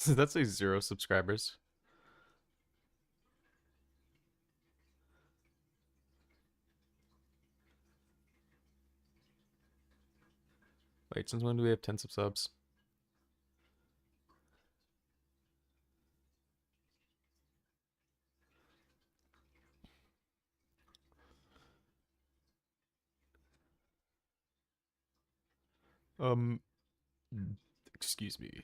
That's like 0 subscribers. Wait, since when do we have 10 subs? Um, excuse me.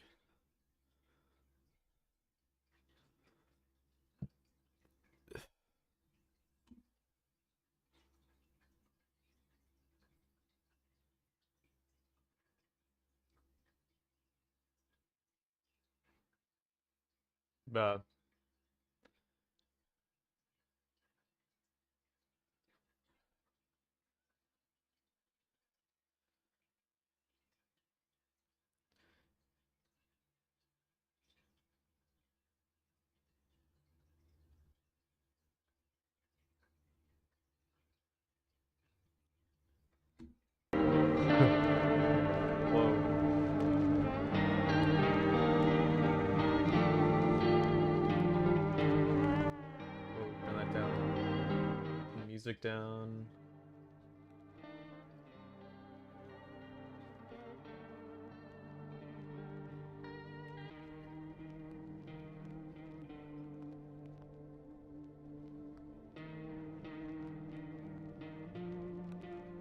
Uh, Whoa. Whoa, turn that down. Music down.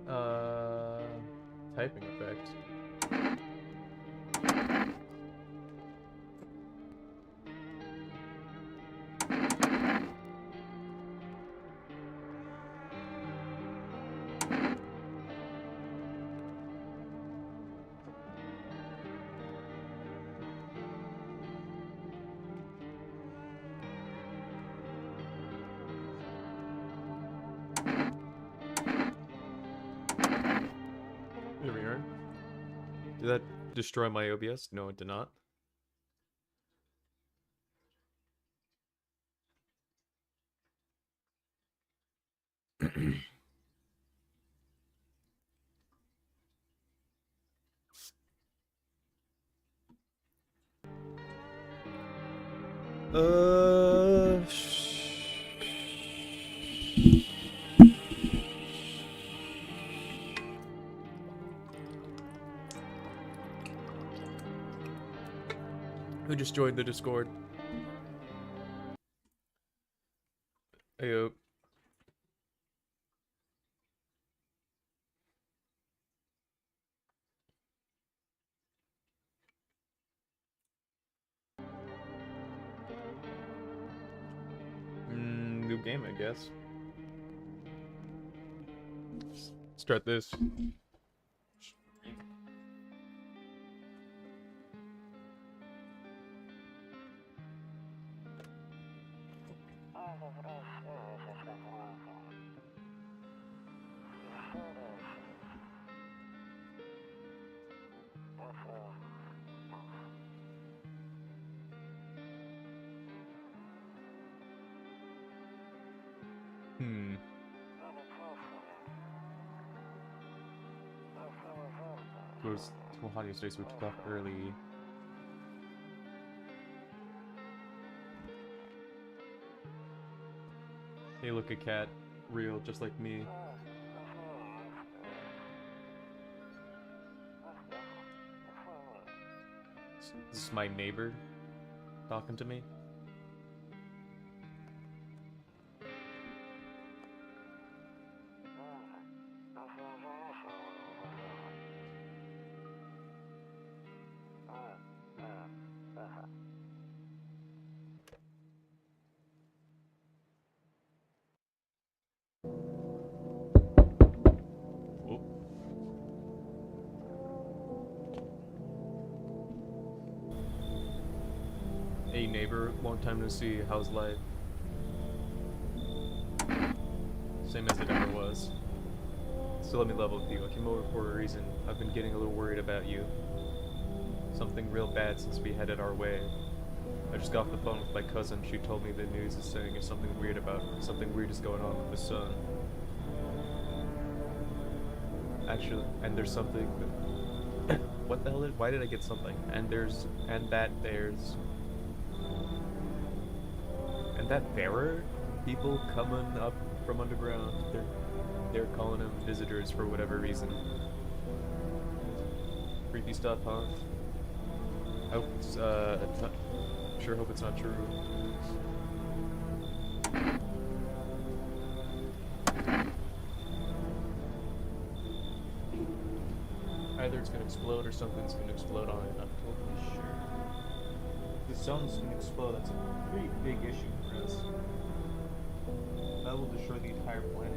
Uh, typing effect. There we are. Did that destroy my OBS? No, it did not. Uh, Who just joined the Discord? Ayo. New game, I guess. Start this. Hmm. Goes to audio space, which off early. Hey, look, a cat. Real, just like me. This is my neighbor talking to me. Hey neighbor, long time no see, how's life? Same as it ever was. So let me level with you. I came over for a reason. I've been getting a little worried about you. Something real bad since we headed our way. I just got off the phone with my cousin. She told me the news is saying there's something weird is going on with the sun. Actually, and there's something. What the hell why did I get something? And there are people coming up from underground. They're calling them visitors for whatever reason. Creepy stuff, huh? I hope it's not, sure hope it's not true. Either it's gonna explode or something's gonna explode on it. I'm totally sure. If the sun's gonna explode, that's a pretty big issue for us. That will destroy the entire planet.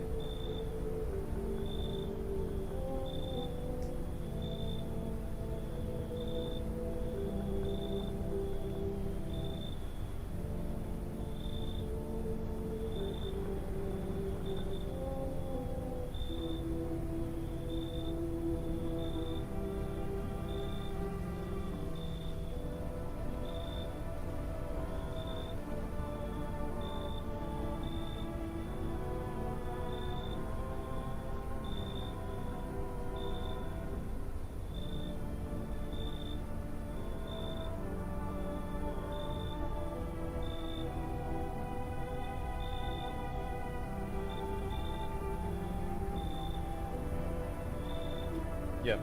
Yeah.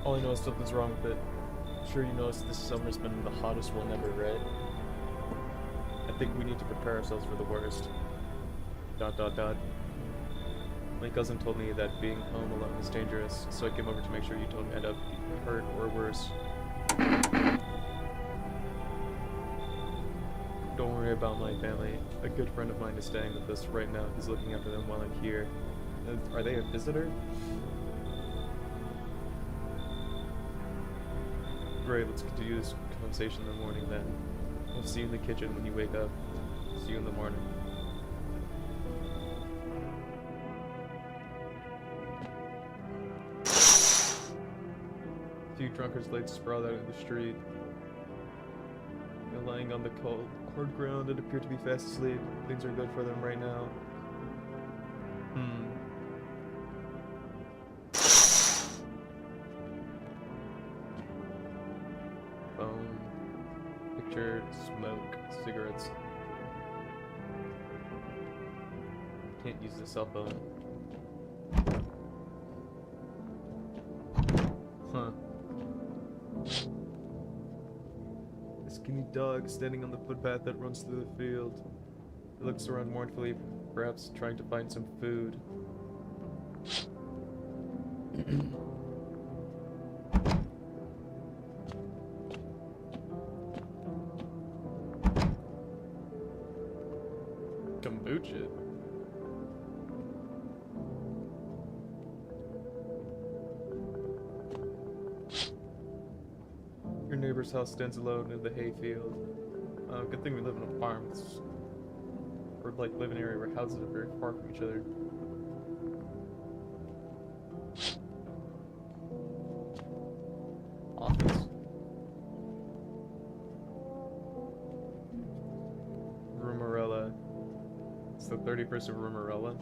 All I know is something's wrong with it. I'm sure you noticed this summer's been the hottest one ever, right? I think we need to prepare ourselves for the worst. ... My cousin told me that being home alone is dangerous, so I came over to make sure you don't end up hurt or worse. Don't worry about my family. A good friend of mine is staying with us right now. He's looking after them while I'm here. Are they a visitor? Great, let's continue this conversation in the morning then. I'll see you in the kitchen when you wake up. See you in the morning. A few drunkards laid sprawled out in the street. They're lying on the cold, hard ground and appear to be fast asleep. Things are good for them right now. Phone, picture, smoke, cigarettes. Can't use the cell phone. Huh. A skinny dog standing on the footpath that runs through the field. It looks around mournfully, perhaps trying to find some food. Kombucha. Your neighbor's house stands alone in the hayfield. Good thing we live in a farm. Or like live in an area where houses are very far from each other. Office. Roomerella. It's the 30-person roomerella.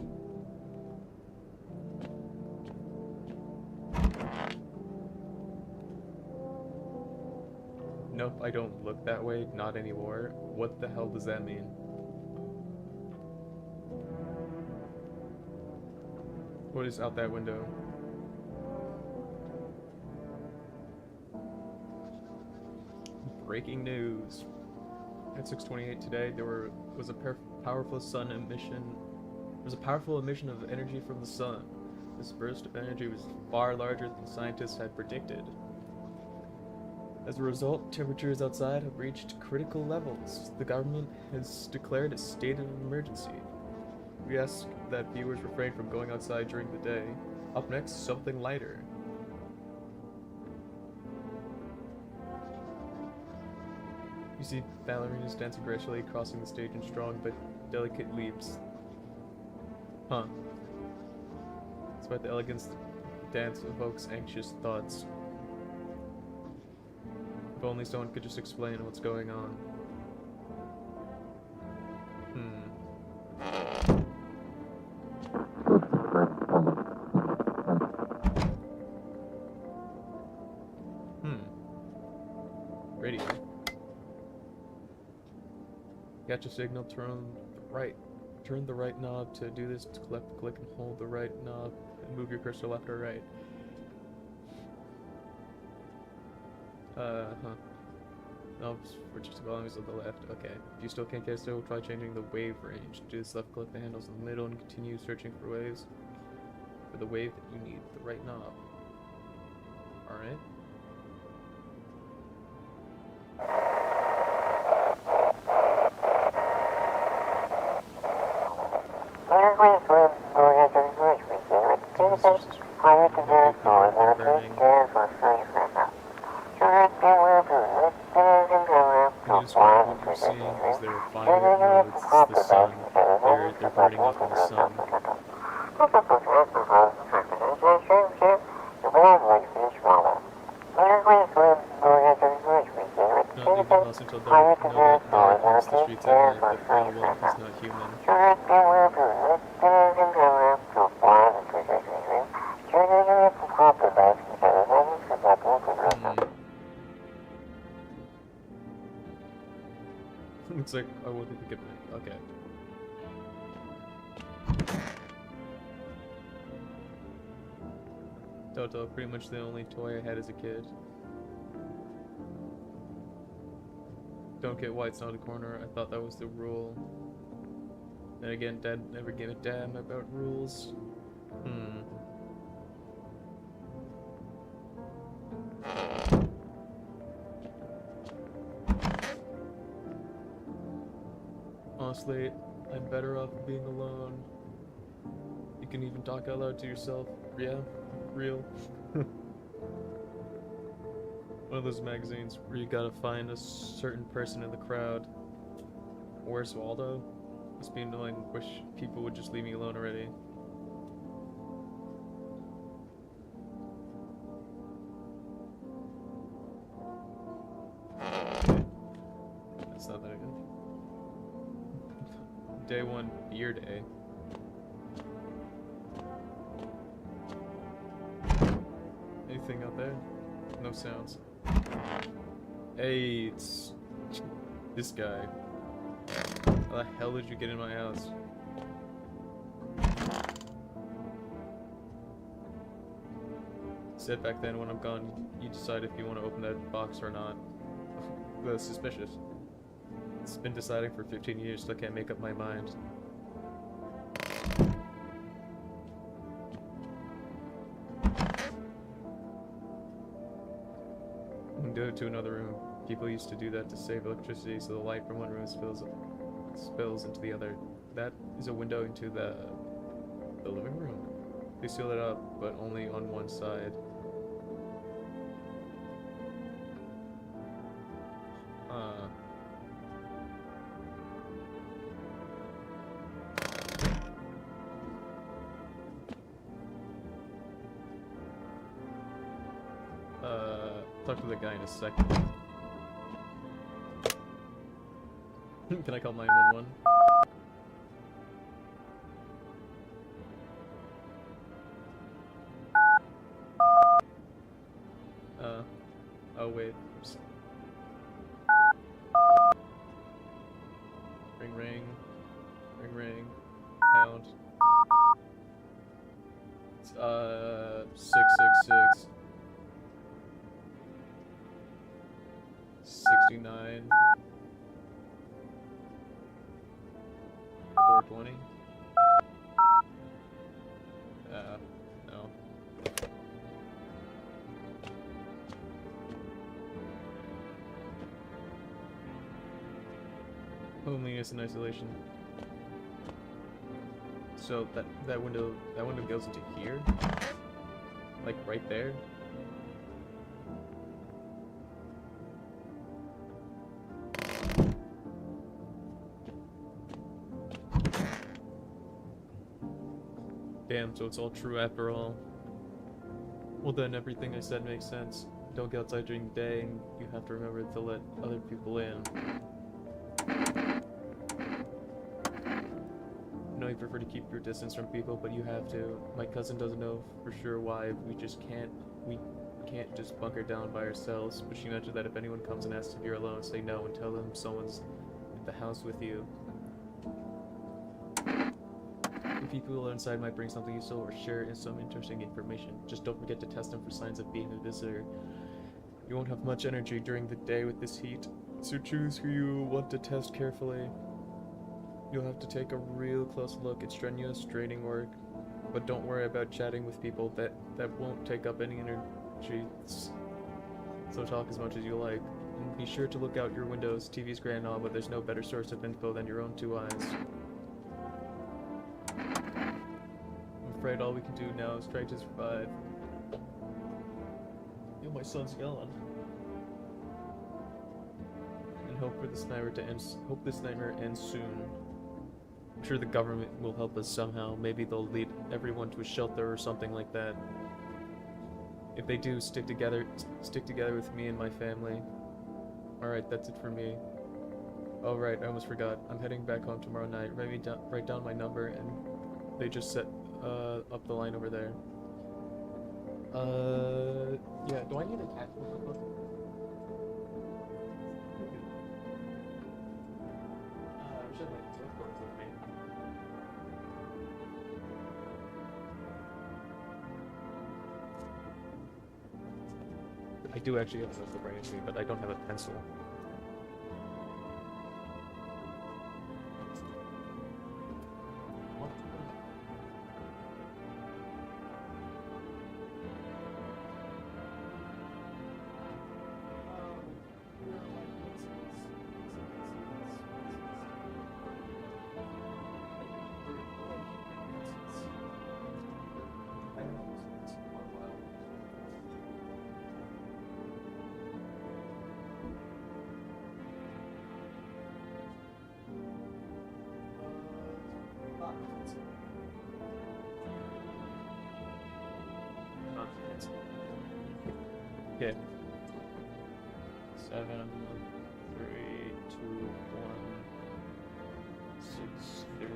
Nope, I don't look that way, not anymore. What the hell does that mean? What is out that window? Breaking news. At 6:28 today, there was a powerful sun emission. There was a powerful emission of energy from the sun. This burst of energy was far larger than scientists had predicted. As a result, temperatures outside have reached critical levels. The government has declared a state of emergency. We ask that viewers refrain from going outside during the day. Up next, something lighter. You see ballerinas dancing gracefully, crossing the stage in strong but delicate leaps. Huh. Despite the elegance, the dance evokes anxious thoughts. If only someone could just explain what's going on. Radio. Catch a signal, turn the right knob to do this, click and hold the right knob and move your cursor left or right. No, for just volumes on the left. Okay. If you still can't get still, try changing the wave range. Do this, left click the handles in the middle and continue searching for waves. For the wave that you need, the right knob. Alright. They're burning up in the sun. Not leave the house until dark walks the streets at night, but no one is not human. Looks like I won't think of it. Okay. Toto, pretty much the only toy I had as a kid. Don't get whites on the corner. I thought that was the rule. Then again, Dad never gave a damn about rules. Honestly, I'm better off being alone. You can even talk out loud to yourself. Yeah, real. One of those magazines where you gotta find a certain person in the crowd. Where's Waldo? Must be annoying. Wish people would just leave me alone already. That's not that good. Day 1, beer day. Anything out there? No sounds. Hey, it's this guy. How the hell did you get in my house? Said back then, when I'm gone, you decide if you want to open that box or not. That's suspicious. It's been deciding for 15 years, so I can't make up my mind. Do it to another room. People used to do that to save electricity, so the light from one room spills into the other. That is a window into the living room. They seal it up, but only on one side. Talk to the guy in a second. Can I call 911? Oh wait. Oops. Ring ring. Ring ring. Pound. 666. 69 420. No. Loneliness and isolation. So that window goes into here? Like right there? Damn, so it's all true after all. Well then, everything I said makes sense. Don't get outside during the day, and you have to remember to let other people in. I know you prefer to keep your distance from people, but you have to. My cousin doesn't know for sure why. We can't just bunker down by ourselves, but she mentioned that if anyone comes and asks if you're alone, say no and tell them someone's at the house with you. If people inside might bring something useful or share some interesting information, just don't forget to test them for signs of being a visitor. You won't have much energy during the day with this heat, so choose who you want to test carefully. You'll have to take a real close look. It's strenuous, draining work, but don't worry about chatting with people. That won't take up any energy, so talk as much as you like. And be sure to look out your windows. TV's great and all, but there's no better source of info than your own two eyes. I'm afraid all we can do now is try to survive. Yo, my son's yelling. And hope for this nightmare to end. Hope this nightmare ends soon. I'm sure the government will help us somehow. Maybe they'll lead everyone to a shelter or something like that. If they do, stick together with me and my family. Alright, that's it for me. Oh right, I almost forgot. I'm heading back home tomorrow night. Write down my number, and they just set up the line over there. Yeah, do I need a cat? Should have with me. I do actually have a notebook right next to me, but I don't have a pencil. Okay. 7, 3, 2, 1, 6, 3.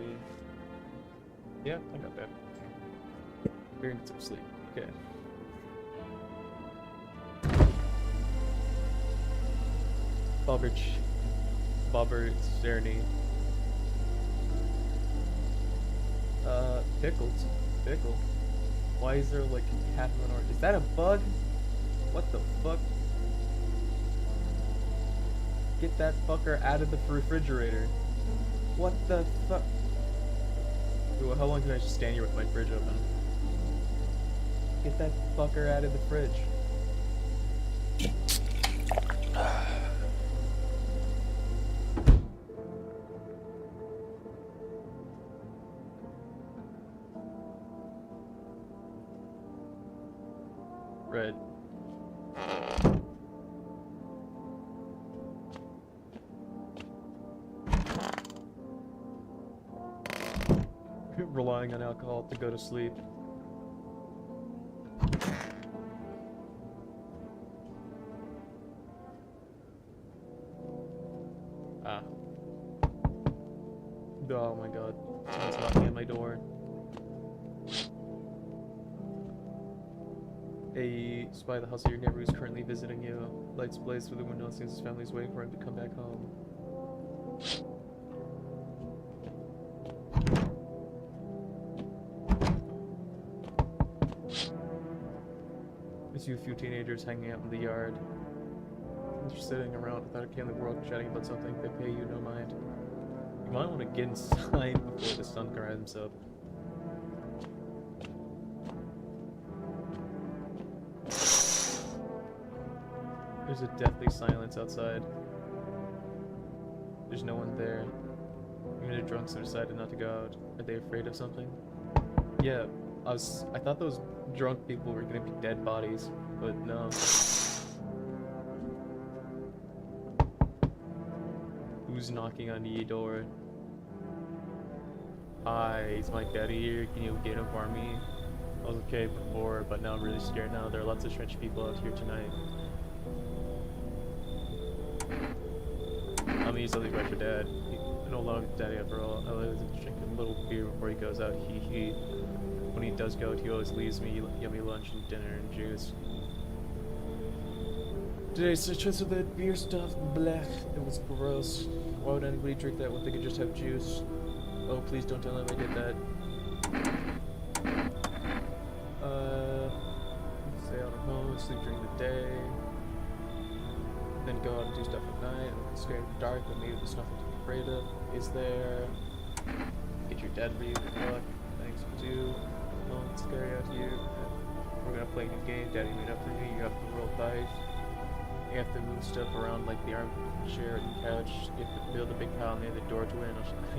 Yeah, I got that. We're gonna get some sleep. Okay. Bobber Cerny. Pickle. Why is there like half of an orange? Is that a bug? What the fuck? Get that fucker out of the refrigerator. What the fuck? Well, how long can I just stand here with my fridge open? Get that fucker out of the fridge. Red. Relying on alcohol to go to sleep. Ah. Oh my god. Someone's knocking at my door. A spy at the house of your neighbor who's currently visiting you. Lights blaze through the window since his family's waiting for him to come back home. I see a few teenagers hanging out in the yard. They're sitting around without a care in the world, chatting about something. They pay you no mind. You might want to get inside before the sun comes up. There's a deathly silence outside. There's no one there. Even the drunks have decided not to go out. Are they afraid of something? Yeah, I thought those drunk people were gonna be dead bodies, but no. Who's knocking on the door? Hi, is my daddy here? Can you get him for me? I was okay before, but now I'm really scared now. There are lots of strange people out here tonight. I'm easily about your dad. No longer daddy after all. I was drinking a little beer before he goes out. He. When he does go out, he always leaves me yummy lunch and dinner and juice. Today's such with that beer stuff. Blech. It was gross. Why would anybody drink that when they could just have juice? Oh, please don't tell him I did that. Stay out at home, sleep during the day. Then go out and do stuff at night. I'm scared of the dark, but maybe there's nothing to be afraid of. Is there? Get your dad read. Good luck. Thanks for you. No, it's scary out here. We're gonna play a new game. Daddy made up for you. You have to roll dice. You have to move stuff around like the armchair and couch. You have to build a big pile near the door to win.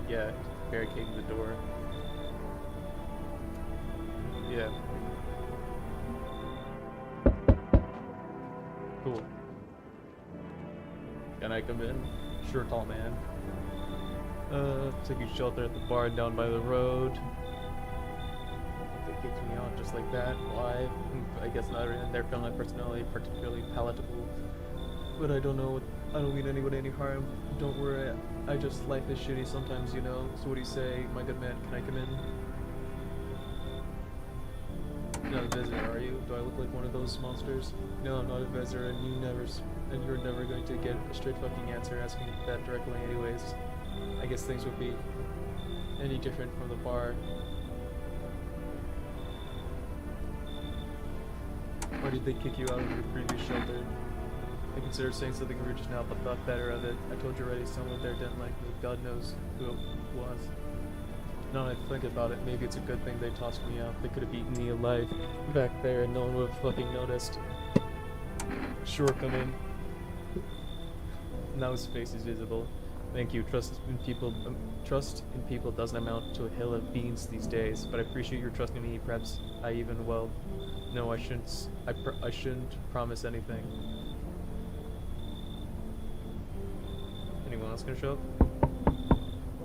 Yeah, barricading the door. Yeah. Cool. Can I come in? Sure, tall man. Taking shelter at the bar down by the road. They kicked me out just like that. Why? I guess not. They found my personality particularly palatable. But I don't know. I don't mean anybody any harm. Don't worry. I just life is shitty sometimes, you know. So what do you say, my good man? Can I come in? You're not a visitor, are you? Do I look like one of those monsters? No, I'm not a visitor, and you're never going to get a straight fucking answer asking that directly anyways. I guess things would be any different from the bar. Why did they kick you out of your previous shelter? I considered saying something rude just now, but thought better of it. I told you already, someone there didn't like me. God knows who it was. Now that I think about it, maybe it's a good thing they tossed me out. They could have eaten me alive back there and no one would have fucking noticed. Sure, come in. Now his face is visible. Thank you. Trust in people doesn't amount to a hill of beans these days, but I appreciate your trust in me. Perhaps I even, well, no, I shouldn't promise anything. Anyone else gonna show up?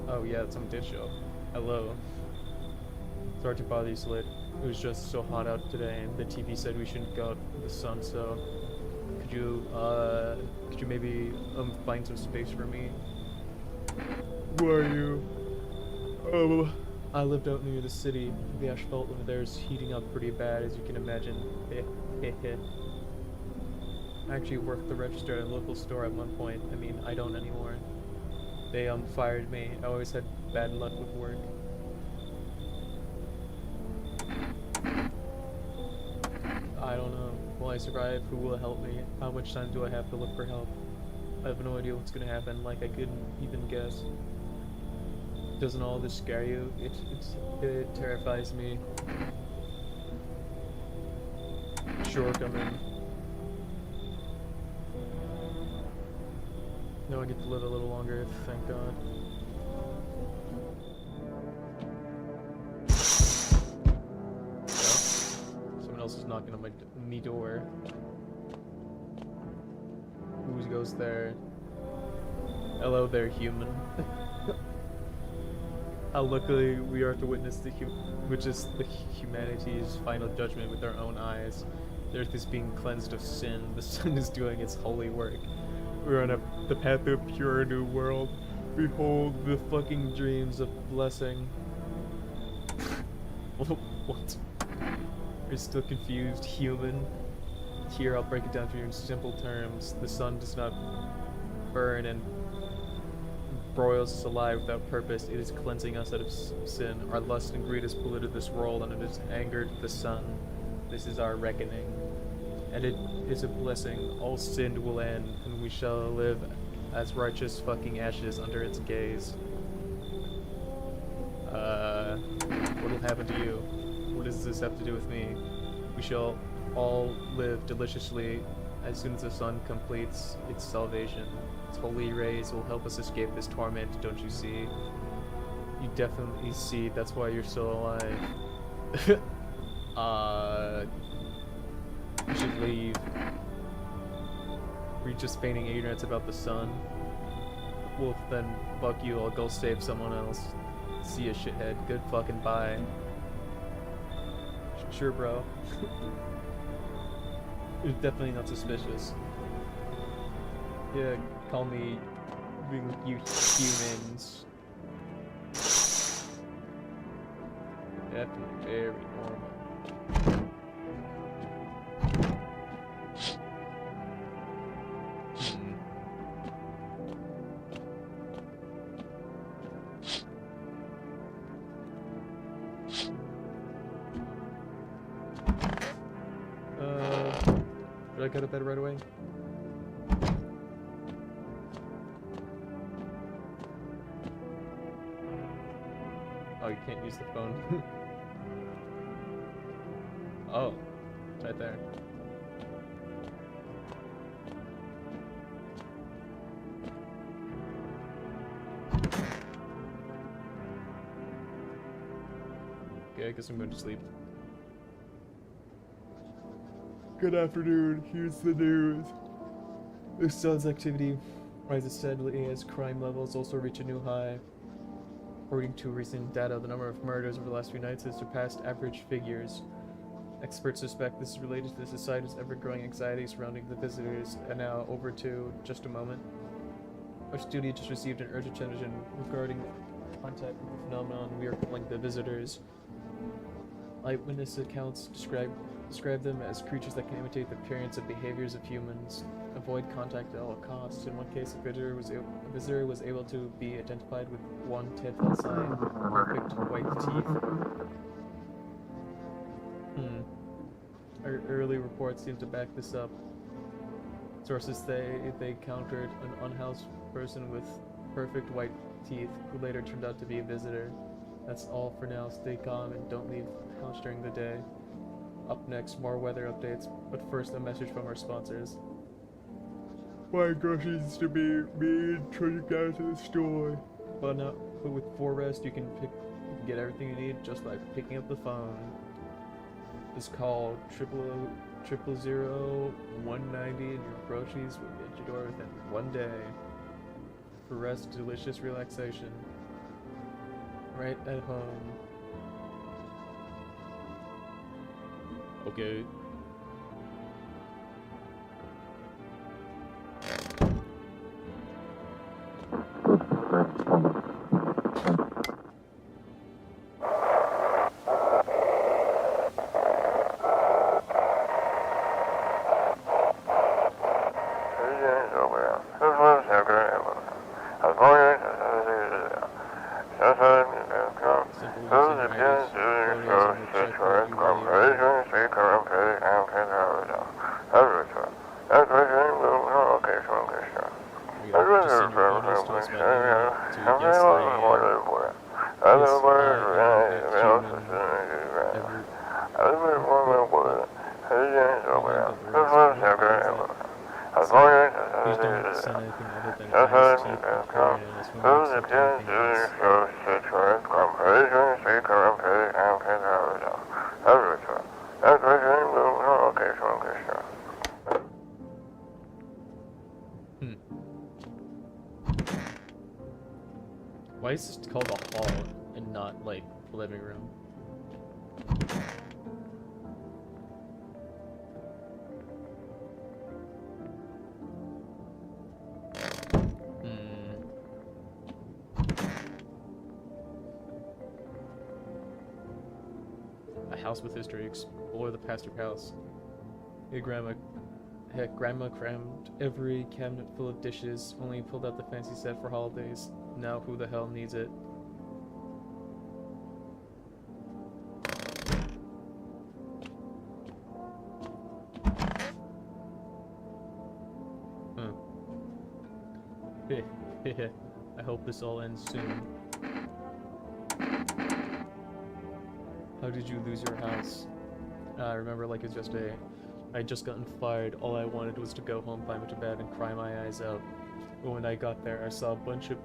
Oh yeah, someone did show up. Hello. Sorry to bother you so late. It was just so hot out today, and the TV said we shouldn't go out in the sun. So, could you maybe find some space for me? Who are you? Oh, I lived out near the city. The asphalt over there is heating up pretty bad, as you can imagine. I actually worked the register at a local store at one point. I mean, I don't anymore. They fired me. I always had bad luck with work. I don't know. Will I survive? Who will help me? How much time do I have to look for help? I have no idea what's gonna happen. Like, I couldn't even guess. Doesn't all this scare you? It terrifies me. Sure, come in. No, I get to live a little longer, thank God. Yeah. Someone else is knocking on my door. Who goes there? Hello there, human. How luckily we are to witness humanity's final judgment with our own eyes. The earth is being cleansed of sin. The sun is doing its holy work. We're on the path to a pure new world. Behold the fucking dreams of blessing. What? You're still confused, human? Here, I'll break it down for you in simple terms. The sun does not burn and broils us alive without purpose. It is cleansing us out of sin. Our lust and greed has polluted this world, and it has angered the sun. This is our reckoning. And it is a blessing. All sin will end, and we shall live as righteous fucking ashes under its gaze. What'll happen to you? What does this have to do with me? We shall all live deliciously as soon as the sun completes its salvation. Its holy rays will help us escape this torment, don't you see? You definitely see, that's why you're still alive. You should leave. Were you just feigning ignorance about the sun? Well, then, fuck you, I'll go save someone else. See ya, shithead. Good fucking bye. Sure, bro. It's definitely not suspicious. Yeah, call me you humans. Definitely very normal. Should I go to bed right away? Oh, you can't use the phone. Oh, it's right there. Okay, I guess I'm going to sleep. Good afternoon, here's the news. The sun's activity rises steadily as crime levels also reach a new high. According to recent data, the number of murders over the last few nights has surpassed average figures. Experts suspect this is related to the society's ever-growing anxiety surrounding the visitors. And now, over to just a moment. Our studio just received an urgent attention regarding contact with the phenomenon we are calling the visitors. Eyewitness accounts describe them as creatures that can imitate the appearance and behaviors of humans. Avoid contact at all costs. In one case, a visitor was able to be identified with one telltale sign: perfect white teeth. Our early reports seem to back this up. Sources say they encountered an unhoused person with perfect white teeth who later turned out to be a visitor. That's all for now. Stay calm and don't leave the house during the day. Up next, more weather updates, but first a message from our sponsors. Buying groceries to be me trudging down to the store. But with Forrest, you can get everything you need just by picking up the phone. Just call 000-190 and your groceries will be at your door within one day. Forrest, delicious relaxation. Right at home. Okay. Please don't send anything other than eyes, teeth, and period in this movie except anything else. Why is this called a hall and not, like, a living room? A house with history. Explore the past your house. Hey, Grandma crammed every cabinet full of dishes, only pulled out the fancy set for holidays. Now who the hell needs it? I hope this all ends soon. How did you lose your house? I remember like it's yesterday. I had just gotten fired. All I wanted was to go home, climb into bed, and cry my eyes out. But when I got there, I saw a bunch of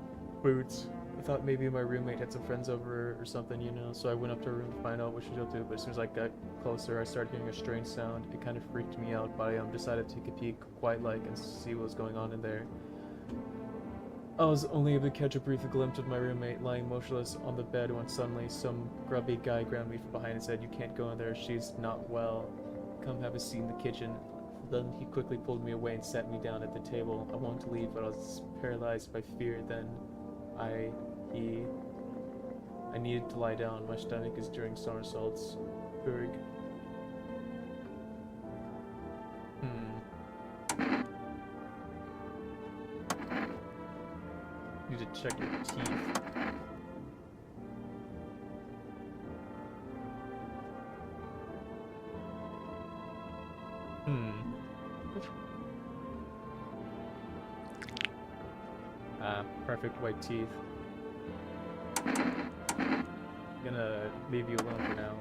boots. I thought maybe my roommate had some friends over or something, you know, so I went up to her room to find out what she'll do, but as soon as I got closer, I started hearing a strange sound. It kind of freaked me out, but I decided to take a peek quite and see what was going on in there. I was only able to catch a brief glimpse of my roommate lying motionless on the bed when suddenly some grubby guy grabbed me from behind and said, "You can't go in there, she's not well. Come have a seat in the kitchen." Then he quickly pulled me away and sat me down at the table. I wanted to leave, but I was paralyzed by fear. Then I needed to lie down. My stomach is doing somersaults. Berg. Need to check your teeth. Perfect white teeth. I'm gonna leave you alone for now.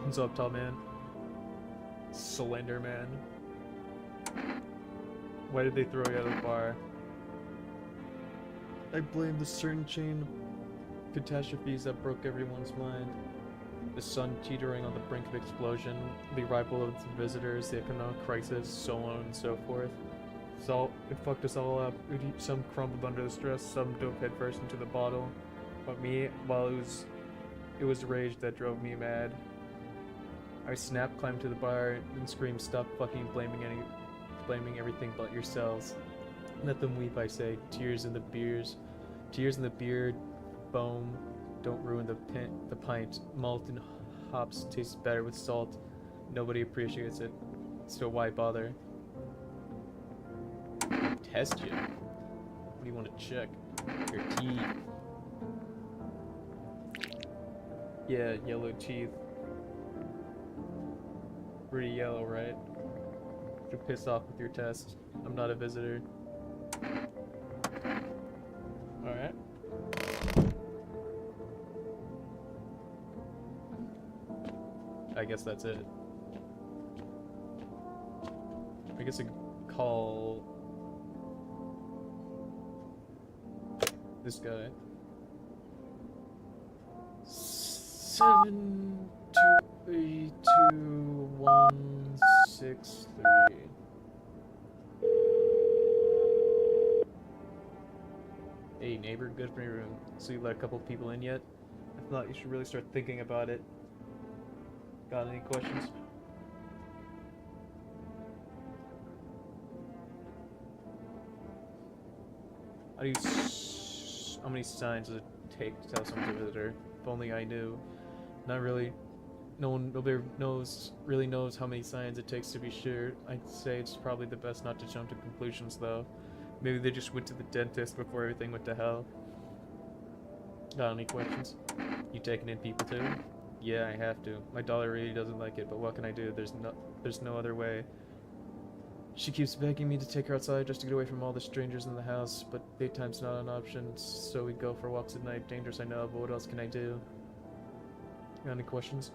What's up, tall man? Slender man. Why did they throw you out of the bar? I blame the certain chain of catastrophes that broke everyone's mind. The sun teetering on the brink of explosion, the arrival of the visitors, the economic crisis, so on and so forth. It fucked us all up. Some crumbled under the stress, some dove headfirst into the bottle. But me, well, it was rage that drove me mad. I snapped, climbed to the bar, and screamed, "Stop fucking blaming everything but yourselves. Let them weep," I say. Tears in the beer, foam. Don't ruin the pint. Malt and hops taste better with salt. Nobody appreciates it, so why bother? Test you. What do you want to check? Your teeth. Yeah, yellow teeth. Pretty yellow, right? You're pissed off with your test. I'm not a visitor. Alright. I guess that's it. I guess I could call this guy. 7282163. Hey neighbor, good for your room. So you let a couple people in yet? I thought you should really start thinking about it. Got any questions? How many signs does it take to tell someone's a visitor? If only I knew. Not really. Nobody really knows how many signs it takes to be sure. I'd say it's probably the best not to jump to conclusions though. Maybe they just went to the dentist before everything went to hell. Got any questions? You taking in people too? Yeah, I have to. My daughter really doesn't like it, but what can I do? There's no other way. She keeps begging me to take her outside just to get away from all the strangers in the house, but daytime's not an option, so we go for walks at night. Dangerous, I know, but what else can I do? Got any questions?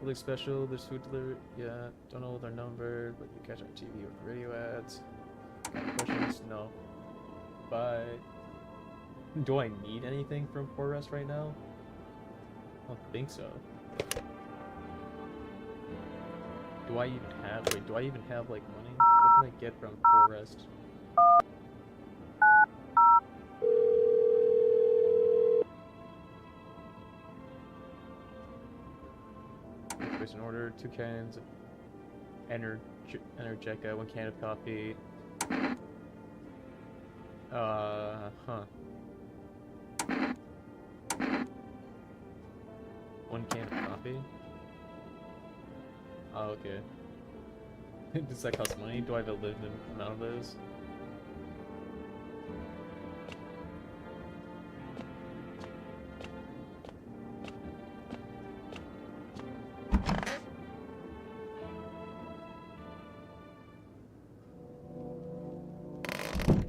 Nothing special, there's food delivery. Yeah, don't know their number, but you catch on TV with radio ads. Got any questions? No. Bye. Do I need anything from Poor Rest right now? I don't think so. Do I even have like money? What can I get from Poor Rest? Place an order, 2 cans of Energeca, 1 can of coffee. Huh. 1 can of coffee? Oh, okay. Does that cost money? Do I have a limited amount of those?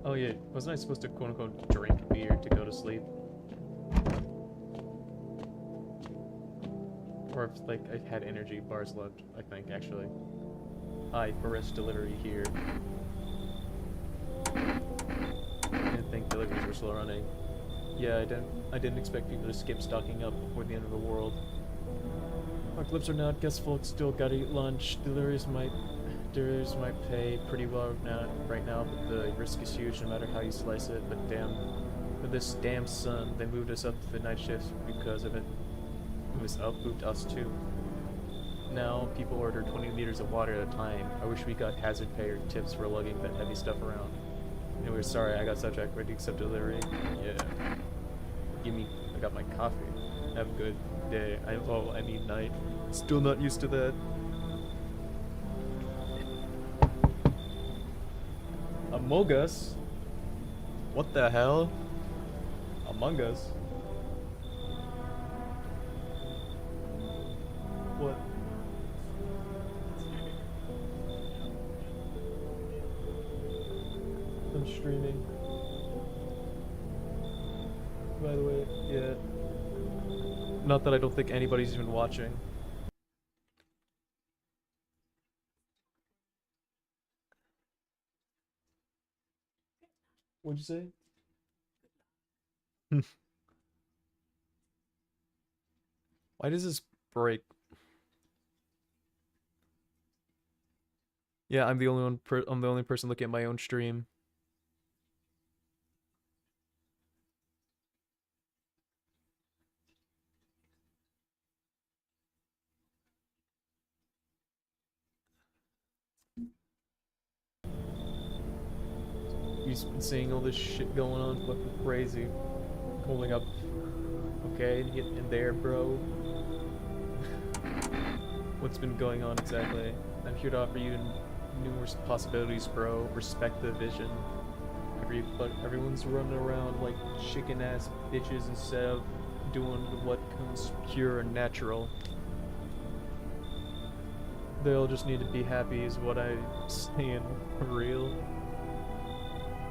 Oh yeah, wasn't I supposed to quote-unquote drink beer to go to sleep? Or if, like, I had energy bars left, I think, actually. Hi, Forest delivery here. I didn't think deliveries were slow running. Yeah, I didn't expect people to skip stocking up before the end of the world. Our clips are now. Guess folks still gotta eat lunch. Delirious might pay pretty well right now, but the risk is huge no matter how you slice it. But damn, with this damn sun, they moved us up to the night shifts because of it. It was moved us too. Now people order 20 liters of water at a time. I wish we got hazard pay or tips for lugging that heavy stuff around. Anyway, sorry, I got sidetracked. Ready to accept delivery? Yeah. I got my coffee. Have a good day. I need night. Still not used to that. Among Us? What the hell? Among Us? What? I'm streaming. By the way, yeah. Not that I don't think anybody's even watching. What'd you say? Why does this break? Yeah, I'm the only one. I'm the only person looking at my own stream. You've been seeing all this shit going on, fucking crazy. Holding up. Okay, getting in there, bro. What's been going on exactly? I'm here to offer you numerous possibilities, bro. Respect the vision. But everyone's running around like chicken ass bitches instead of doing what comes pure and natural. They'll just need to be happy, is what I'm saying. For real?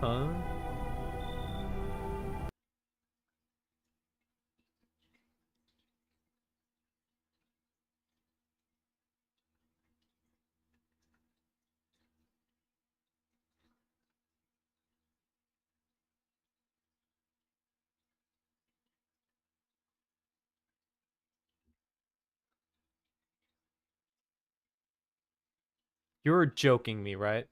Huh? You're joking me, right?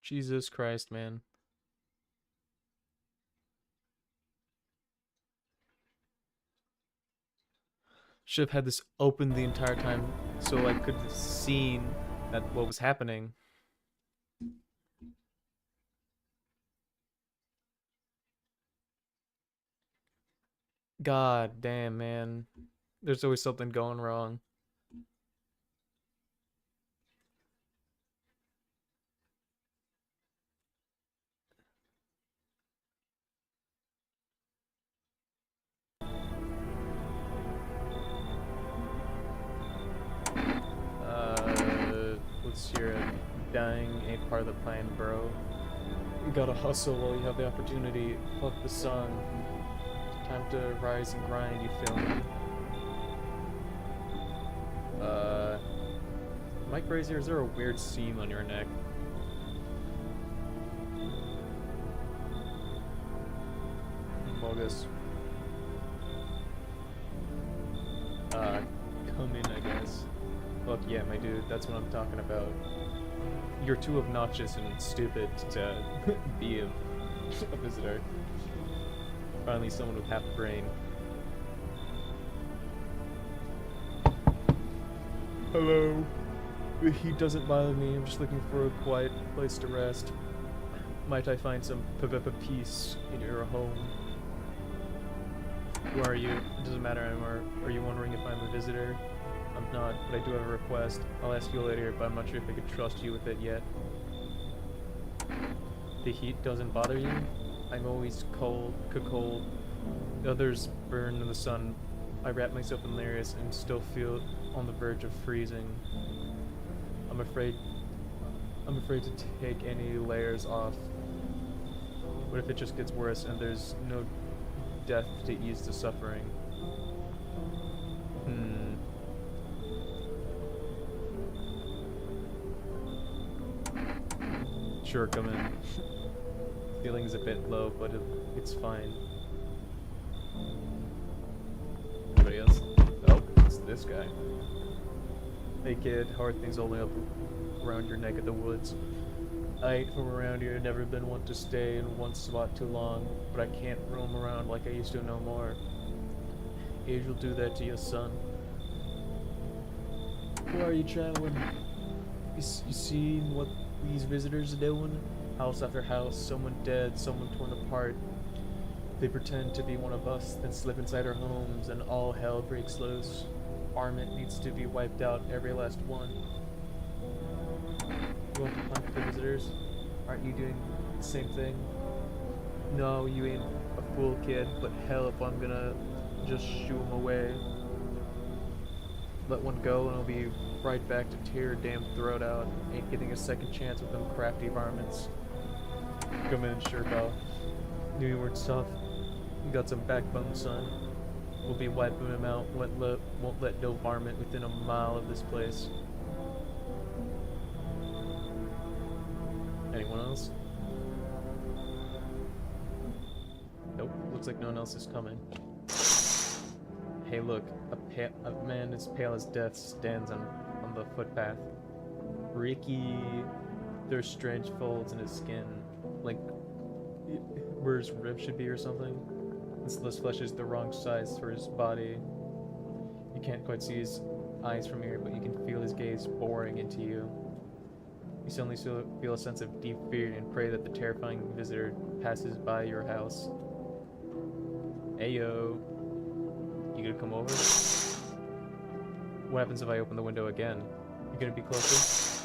Jesus Christ, man. Should have had this open the entire time so I could have seen that what was happening. God damn, man. There's always something going wrong. What's your dying ain't part of the plan, bro. You gotta hustle while you have the opportunity. Fuck the sun. Time to rise and grind, you feel me? Mike Brazier, is there a weird seam on your neck? Bogus. Come in, I guess. Fuck yeah, my dude, that's what I'm talking about. You're too obnoxious and stupid to be a visitor. Finally, someone with half a brain. Hello. The heat doesn't bother me. I'm just looking for a quiet place to rest. Might I find some peace in your home? Who are you? It doesn't matter anymore. Are you wondering if I'm a visitor? I'm not, but I do have a request. I'll ask you later, but I'm not sure if I can trust you with it yet. The heat doesn't bother you? I'm always cold. The others burn in the sun. I wrap myself in layers and still feel on the verge of freezing. I'm afraid to take any layers off. What if it just gets worse and there's no death to ease the suffering? Sure, come in. Feeling's a bit low, but it's fine. Anybody else? Oh, it's this guy. Hey kid, how are things holding up around your neck of the woods? I ain't from around here, never been one to stay in one spot too long, but I can't roam around like I used to no more. Age will do that to your son. Where are you traveling? You seen what these visitors are doing? House after house, someone dead, someone torn apart. They pretend to be one of us, then slip inside our homes, and all hell breaks loose. Armament needs to be wiped out, every last one. You want to hunt the visitors? Aren't you doing the same thing? No, you ain't a fool, kid, but hell if I'm gonna just shoo them away. Let one go and I'll be right back to tear your damn throat out. Ain't getting a second chance with them crafty varmints. Come in, Shirkoff. Knew you weren't soft. You got some backbone, son. We'll be wiping him out. Won't let no varmint within a mile of this place. Anyone else? Nope. Looks like no one else is coming. Hey, look. A man as pale as death stands on the footpath. Ricky. There's strange folds in his skin. Like where his ribs should be or something. This flesh is the wrong size for his body. You can't quite see his eyes from here, but you can feel his gaze boring into you. You suddenly feel a sense of deep fear and pray that the terrifying visitor passes by your house. Ayo. You gonna come over? What happens if I open the window again? You gonna be closer?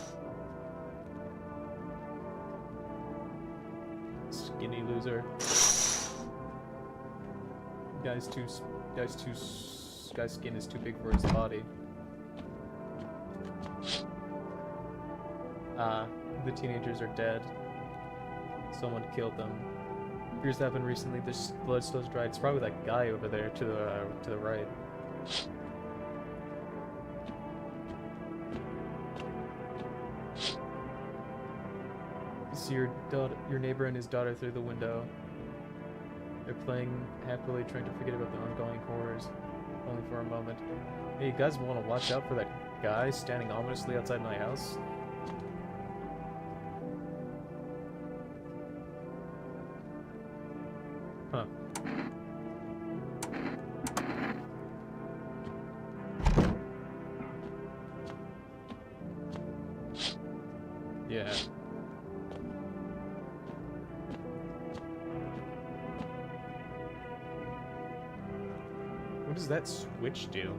Skinny loser. Guy's skin is too big for his body. The teenagers are dead. Someone killed them. Appears to happen recently. This blood still's dried. It's probably that guy over there to the right. You see your neighbor and his daughter through the window. They're playing happily, trying to forget about the ongoing horrors. Only for a moment. Hey, you guys want to watch out for that guy standing ominously outside my house? Huh. Yeah. What does that switch do?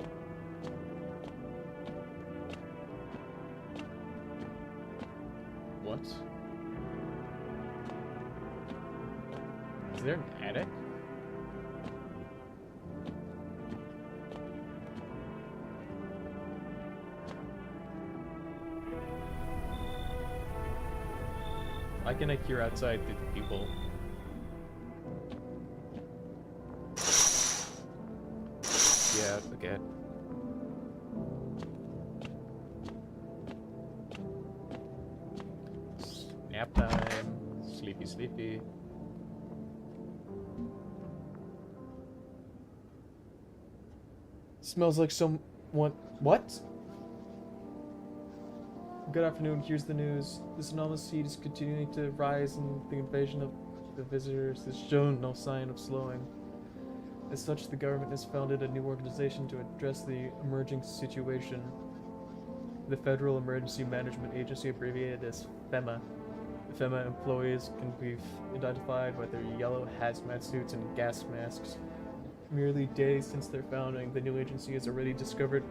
What? Is there an attic? Why can I hear outside the people? Yeah, okay. Nap time. Sleepy, sleepy. Smells like someone. What? Good afternoon, here's the news. This anomalous heat is continuing to rise, and the invasion of the visitors has shown no sign of slowing. As such, the government has founded a new organization to address the emerging situation. the Federal Emergency Management Agency, abbreviated as FEMA. The FEMA employees can be identified by their yellow hazmat suits and gas masks. Merely days since their founding, the new agency has already discovered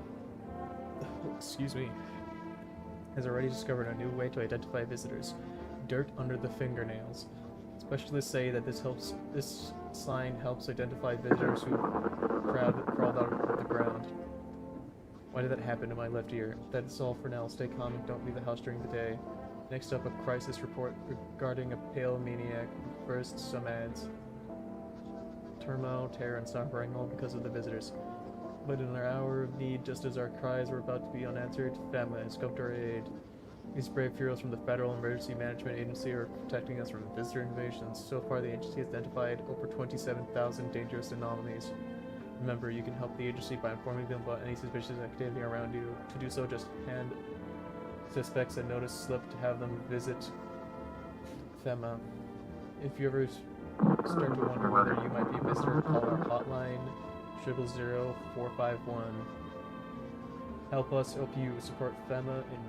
a new way to identify visitors: dirt under the fingernails. Specialists say that this sign helps identify visitors who crawled out of the ground. Why did that happen to my left ear? That's all for now. Stay calm and don't leave the house during the day. Next up, a crisis report regarding a pale maniac. First, some ads. Turmoil, terror, and suffering, all because of the visitors. But in our hour of need, just as our cries were about to be unanswered, FEMA has come to our aid. These brave heroes from the Federal Emergency Management Agency are protecting us from visitor invasions. So far, the agency has identified over 27,000 dangerous anomalies. Remember, you can help the agency by informing them about any suspicious activity around you. To do so, just hand suspects a notice slip to have them visit FEMA. If you ever start to wonder whether you might be a visitor, call our hotline 000-451. Help us help you. Support FEMA and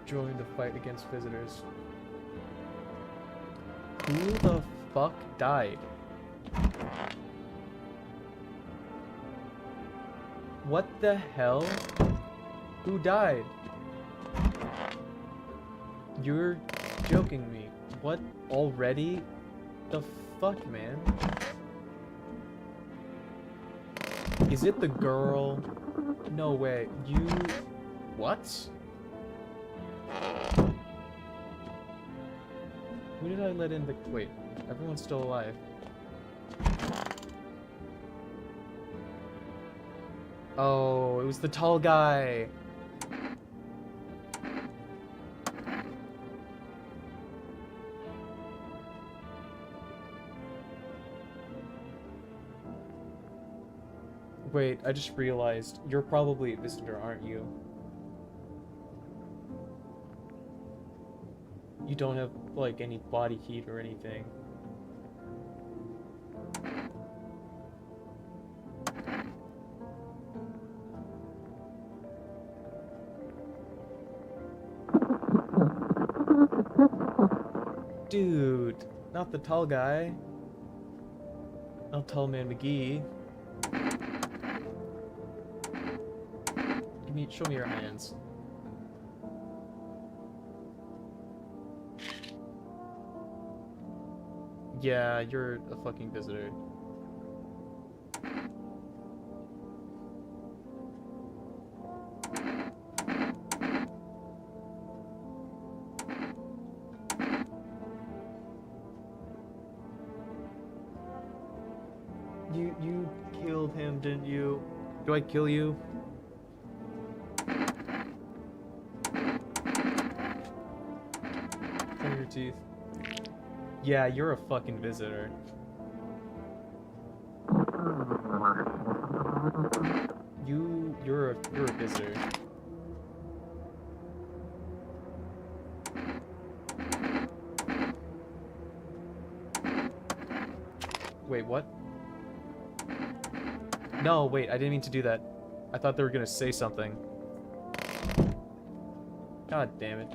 join the fight against visitors. Who the fuck died? What the hell? Who died? You're joking me. What? Already? The fuck, man? Is it the girl? No way. You... What? Who did I let in the... Wait. Everyone's still alive. Oh, it was the tall guy. Wait, I just realized you're probably a visitor, aren't you? You don't have, like, any body heat or anything. Dude, not the tall guy. Not Tall Man McGee. Show me your hands. Yeah, you're a fucking visitor. You killed him, didn't you? Do I kill you? Teeth. Yeah, you're a fucking visitor. You're a visitor. Wait, what? No, wait, I didn't mean to do that. I thought they were gonna say something. God damn it.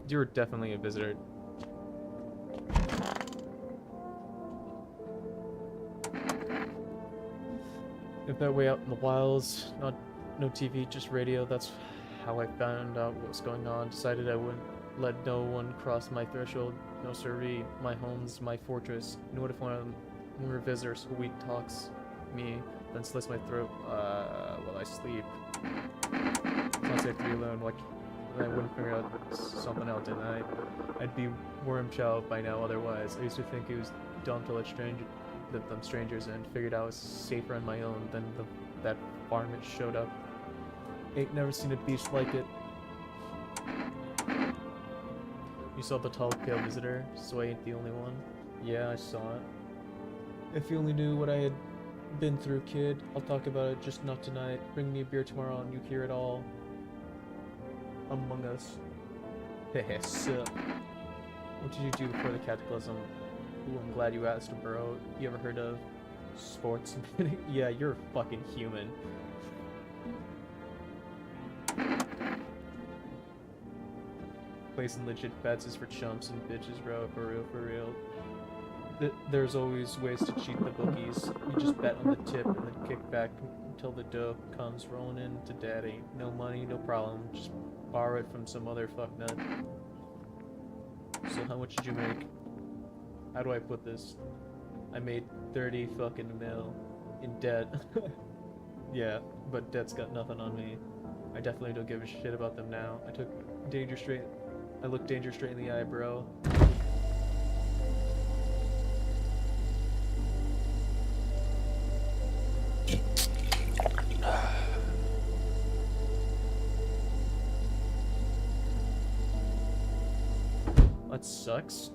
You're definitely a visitor. If that way out in the wilds, no TV, just radio. That's how I found out what was going on. Decided I wouldn't let no one cross my threshold. No siree. My home's my fortress. Knew what if one of them were visitors who weak talks me, then slits my throat while I sleep. It's not safe to be alone. Like, I wouldn't figure out something out, didn't I? I'd be worm chow by now otherwise. I used to think it was dumb to let them strangers in. Figured I was safer on my own. Then that varmint showed up. Ain't never seen a beast like it. You saw the tall, pale visitor, so I ain't the only one. Yeah, I saw it. If you only knew what I had been through, kid. I'll talk about it, just not tonight. Bring me a beer tomorrow and you hear it all. Among Us. Hehe, sup. What did you do before the cataclysm? Ooh, I'm glad you asked, bro. You ever heard of sports? Yeah, you're a fucking human. placing legit bets is for chumps and bitches, bro. For real, for real. There's always ways to cheat the bookies. You just bet on the tip and then kick back until the dough comes rolling in to daddy. No money, no problem. Just borrow it from some other fucknut. So how much did you make? How do I put this? I made 30 fucking mil in debt. Yeah, but debt's got nothing on me. I definitely don't give a shit about them now. I looked danger straight in the eye, bro. That sucks.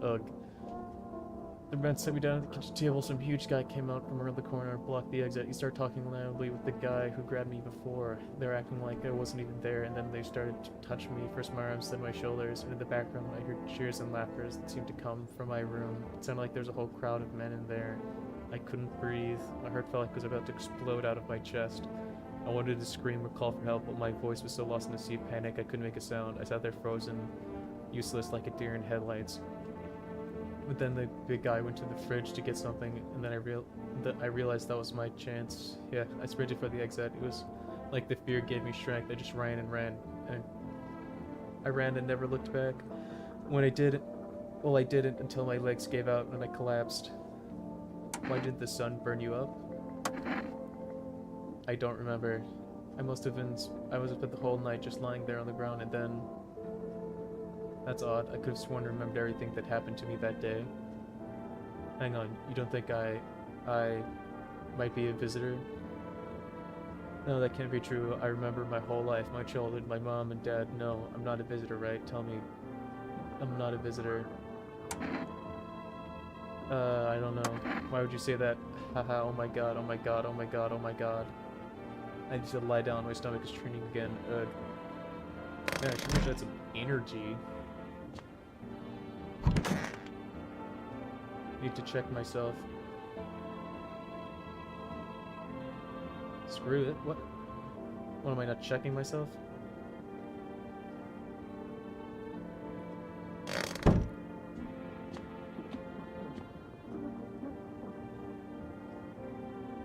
Ugh. The man set me down at the kitchen table. Some huge guy came out from around the corner and blocked the exit. He started talking loudly with the guy who grabbed me before. They were acting like I wasn't even there, and then they started to touch me, first my arms, then my shoulders, and in the background I heard cheers and laughter that seemed to come from my room. It sounded like there was a whole crowd of men in there. I couldn't breathe. My heart felt like it was about to explode out of my chest. I wanted to scream or call for help, but my voice was so lost in a sea of panic I couldn't make a sound. I sat there frozen, useless like a deer in headlights. But then the big guy went to the fridge to get something, and then I realized that was my chance. Yeah, I sprinted for the exit. It was like the fear gave me strength. I just ran and ran, and I ran and never looked back. When I did, well, I didn't until my legs gave out and I collapsed. Why did the sun burn you up? I don't remember. I must have spent the whole night just lying there on the ground, and then... That's odd. I could have sworn I remembered everything that happened to me that day. Hang on, you don't think I might be a visitor? No, that can't be true. I remember my whole life, my childhood, my mom and dad. No, I'm not a visitor, right? Tell me. I'm not a visitor. I don't know. Why would you say that? Haha, oh my god, oh my god, oh my god, oh my god. I need to lie down, my stomach is churning again. Ugh. Yeah, I should wish I had some energy. Need to check myself. Screw it. What? What, am I not checking myself?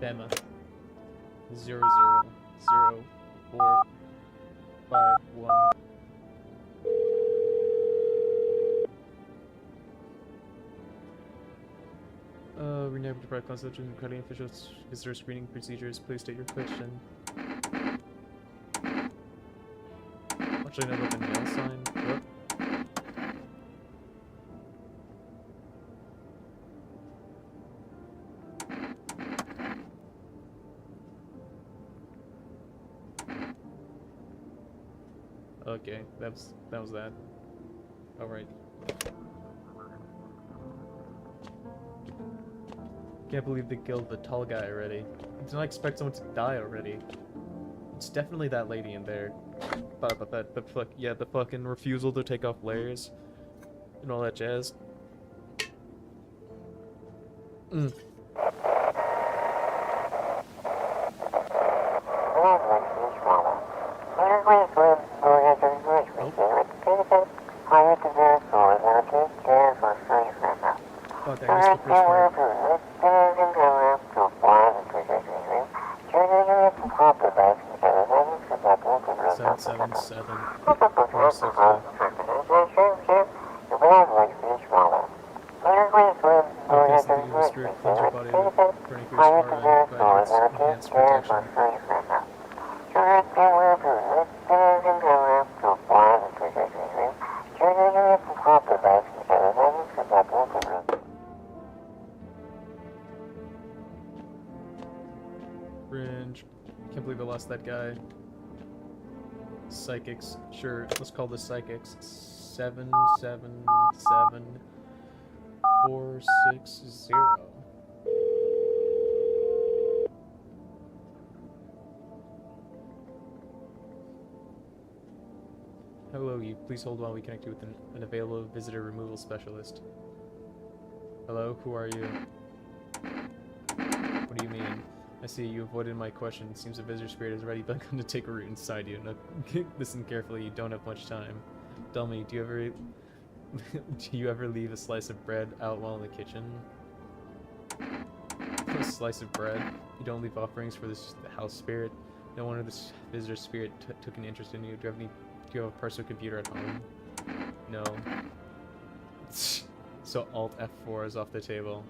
Bema. 000451. Rename to provide consultation regarding official visitor screening procedures. Please state your question. What should I know about the nail sign? What? Okay, that was that. Alright. Can't believe they killed the tall guy already. Did not expect someone to die already. It's definitely that lady in there. Thought about that. The fucking refusal to take off layers and all that jazz. Mm. Fuck, I missed the first part. 777 460. Okay, so the industry cleans your body for an increased heart rate, provides enhanced protection. Fringe. Can't believe I lost that guy. Psychics. Sure, let's call this psychics. 777 460. Hello, you. Please hold while we connect you with an available visitor removal specialist. Hello, who are you? What do you mean? I see you avoided my question. Seems the visitor spirit has already begun to take a root inside you. Now, listen carefully, you don't have much time. Tell me, do you ever do you ever leave a slice of bread out while in the kitchen? A slice of bread? You don't leave offerings for the house spirit? No wonder this visitor spirit took an interest in you. Do you have a personal computer at home? No. So Alt F4 is off the table.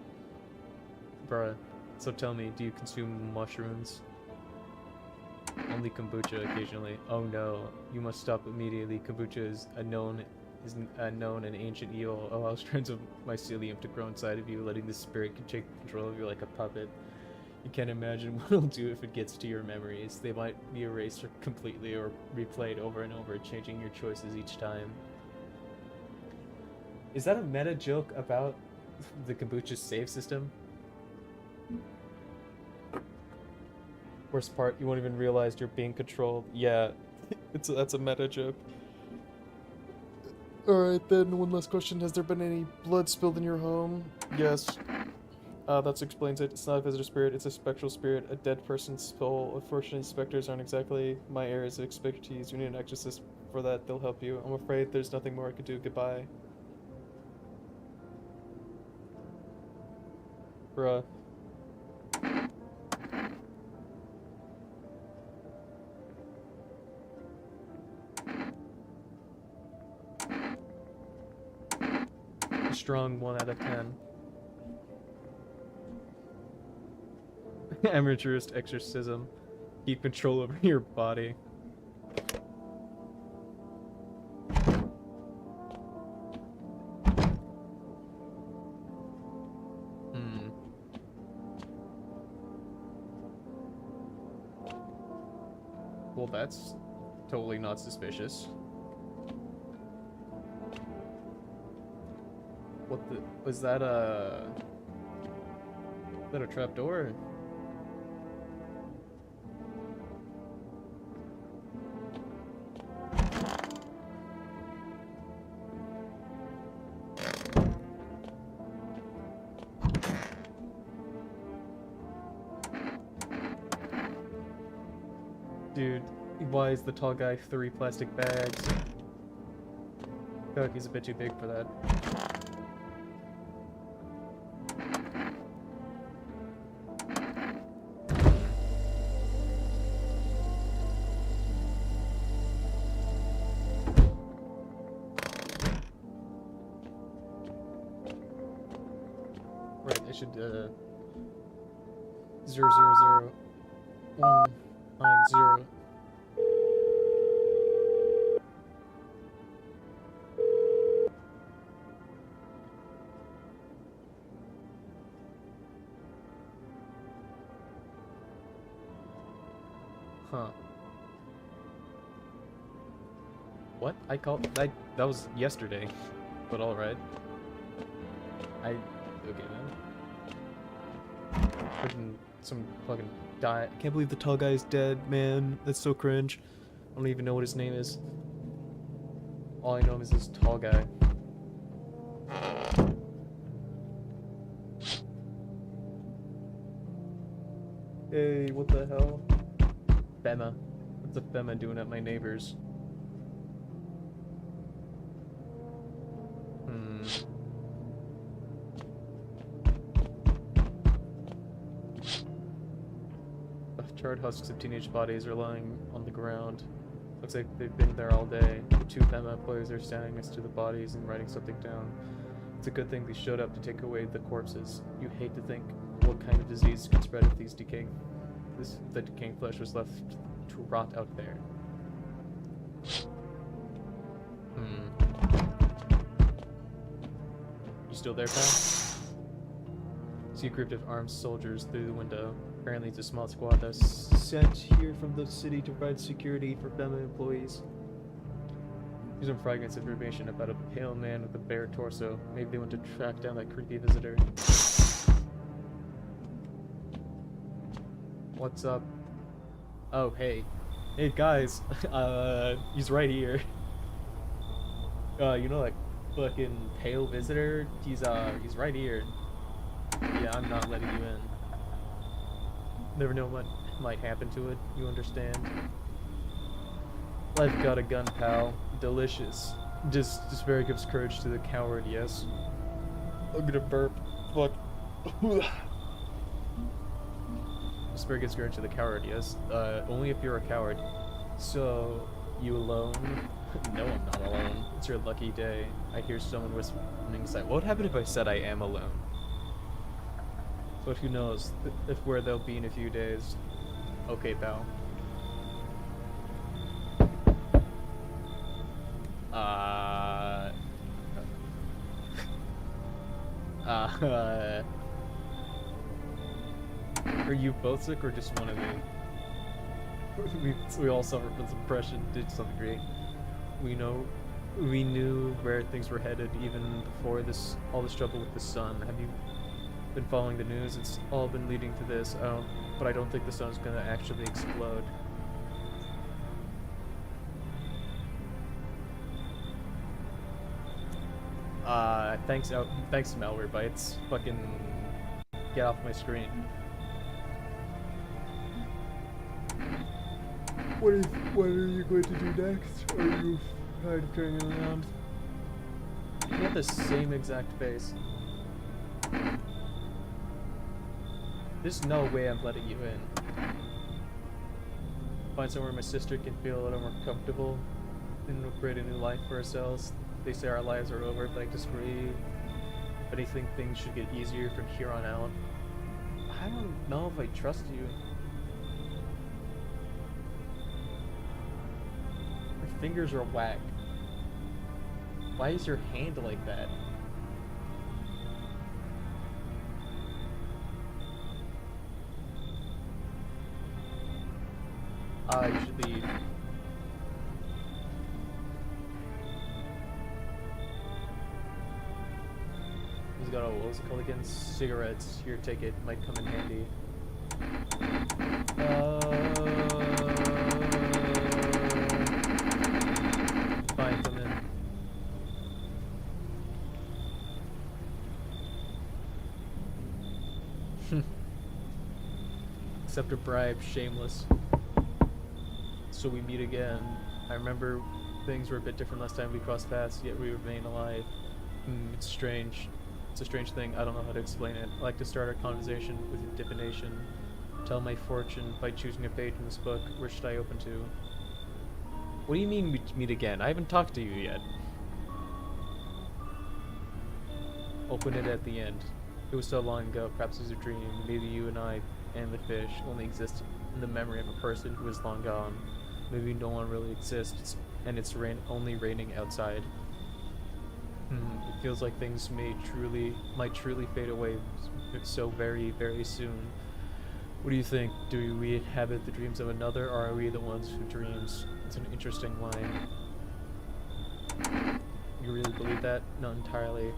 Bruh. So tell me, do you consume mushrooms? Only kombucha occasionally. Oh no, you must stop immediately. Kombucha is a known and ancient evil. Allows strands of mycelium to grow inside of you, letting the spirit take control of you like a puppet. You can't imagine what it'll do if it gets to your memories. They might be erased completely or replayed over and over, changing your choices each time. Is that a meta joke about the kombucha save system? Worst part, you won't even realize you're being controlled. Yeah, that's a meta joke. Alright then, one last question. Has there been any blood spilled in your home? Yes. That explains it. It's not a visitor spirit, it's a spectral spirit, a dead person's soul. Unfortunately, specters aren't exactly my areas of expertise. You need an exorcist for that, they'll help you. I'm afraid there's nothing more I could do. Goodbye. Bruh. A strong 1 out of 10. Amateurist exorcism. Keep control over your body. Well, that's totally not suspicious. What the... was that a... is that a trapdoor? Dude, why is the tall guy 3 plastic bags? I feel like he's a bit too big for that. Right, I should 000190. Huh. What? I called... that was yesterday. But alright. Okay, man. Freaking... some fucking die... I can't believe the tall guy is dead, man. That's so cringe. I don't even know what his name is. All I know is this tall guy. Hey, what the hell? Fema. What's a Fema doing at my neighbor's? Charred husks of teenage bodies are lying on the ground. Looks like they've been there all day. The 2 Fema employees are standing next to the bodies and writing something down. It's a good thing they showed up to take away the corpses. You hate to think what kind of disease could spread if the decaying flesh was left to rot out there. You still there, pal? See a group of armed soldiers through the window. Apparently it's a small squad that's sent here from the city to provide security for Fema employees. There's some fragments of information about a pale man with a bare torso. Maybe they want to track down that creepy visitor. What's up? Oh, hey. Hey, guys. He's right here. You know that fucking pale visitor? He's right here. Yeah, I'm not letting you in. Never know what might happen to it, you understand? Life got a gun, pal. Delicious. Despair gives courage to the coward, yes? I'm gonna burp. Fuck. Despair gives courage to the coward, yes? Only if you're a coward. So, you alone? No, I'm not alone. It's your lucky day. I hear someone whispering inside. What would happen if I said I am alone? But who knows if where they'll be in a few days. Okay, pal. Are you both sick or just one of you? We all suffer from depression to some degree. We knew where things were headed even before all this trouble with the sun. Have you been following the news? It's all been leading to this. But I don't think the sun's gonna actually explode. Thanks malware bites. Fucking get off my screen. What are you going to do next? Are you tired of turning around? You have the same exact face. There's no way I'm letting you in. Find somewhere my sister can feel a little more comfortable and we'll create a new life for ourselves. They say our lives are over, but I disagree. If anything, things should get easier from here on out. I don't know if I trust you. Your fingers are whack. Why is your hand like that? You should leave. He's got what was it called again? Cigarettes. Here, take it. Might come in handy. Fine, come in. Accept a bribe, shameless. So we meet again. I remember things were a bit different last time we crossed paths, yet we remain alive. It's strange. It's a strange thing. I don't know how to explain it. I like to start our conversation with divination. Tell my fortune by choosing a page in this book. Where should I open to? What do you mean we meet again? I haven't talked to you yet. Open it at the end. It was so long ago, perhaps it was a dream. Maybe you and I and the fish only exist in the memory of a person who is long gone. Maybe no one really exists, and it's only raining outside. It feels like things might truly fade away so very, very soon. What do you think? Do we inhabit the dreams of another, or are we the ones who dreams? It's an interesting line. You really believe that? Not entirely.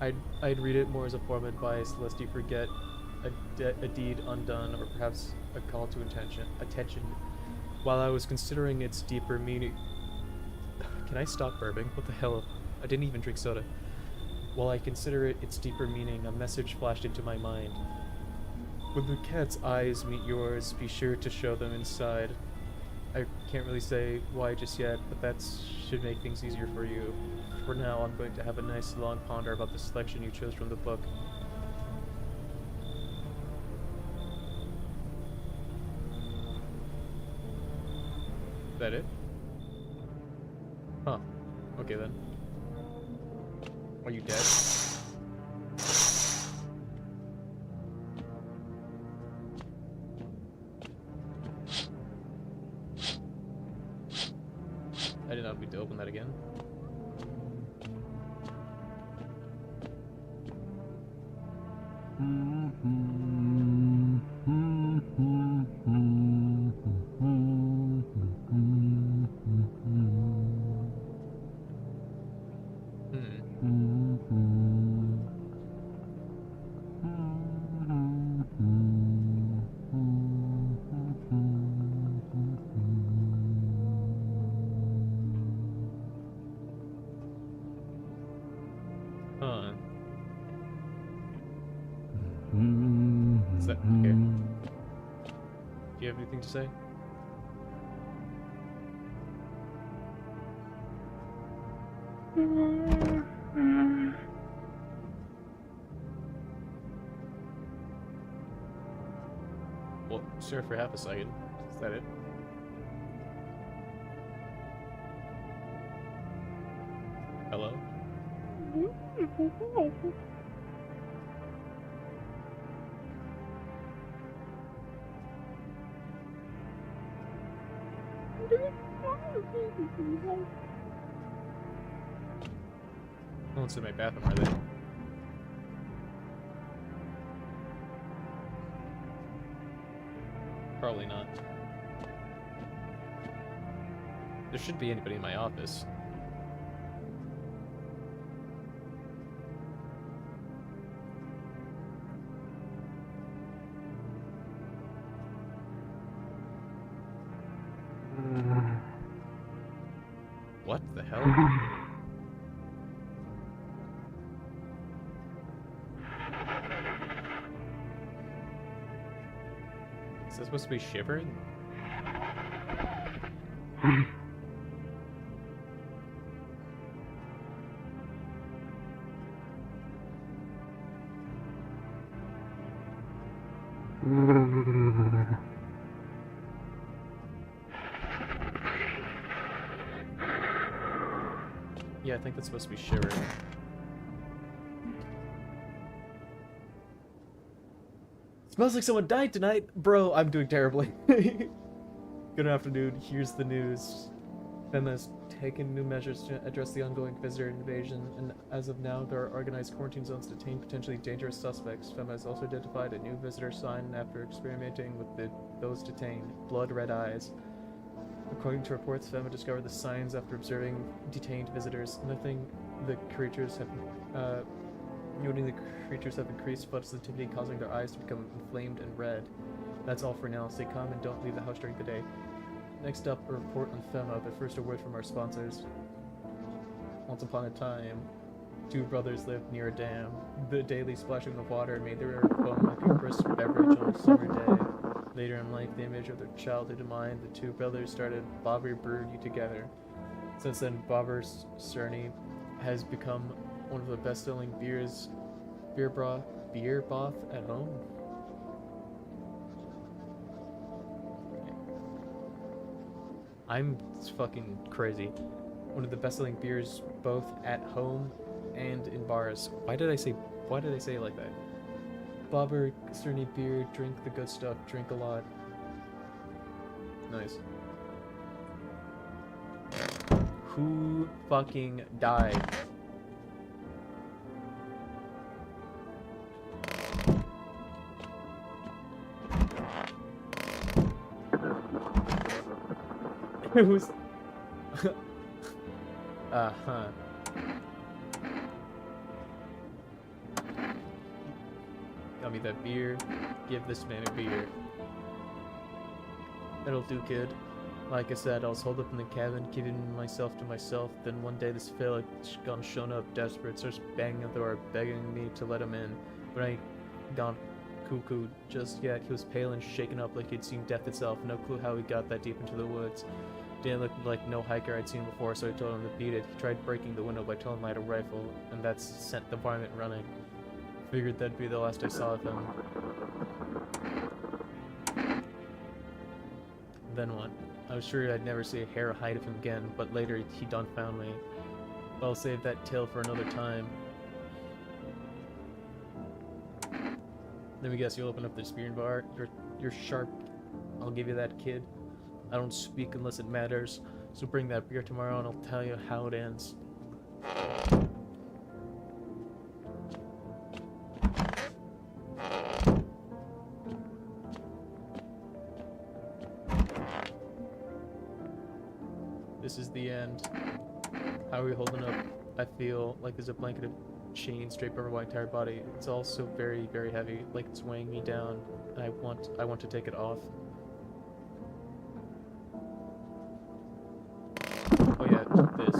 I'd read it more as a form of advice, lest you forget a deed undone, or perhaps a call to attention. While I was considering its deeper meaning... Can I stop burping? What the hell? I didn't even drink soda. While I consider its deeper meaning, a message flashed into my mind. When the cat's eyes meet yours, be sure to show them inside. I can't really say why just yet, but that should make things easier for you. For now, I'm going to have a nice long ponder about the selection you chose from the book. Is that it? Huh. Okay then. Are you dead? I did not mean to open that again. Is that okay? you have anything to say? Well, sure, for half a second. Is that it? Hello? No one's in my bathroom, are they? Probably not. There shouldn't be anybody in my office. What the hell? Is that supposed to be shivering? Yeah, I think that's supposed to be shivering. Smells like someone died tonight! Bro, I'm doing terribly. Good afternoon, here's the news. FEMA has taken new measures to address the ongoing visitor invasion, and as of now, there are organized quarantine zones to detain potentially dangerous suspects. FEMA has also identified a new visitor sign after experimenting with those detained. Blood red eyes. According to reports, FEMA discovered the signs after observing detained visitors. Noting the creatures have increased sensitivity, causing their eyes to become inflamed and red. That's all for now. Stay calm and don't leave the house during the day. Next up, a report on FEMA, but first a word from our sponsors. Once upon a time, two brothers lived near a dam. The daily splashing of water made the river foam like a crisp beverage on a summer day. Later in life, the image of their childhood in mind, the two brothers started Bobber Brewery together. Since then, Bobber Cerny has become one of the best-selling beer broth at home. I'm fucking crazy. One of the best-selling beers both at home and in bars. Why did I say it like that? Bobber Cerny beer, drink the good stuff, drink a lot. Nice. Who fucking died? It was... Uh-huh. Got me that beer. Give this man a beer. That'll do, kid. Like I said, I was holed up in the cabin, keeping myself to myself. Then one day this fella gone shown up desperate, starts banging on the door, begging me to let him in. But I ain't gone cuckoo just yet. He was pale and shaken up like he'd seen death itself. No clue how he got that deep into the woods. Didn't look like no hiker I'd seen before, so I told him to beat it. He tried breaking the window by telling him I had a rifle, and that's sent the varmint running. Figured that'd be the last I saw of him. Then what? I was sure I'd never see a hair or hide of him again, but later he done found me. But I'll save that tale for another time. Let me guess, you'll open up this beer bar? You're sharp. I'll give you that, kid. I don't speak unless it matters, so bring that beer tomorrow and I'll tell you how it ends. This is the end. How are we holding up? I feel like there's a blanket of chains draped over my entire body. It's all so very, very heavy, like it's weighing me down. And I want to take it off. Oh yeah, this.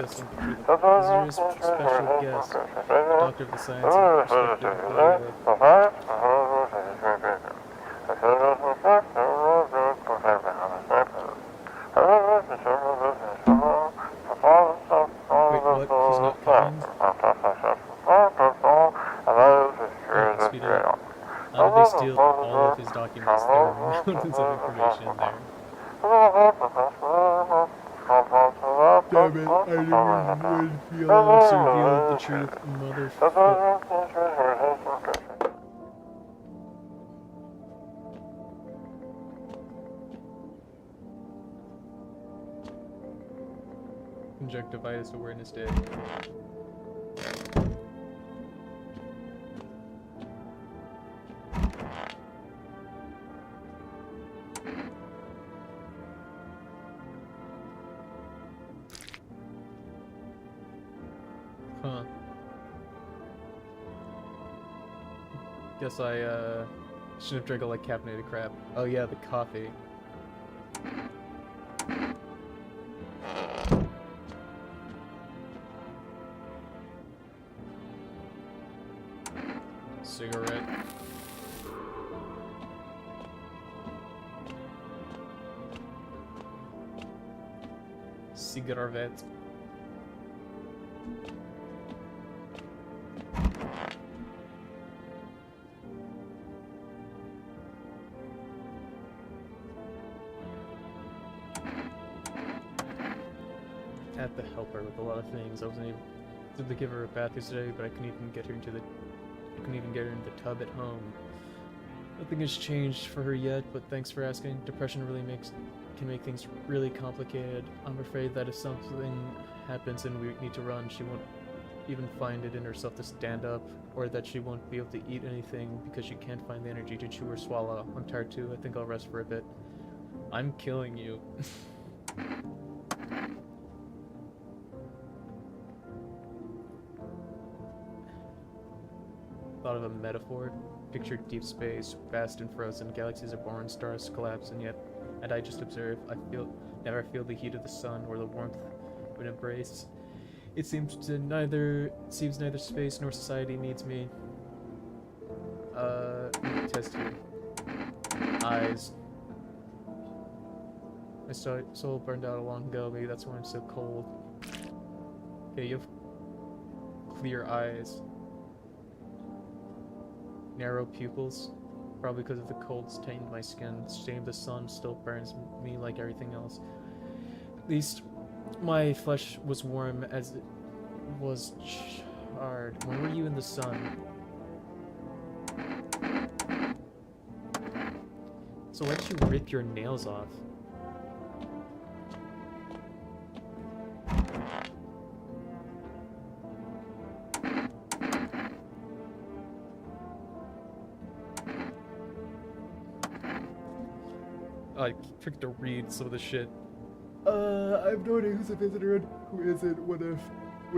testing for the visitor's special guest, the doctor of the science and perspective employee. Wait, what? He's not coming? Alright, speed it up. How did they steal all of his documents? There were mountains of information in there. Damn it, I didn't even feel Alex revealed the truth, motherfucker. Conjunctivitis Awareness Day. Huh. Guess I, shouldn't have drank all that caffeinated crap. Oh yeah, the coffee. Cigarette. Cigarette. I had to help her with a lot of things. I wasn't able to give her a bath yesterday, but I couldn't even get her into the tub at home. Nothing has changed for her yet, but thanks for asking. Depression really can make things really complicated. I'm afraid that if something happens and we need to run, she won't even find it in herself to stand up, or that she won't be able to eat anything because she can't find the energy to chew or swallow. I'm tired too. I think I'll rest for a bit. I'm killing you. Thought of a metaphor. Picture deep space, vast and frozen. Galaxies are born, stars collapse, and I just observe. Never feel the heat of the sun or the warmth of an embrace. It seems neither space nor society needs me. Test here. Eyes. My soul burned out long ago. Maybe that's why I'm so cold. Okay, you have clear eyes. Narrow pupils, probably because of the cold stained my skin. The stain of the sun still burns me like everything else. At least my flesh was warm as it was charred. When were you in the sun? So why did you rip your nails off? I tricked to read some of the shit. I have no idea who's a visitor and who isn't. What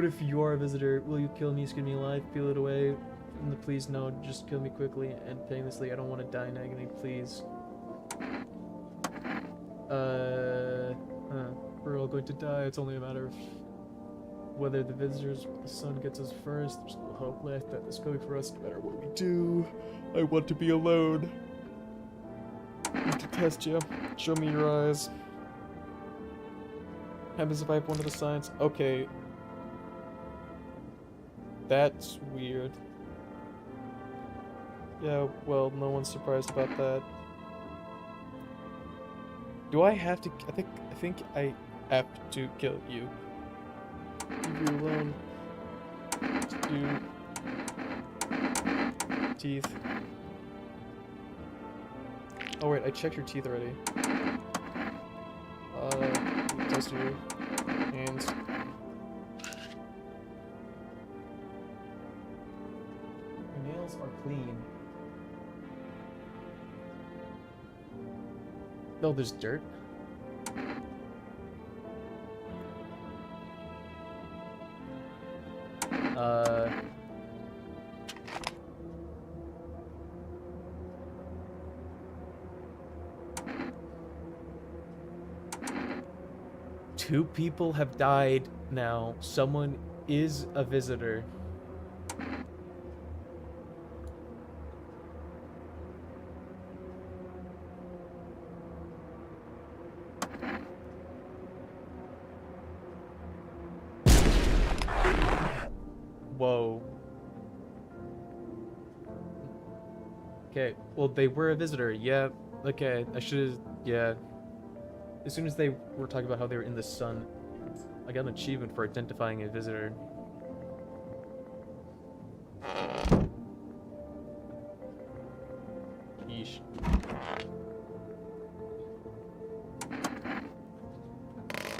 if you're a visitor? Will you kill me, skin me alive, peel it away? Please no, just kill me quickly and painlessly. I don't want to die in agony, please. We're all going to die. It's only a matter of whether the sun gets us first. There's no hope left that is coming for us no matter what we do. I want to be alone. I need to test you. Show me your eyes. Happens if I have one of the signs. Okay. That's weird. Yeah, well, no one's surprised about that. Do I have to? I think I have to kill you. Leave you alone. Do teeth. Oh wait, I checked your teeth already. Test your hands. Your nails are clean. No, there's dirt. Two people have died Now, someone is a visitor. Whoa. Okay, well, they were a visitor. Yeah, okay, I should've... Yeah. As soon as they were talking about how they were in the sun, I got an achievement for identifying a visitor. Yeesh.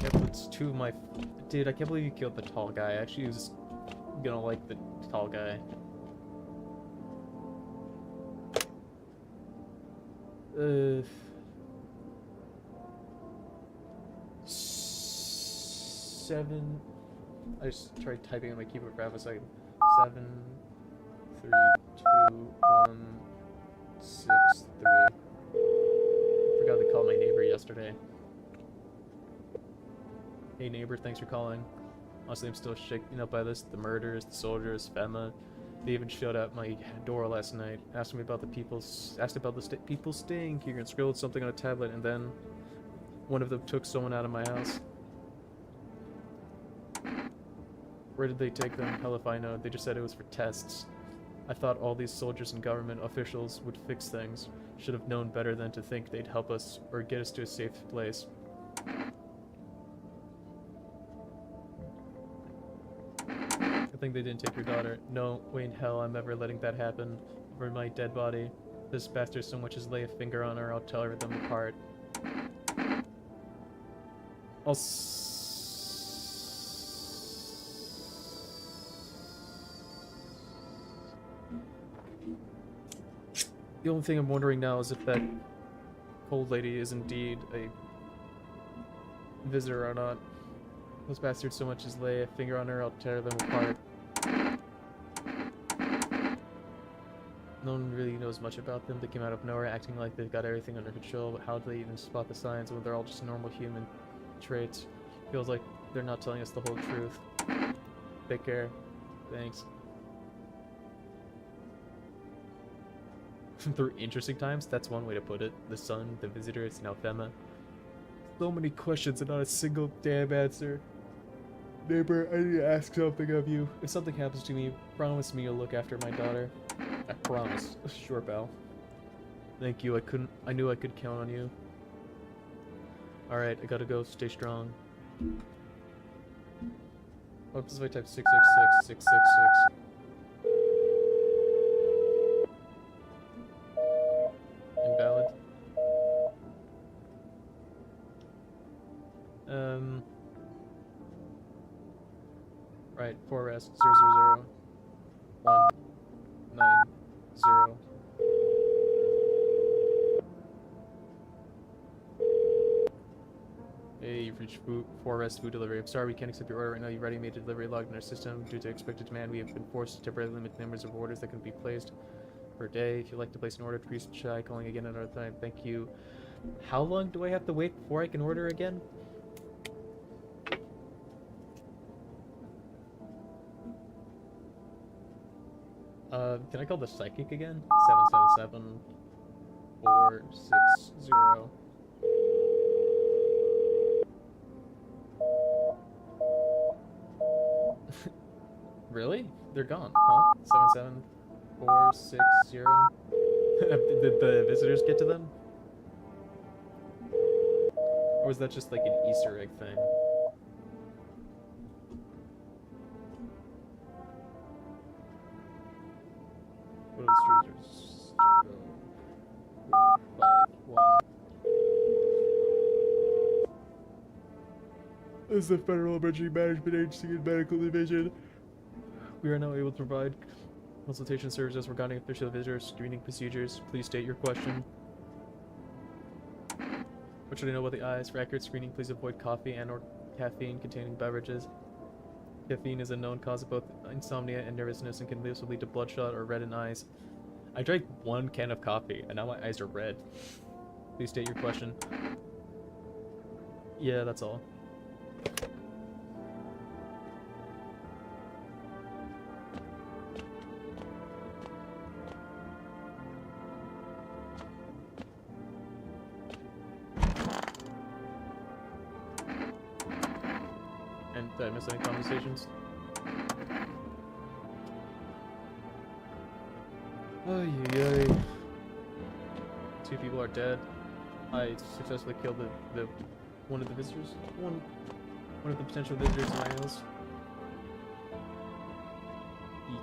Yep, it's two of my... Dude, I can't believe you killed the tall guy. I actually was gonna like the tall guy. Seven... I just tried typing on my keyboard for half a second. 7, 3, 2, 1, 6, 3. Forgot to call my neighbor yesterday. Hey neighbor, thanks for calling. Honestly, I'm still shaken up by this. The murders, the soldiers, FEMA. They even showed up my door last night, asked me about the people, asked about the people staying here, and scribbled something on a tablet, and then one of them took someone out of my house. Where did they take them? Hell if I know. They just said it was for tests. I thought all these soldiers and government officials would fix things. Should have known better than to think they'd help us or get us to a safe place. I think they didn't take your daughter. No way in hell I'm ever letting that happen. Over my dead body. This bastard so much as lay a finger on her, I'll tear them apart. I'll The only thing I'm wondering now is if that old lady is indeed a visitor or not. Those bastards so much as lay a finger on her, I'll tear them apart. No one really knows much about them. They came out of nowhere acting like they've got everything under control, but how do they even spot the signs when they're all just normal human traits? Feels like they're not telling us the whole truth. Take care. Thanks. Through interesting times? That's one way to put it. The sun, the visitor, it's now FEMA. So many questions and not a single damn answer. Neighbor, I need to ask something of you. If something happens to me, promise me you'll look after my daughter. I promise. Sure, pal. Thank you. I knew I could count on you. Alright, I gotta go. Stay strong. What if I type 666 666? Invalid. Right, 4S 000 190. Hey, you've reached 4S food delivery. I'm sorry we can't accept your order right now. You've already made a delivery logged in our system. Due to expected demand, we have been forced to temporarily limit the numbers of orders that can be placed per day. If you'd like to place an order, please try calling again another time. Thank you. How long do I have to wait before I can order again? Can I call the psychic again? 777 460. Really? They're gone, huh? 77460. Did the visitors get to them? Or was that just like an Easter egg thing? What are the streets? 451. This is the Federal Emergency Management Agency and Medical Division. We are now able to provide consultation services regarding official visitor screening procedures. Please state your question. What should I know about the eyes? For accurate screening, please avoid coffee and or caffeine-containing beverages. Caffeine is a known cause of both insomnia and nervousness and can also lead to bloodshot or reddened eyes. I drank 1 can of coffee and now my eyes are red. Please state your question. Yeah, that's all. And did I miss any conversations? Ay. 2 people are dead. I successfully killed the one of the visitors. One of the potential visitors in my house. Eek.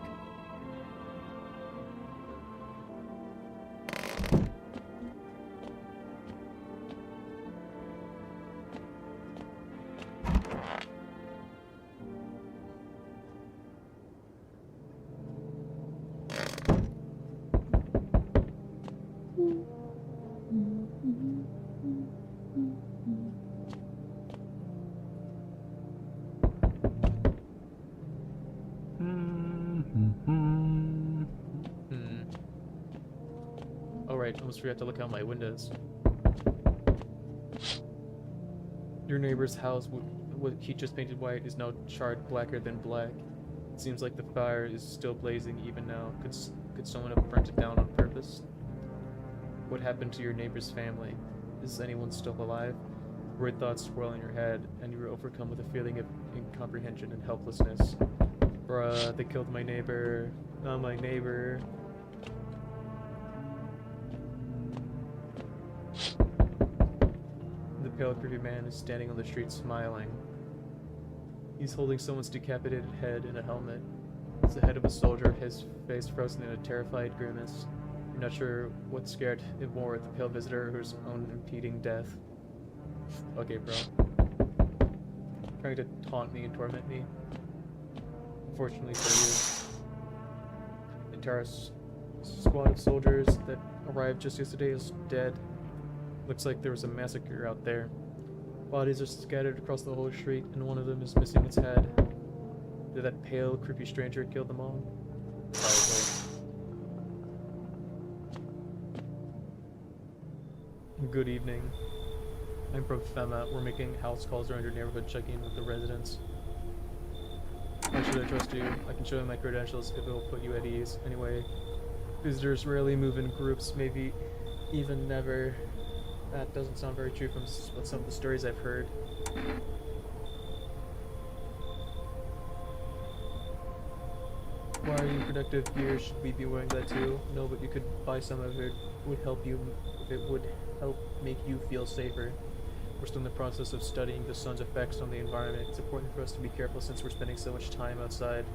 Alright, almost forgot to look out my windows. Your neighbor's house, what he just painted white, is now charred blacker than black. It seems like the fire is still blazing even now. Could someone have burnt it down on purpose? What happened to your neighbor's family? Is anyone still alive? Weird thoughts swirl in your head, and you are overcome with a feeling of incomprehension and helplessness. Bruh, they killed my neighbor. Not my neighbor. The pale, creepy man is standing on the street smiling. He's holding someone's decapitated head in a helmet. It's the head of a soldier, his face frozen in a terrified grimace. You're not sure what scared him more, the pale visitor or his own impeding death. Okay, bro. Trying to taunt me and torment me. Unfortunately for you, the entire squad of soldiers that arrived just yesterday is dead. Looks like there was a massacre out there. Bodies are scattered across the whole street, and one of them is missing its head. Did that pale, creepy stranger kill them all? Probably. Good evening. I'm from FEMA. We're making house calls around your neighborhood, checking in with the residents. Why should I trust you? I can show you my credentials if it will put you at ease. Anyway, visitors rarely move in groups, maybe even never. That doesn't sound very true from some of the stories I've heard. Why are you productive here? Should we be wearing that too? No, but you could buy some of it. Would help you if it would help make you feel safer. We're still in the process of studying the sun's effects on the environment. It's important for us to be careful since we're spending so much time outside.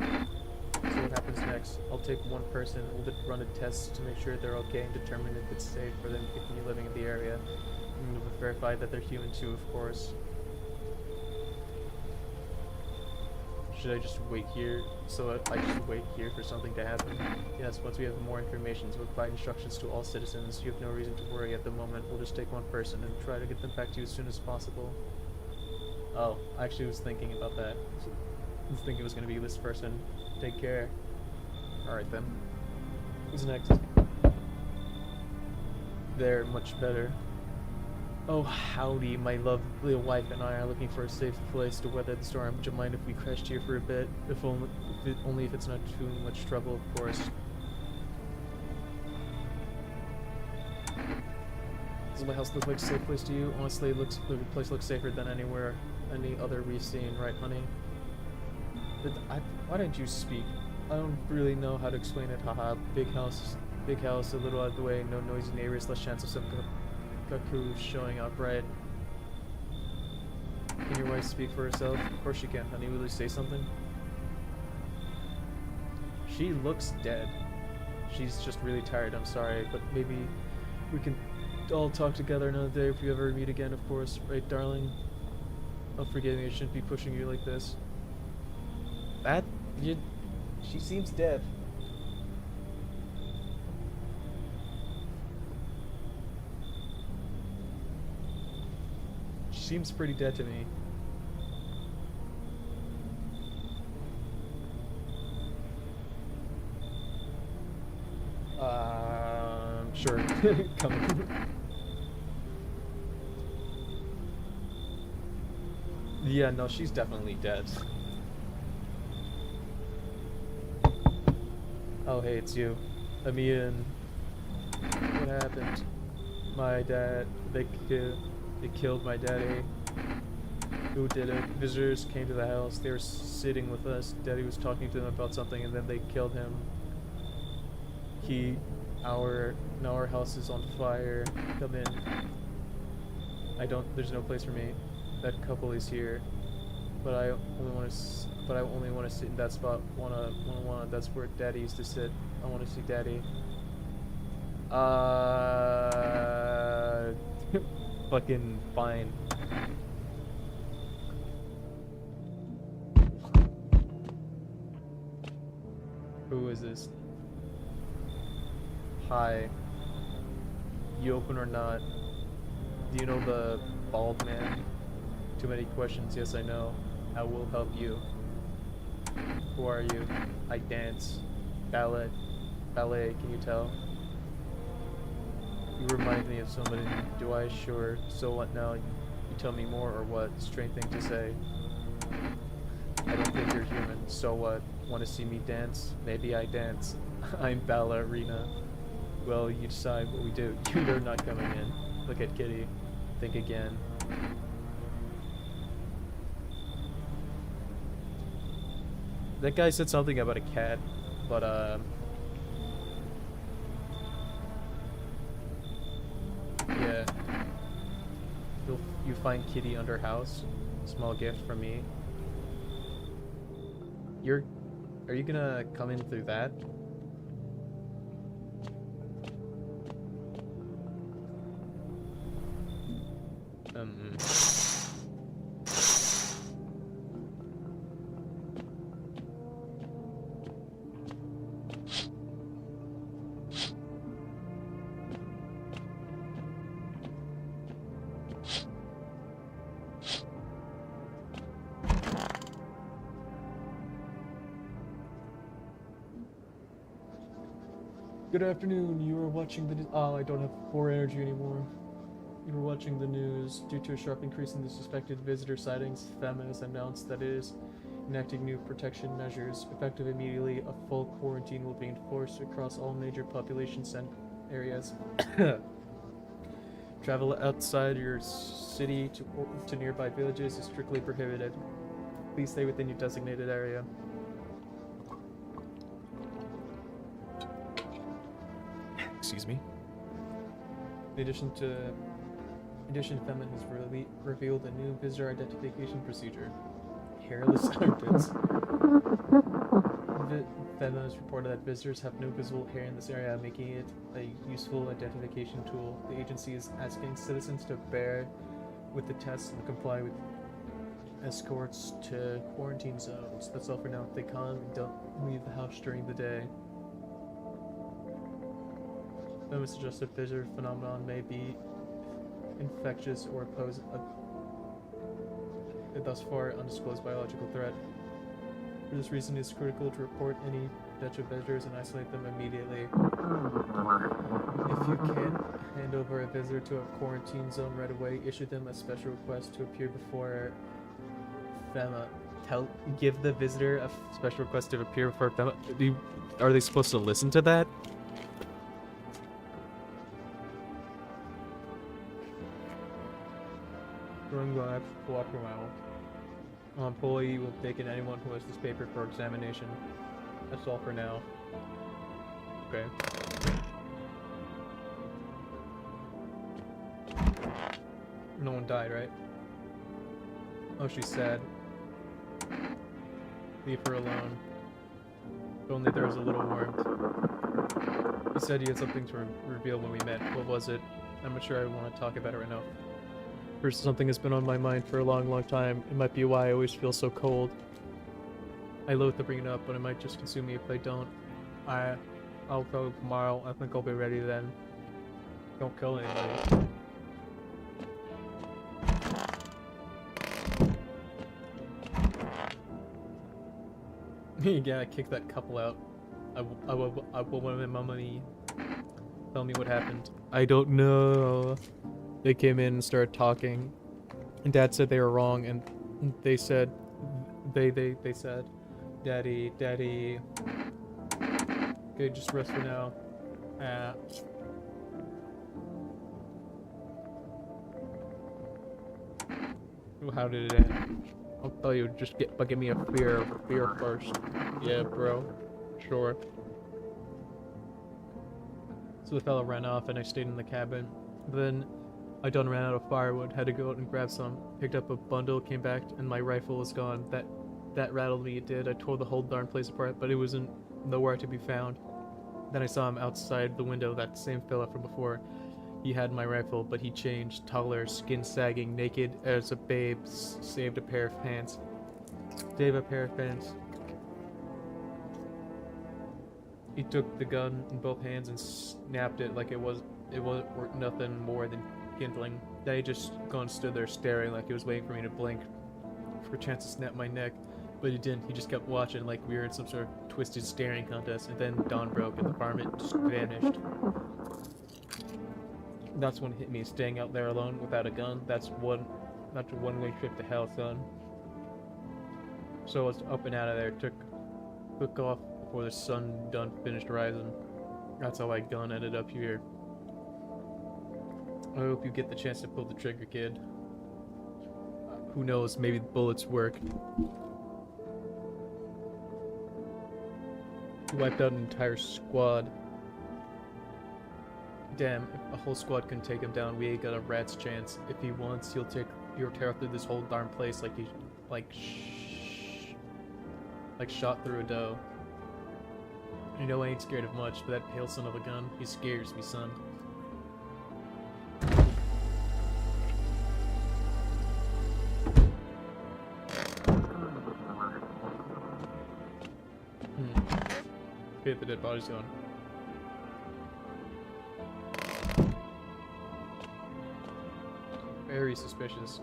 So what happens next? I'll take one person, we'll run a test to make sure they're okay and determine if it's safe for them to continue living in the area. And we'll verify that they're human too, of course. Should I just wait here? So I just wait here for something to happen? Yes, once we have more information, so we'll provide instructions to all citizens. You have no reason to worry at the moment. We'll just take one person and try to get them back to you as soon as possible. Oh, I actually was thinking about that. I was thinking it was going to be this person. Take care. Alright then. Who's next? They're much better. Oh, howdy, my lovely wife and I are looking for a safe place to weather the storm. Would you mind if we crashed here for a bit? Only if it's not too much trouble, of course. Does my house look like a safe place to you? Honestly, the place looks safer than any other we've seen, right, honey? Why didn't you speak? I don't really know how to explain it, haha. Big house, a little out of the way, no noisy neighbors, less chance of some cuckoo showing up, right? Can your wife speak for herself? Of course she can, honey. Will you say something? She looks dead. She's just really tired, I'm sorry, but maybe we can all talk together another day if we ever meet again, of course, right, darling? Oh, forgive me, I shouldn't be pushing you like this. She seems dead. She seems pretty dead to me. Sure. Come on. Yeah, no, she's definitely dead. Oh, hey, it's you. Let me in. What happened? My dad, they killed my daddy. Who did it? Visitors came to the house. They were sitting with us. Daddy was talking to them about something, and then they killed him. Now our house is on fire. Come in. There's no place for me. That couple is here, but I only want to sit in that spot. That's where Daddy used to sit. I want to see Daddy. Fucking fine. Who is this? Hi. You open or not? Do you know the bald man? Too many questions. Yes, I know. I will help you. Who are you? I dance. Ballet. Can you tell? You remind me of somebody. Do I? Sure. So what now? You tell me more or what? Strange thing to say. I don't think you're human. So what? Want to see me dance? Maybe I dance. I'm ballerina. Well, you decide what we do. You're not coming in. Look at Kitty. Think again. That guy said something about a cat, but yeah. You find Kitty under house. Small gift from me. Are you gonna come in through that? Good afternoon. You are watching the oh, I don't have 4 energy anymore. You are watching the news. Due to a sharp increase in the suspected visitor sightings, FEMA has announced that it is enacting new protection measures. Effective immediately, a full quarantine will be enforced across all major population areas. Travel outside your city to nearby villages is strictly prohibited. Please stay within your designated area. Excuse me. In addition, FEMA has revealed a new visitor identification procedure. Hairless armpits. FEMA has reported that visitors have no visible hair in this area, making it a useful identification tool. The agency is asking citizens to bear with the tests and comply with escorts to quarantine zones. That's all for now. If they can't, don't leave the house during the day. FEMA suggests that visitor phenomenon may be infectious or pose a thus far undisclosed biological threat. For this reason, it is critical to report any potential visitors and isolate them immediately. If you can't hand over a visitor to a quarantine zone right away, issue them a special request to appear before FEMA. Give the visitor a special request to appear before FEMA. Are they supposed to listen to that? During the next collection round, an employee will take in anyone who has this paper for examination. That's all for now. Okay. No one died, right? Oh, she's sad. Leave her alone. If only there was a little warmth. He said he had something to reveal when we met. What was it? I'm not sure I want to talk about it right now. First, something has been on my mind for a long time. It might be why I always feel so cold. I loathe to bring it up, but it might just consume me if I don't. I'll go tomorrow. I think I'll be ready then. Don't kill anybody. Yeah, kick that couple out. I will want my money. Tell me what happened. I don't know. They came in and started talking, and Dad said they were wrong, and they said, they said, Daddy. Okay, just rest for now. How did it end? I'll tell you, but give me a beer first. Yeah, bro. Sure. So the fellow ran off and I stayed in the cabin. Then I done ran out of firewood, had to go out and grab some, picked up a bundle, came back, and my rifle was gone. That rattled me, it did. I tore the whole darn place apart, but it wasn't nowhere to be found. Then I saw him outside the window, that same fella from before. He had my rifle, but he changed, taller, skin sagging, naked as a babe, saved a pair of pants. Save a pair of pants. He took the gun in both hands and snapped it like it wasn't nothing more than kindling. Then he just gone stood there staring like he was waiting for me to blink for a chance to snap my neck. But he didn't. He just kept watching like we were in some sort of twisted staring contest. And then dawn broke and the varmint just vanished. That's when it hit me, staying out there alone without a gun. That's a one-way trip to hell, son. So I was up and out of there. Took off before the sun done finished rising. That's how I gun ended up here. I hope you get the chance to pull the trigger, kid. Who knows, maybe the bullets work. You wiped out an entire squad. Damn, if a whole squad can take him down, we ain't got a rat's chance. If he wants, he'll tear through this whole darn place like shot through a dough. You know I ain't scared of much, but that pale son of a gun, he scares me, son. Okay, the dead body's gone. Very suspicious.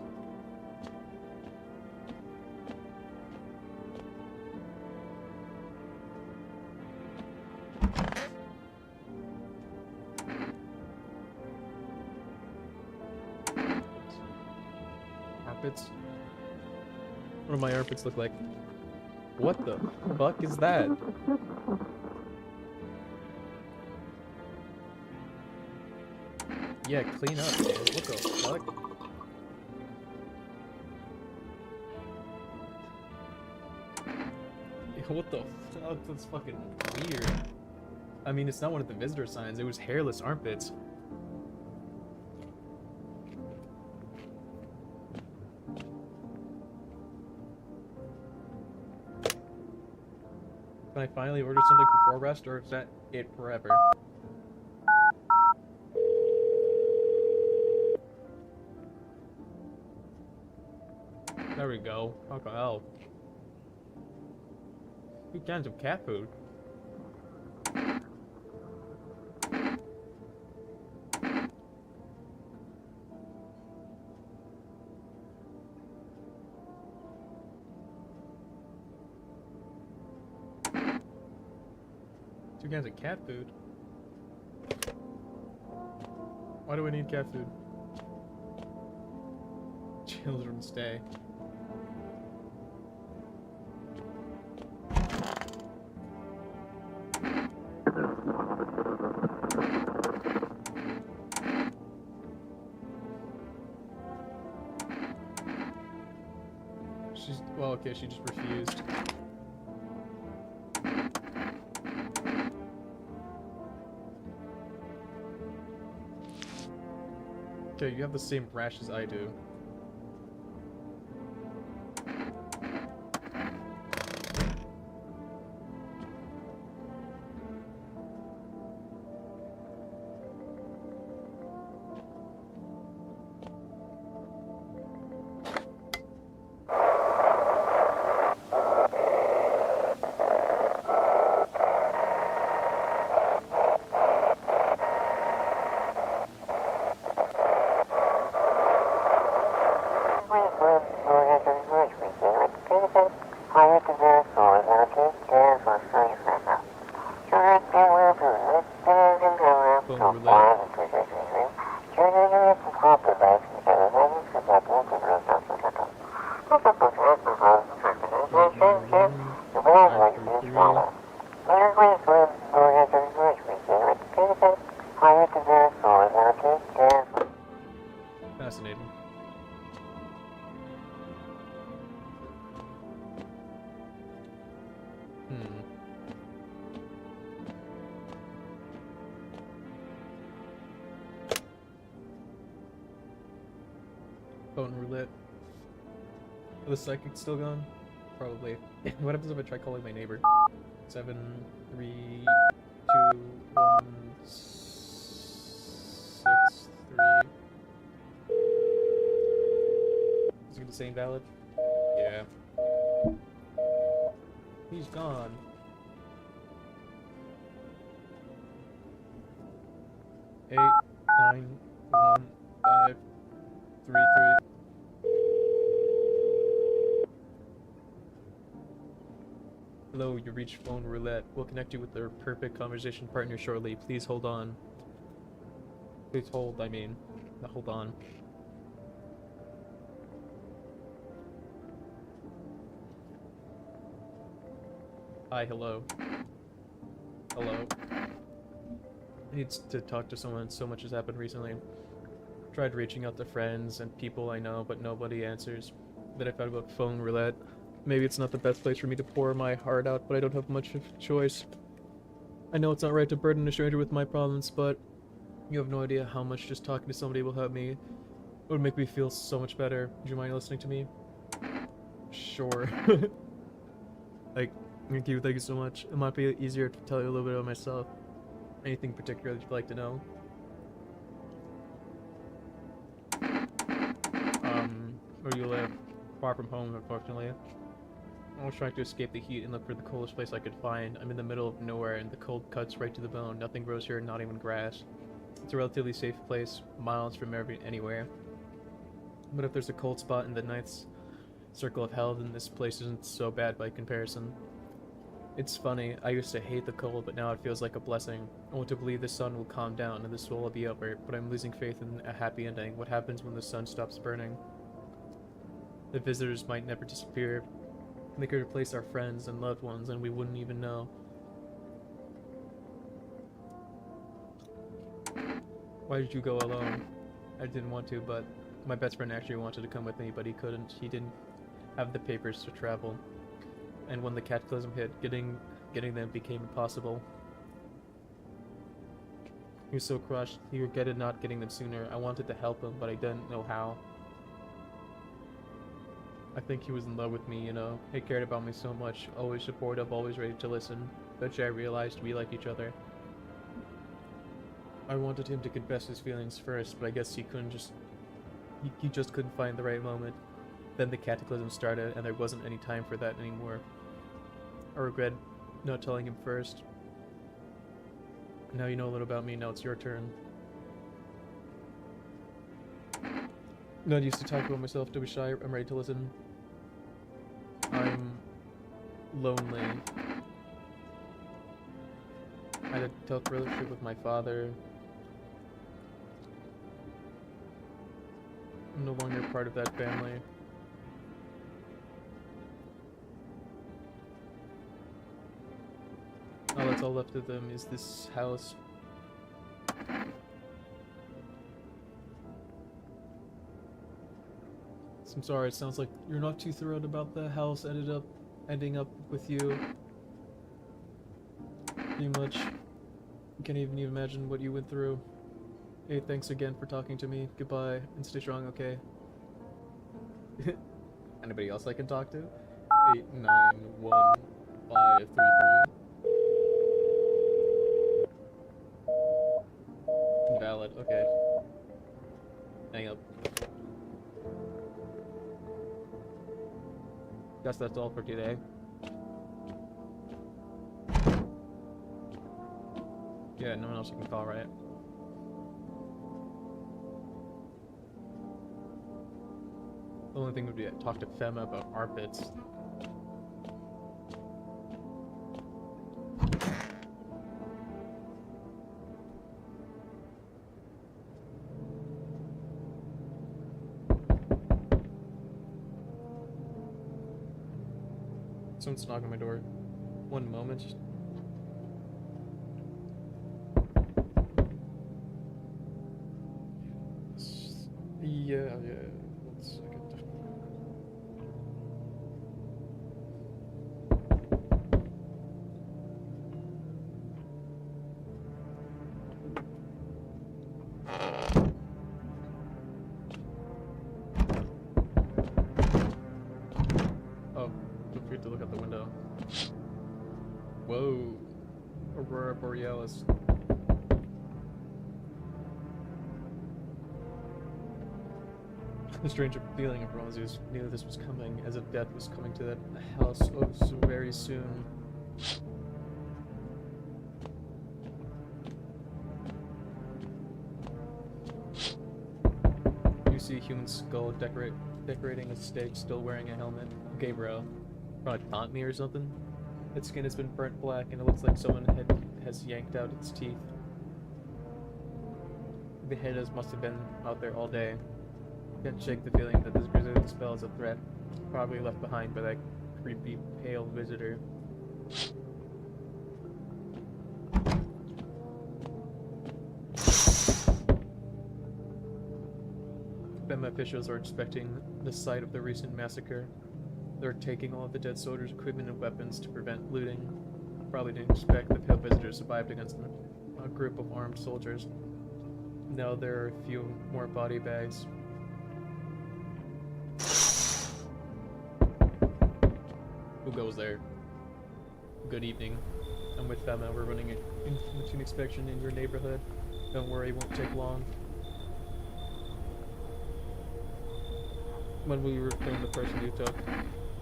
Armpits? What do my armpits look like? What the fuck is that? Yeah, clean up, man. What the fuck? What the fuck? That's fucking weird. I mean, it's not one of the visitor signs. It was hairless armpits. Can I finally order something before rest, or is that it forever? There we go. Fuck hell. 2 cans of cat food. Two cans of cat food? Why do I need cat food? Children stay. Well, okay, she just refused. Okay, you have the same rash as I do. Fascinating. Hmm. Phone roulette. Are the psychics still gone? Probably. What happens if I try calling my neighbor? 7, 3, 2, 1, 6, 3. Is it gonna say invalid? Yeah. He's gone. 8, 9, 1, 5, 3, 3. Hello, you reached phone roulette. We'll connect you with their perfect conversation partner shortly. Please hold on. Please hold, I mean. Not hold on. Hi, hello. Hello. I need to talk to someone. So much has happened recently. Tried reaching out to friends and people I know, but nobody answers. Then I found about phone roulette. Maybe it's not the best place for me to pour my heart out, but I don't have much of a choice. I know it's not right to burden a stranger with my problems, but you have no idea how much just talking to somebody will help me. It would make me feel so much better. Would you mind listening to me? Sure. Like, thank you so much. It might be easier to tell you a little bit about myself. Anything particular that you'd like to know? Where do you live? Far from home, unfortunately. I was trying to escape the heat and look for the coolest place I could find. I'm in the middle of nowhere and the cold cuts right to the bone. Nothing grows here, not even grass. It's a relatively safe place, miles from anywhere. But if there's a cold spot in the ninth circle of hell, then this place isn't so bad by comparison. It's funny, I used to hate the cold, but now it feels like a blessing. I want to believe the sun will calm down and this will all be over, but I'm losing faith in a happy ending. What happens when the sun stops burning? The visitors might never disappear. They could replace our friends and loved ones, and we wouldn't even know. Why did you go alone? I didn't want to, but my best friend actually wanted to come with me, but he couldn't. He didn't have the papers to travel. And when the cataclysm hit, getting them became impossible. He was so crushed. He regretted not getting them sooner. I wanted to help him, but I didn't know how. I think he was in love with me, you know. He cared about me so much, always supportive, always ready to listen. Eventually I realized we like each other. I wanted him to confess his feelings first, but I guess he just couldn't find the right moment. Then the cataclysm started, and there wasn't any time for that anymore. I regret not telling him first. Now you know a little about me, now it's your turn. Not used to talk about myself, don't be shy, I'm ready to listen. I'm lonely. I had a tough relationship with my father. I'm no longer part of that family. All that's all left of them is this house. I'm sorry, it sounds like you're not too thrilled about the house ending up with you. Pretty much. I can't even imagine what you went through. Hey, thanks again for talking to me. Goodbye, and stay strong, okay? Anybody else I can talk to? 891-533. Invalid, okay. Hang up. Guess that's all for today. Yeah, no one else you can call, right? The only thing would be to talk to Fema about armpits. Someone's knocking on my door. One moment. Yeah. 1 second. Feel free to look out the window. Whoa. Aurora Borealis. The strange feeling of Rosie's knew this was coming, as if death was coming to that house oh so very soon. You see a human skull decorating a stake, still wearing a helmet. Okay, bro. Probably taunt me or something? Its skin has been burnt black, and it looks like someone has yanked out its teeth. The head must have been out there all day. Can't shake the feeling that this grisly spell is a threat, probably left behind by that creepy, pale visitor. BEMA officials are inspecting the site of the recent massacre. They're taking all of the dead soldiers' equipment and weapons to prevent looting. Probably didn't expect the pale visitor survived against a group of armed soldiers. Now there are a few more body bags. Who goes there? Good evening. I'm with BEMA. We're running an information inspection in your neighborhood. Don't worry, it won't take long. When we return the person you took,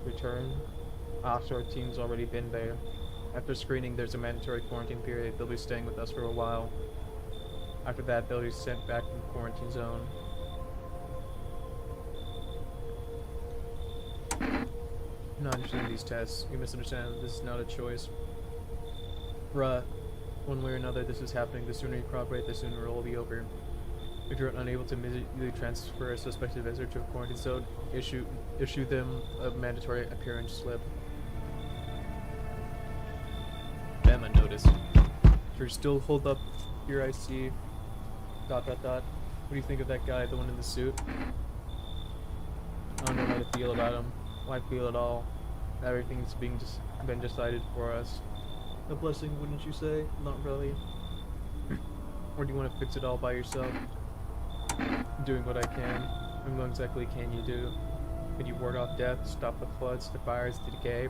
return. After our team's already been there. After screening, there's a mandatory quarantine period. They'll be staying with us for a while. After that, they'll be sent back to the quarantine zone. I'm not interested in these tests. You misunderstand. This is not a choice. Bruh. One way or another, this is happening. The sooner you cooperate, the sooner it will be over. If you're unable to immediately transfer a suspected visitor to a quarantine zone, issue them a mandatory appearance slip. Damn, I noticed. If you're still holed up here, I see. ... What do you think of that guy, the one in the suit? I don't know how to feel about him. Why feel at all? Everything's been decided for us. A blessing, wouldn't you say? Not really. Or do you want to fix it all by yourself? I'm doing what I can. And what exactly can you do? Can you ward off death, stop the floods, the fires, the decay?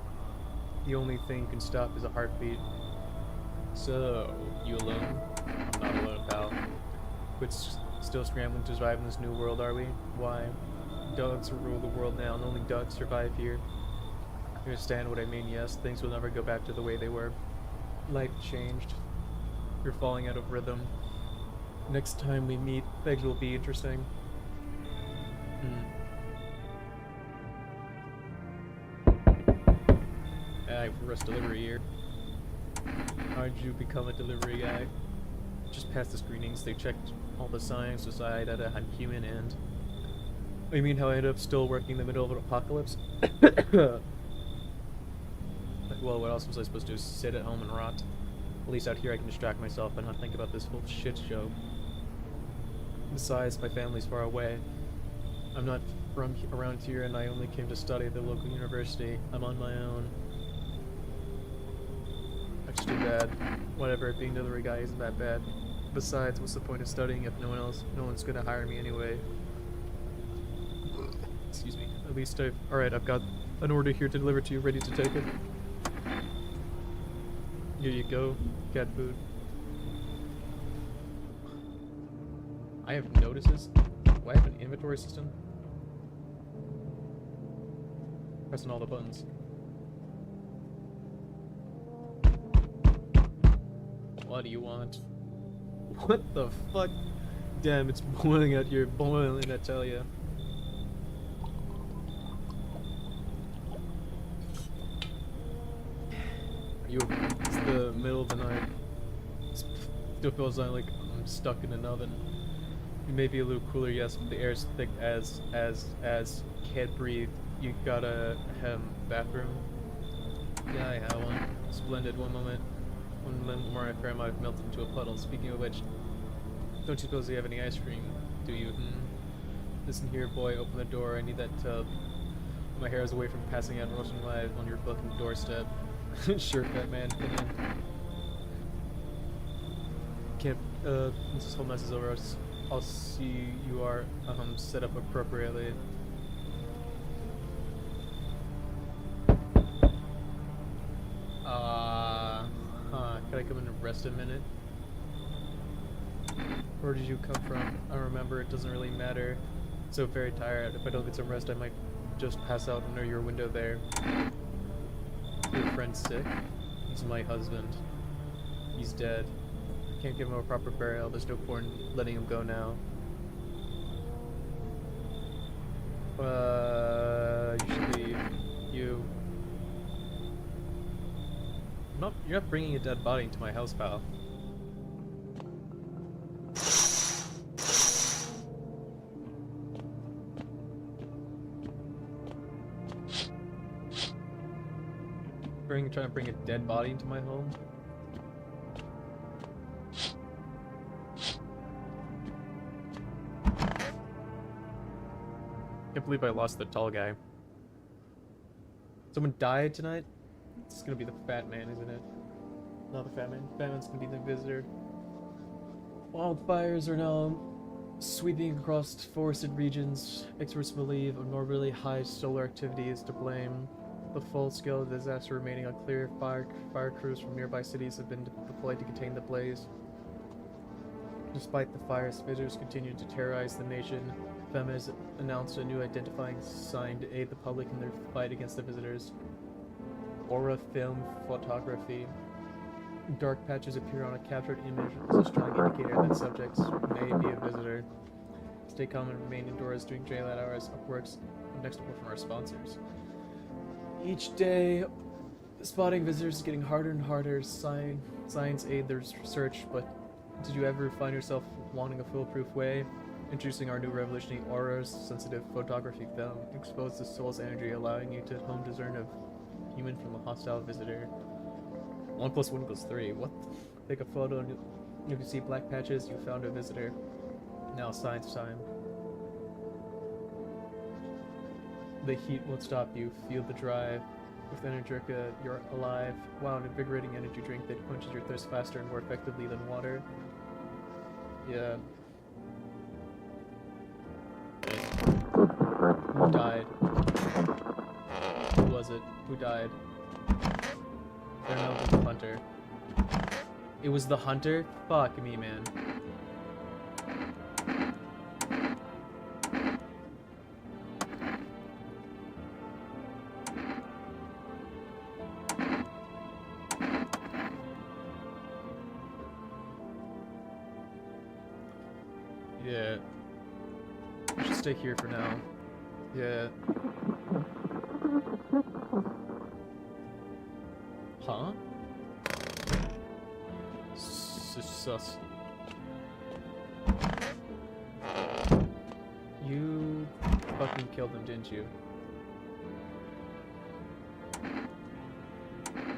The only thing you can stop is a heartbeat. So, you alone? I'm not alone, pal. But still scrambling to survive in this new world, are we? Why? Dogs rule the world now, and only dogs survive here. You understand what I mean? Yes, things will never go back to the way they were. Life changed. You're falling out of rhythm. Next time we meet, things will be interesting. Rest delivery here. How'd you become a delivery guy? Just past the screenings, they checked all the signs, decided at a human end. Oh, you mean how I ended up still working in the middle of an apocalypse? Well, what else was I supposed to do? Sit at home and rot? At least out here I can distract myself and not think about this whole shit show. Besides, my family's far away. I'm not from around here, and I only came to study at the local university. I'm on my own. That's too bad. Whatever, being a delivery guy isn't that bad. Besides, what's the point of studying if no one's gonna hire me anyway? Excuse me. At least alright, I've got an order here to deliver to you, ready to take it. Here you go, cat food. I have notices? Do I have an inventory system? Pressing all the buttons. What do you want? What the fuck? Damn, it's boiling out here, boiling, I tell ya. It's the middle of the night. It still feels like I'm stuck in an oven. It may be a little cooler, yes, but the air's thick as can't breathe. You got a bathroom? Yeah, I have one. Splendid. One moment more, my friend might have melted into a puddle. Speaking of which, don't you suppose you have any ice cream? Do you? Listen here, boy. Open the door. I need that tub. My hair is away from passing out and roasting live on your fucking doorstep. Sure, fat man. Come in. Can't. Once this whole mess is over, I'll see you are set up appropriately. I come and rest a minute? Where did you come from? I don't remember, it doesn't really matter. So very tired. If I don't get some rest, I might just pass out under your window there. Your friend's sick? He's my husband. He's dead. Can't give him a proper burial. There's no point in letting him go now. You should leave. You're not bringing a dead body into my house, pal. Trying to bring a dead body into my home? Can't believe I lost the tall guy. Someone died tonight? It's gonna be the fat man, isn't it? Not the fat man. Fat man's gonna be the visitor. Wildfires are now sweeping across forested regions. Experts believe abnormally high solar activity is to blame. The full-scale disaster remaining unclear. Fire crews from nearby cities have been deployed to contain the blaze. Despite the fires, visitors continue to terrorize the nation. FEMA has announced a new identifying sign to aid the public in their fight against the visitors. Aura film photography. Dark patches appear on a captured image as a strong indicator that subjects may be a visitor. Stay calm and remain indoors during daylight hours. Upworks next word from our sponsors. Each day, spotting visitors is getting harder and harder. Science aid their research, but did you ever find yourself wanting a foolproof way? Introducing our new revolutionary Aura's sensitive photography film. Expose the soul's energy, allowing you to home discern a human from a hostile visitor. 1 + 1 = 3. What? Take a photo and you can see black patches. You found a visitor. Now science time. The heat won't stop you. Feel the drive. With Energica, you're alive. Wow, an invigorating energy drink that quenches your thirst faster and more effectively than water. Yeah. Who died? Who was it? Who died? I don't know, it was the hunter. It was the hunter? Fuck me, man. Yeah. I should stay here for now. Yeah. Huh? Sus. You fucking killed him, didn't you?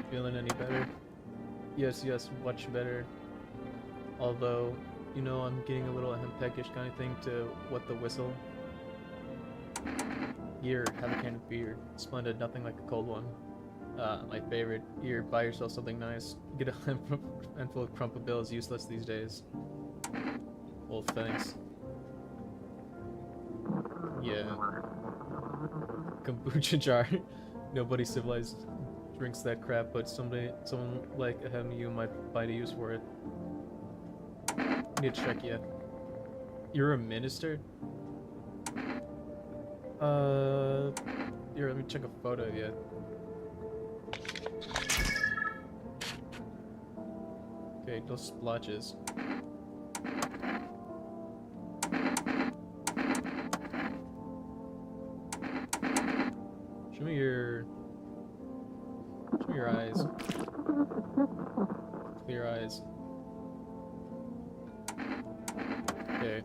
Feeling any better? Yes, much better. Although, you know, I'm getting a little hempeckish kind of thing to what the whistle. Here, have a can of beer. Splendid, nothing like a cold one. My favorite. Here, buy yourself something nice. Get a handful of crumpled bills, useless these days. Well, thanks. Yeah. Kombucha jar. Nobody civilized drinks that crap, but someone like you might find a use for it. I need to check you. You're a minister? Here, let me check a photo of you. Okay, no splotches. Show me your eyes. Clear eyes. Okay.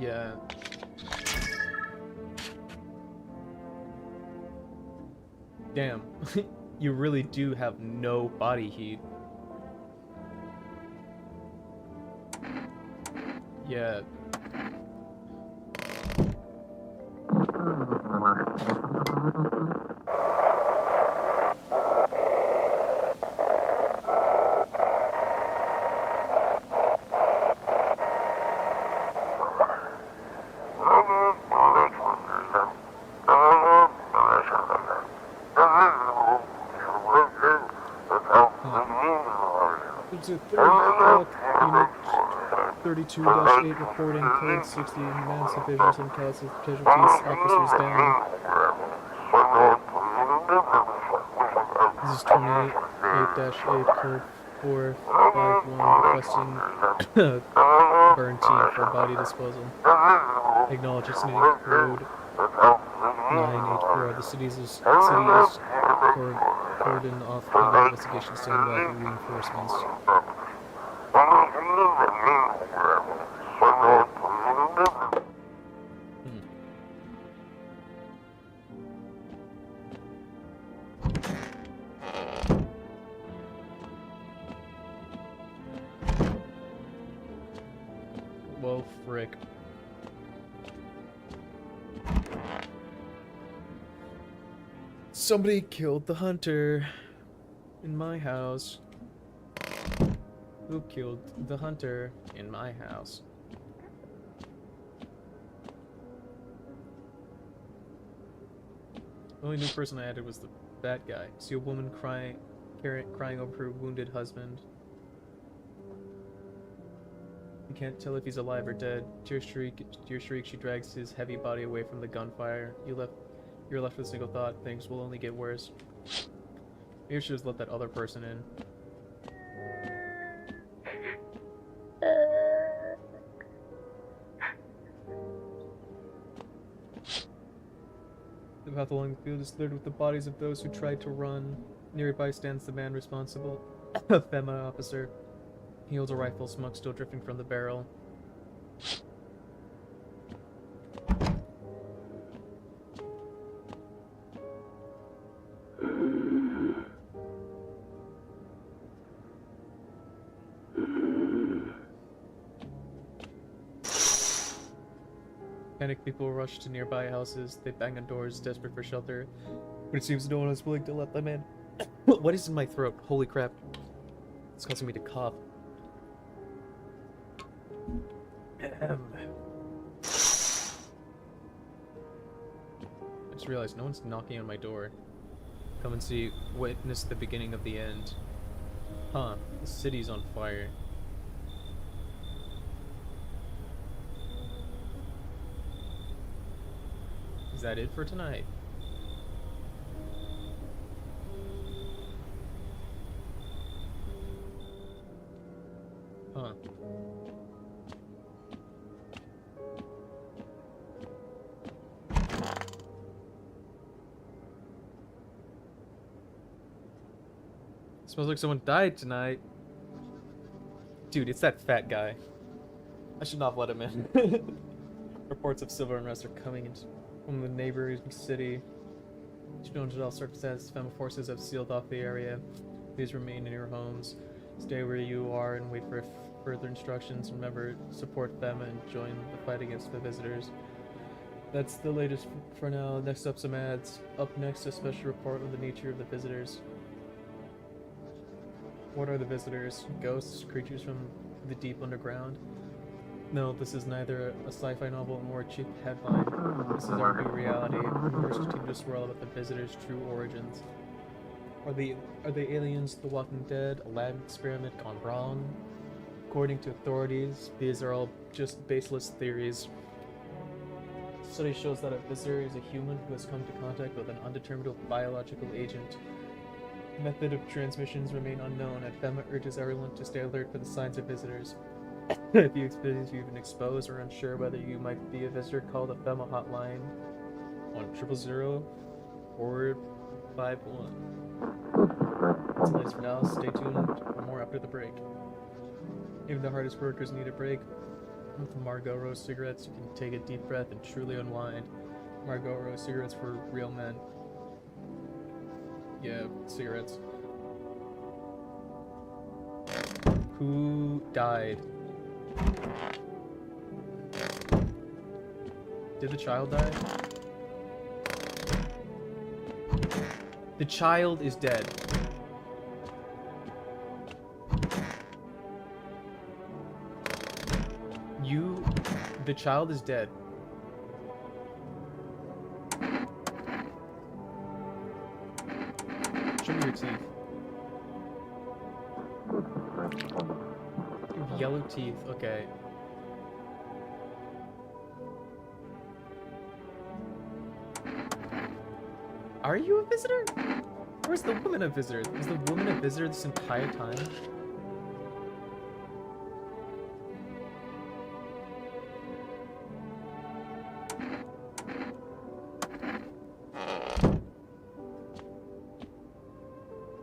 Yeah. Damn. You really do have no body heat. Yeah. to 3rd Unit 32-8 reporting code 60 man civilians and casualties, officers down. This is 28-8 code 451 requesting burn team for body disposal. Acknowledge its name code 984. The city is cordon off the investigation, standing by for reinforcements. Well, frick. Somebody killed the hunter in my house. Who killed the hunter in my house? The only new person I added was the bad guy. See a woman crying over her wounded husband. You can't tell if he's alive or dead. Tear shriek, she drags his heavy body away from the gunfire. You're left with a single thought: things will only get worse. Maybe I should just let that other person in. The path along the field is littered with the bodies of those who tried to run. Nearby stands the man responsible, a FEMA officer. He holds a rifle, smoke still drifting from the barrel. Panicked people rush to nearby houses. They bang on doors, desperate for shelter, but it seems no one is willing to let them in. What is in my throat? Holy crap. It's causing me to cough. I just realized no one's knocking on my door. Come and see, witness the beginning of the end. Huh, the city's on fire. Is that it for tonight? Huh. Smells like someone died tonight. Dude, it's that fat guy. I should not have let him in. Reports of civil unrest are coming in from the neighboring city. Due to unusual circumstances, FEMA forces have sealed off the area. Please remain in your homes. Stay where you are and wait for further instructions. Remember, support FEMA and join the fight against the visitors. That's the latest for now. Next up, some ads. Up next, a special report on the nature of the visitors. What are the visitors? Ghosts? Creatures from the deep underground? No, this is neither a sci-fi novel nor a cheap headline. This is our new reality. Rumors continue to swirl about the visitors' true origins. Are they aliens, The Walking Dead, a lab experiment gone wrong? According to authorities, these are all just baseless theories. Study shows that a visitor is a human who has come to contact with an undeterminable biological agent. Method of transmissions remain unknown, and FEMA urges everyone to stay alert for the signs of visitors. If you've been exposed or unsure whether you might be a visitor, call the FEMA hotline on 000 451. That's the latest for now. Stay tuned for more after the break. Even the hardest workers need a break. With Margot Rose cigarettes, you can take a deep breath and truly unwind. Margot Rose cigarettes for real men. Yeah, cigarettes. Who died? Did the child die? The child is dead. The child is dead. Show me your teeth. Yellow teeth, okay. Are you a visitor? Or is the woman a visitor? Was the woman a visitor this entire time?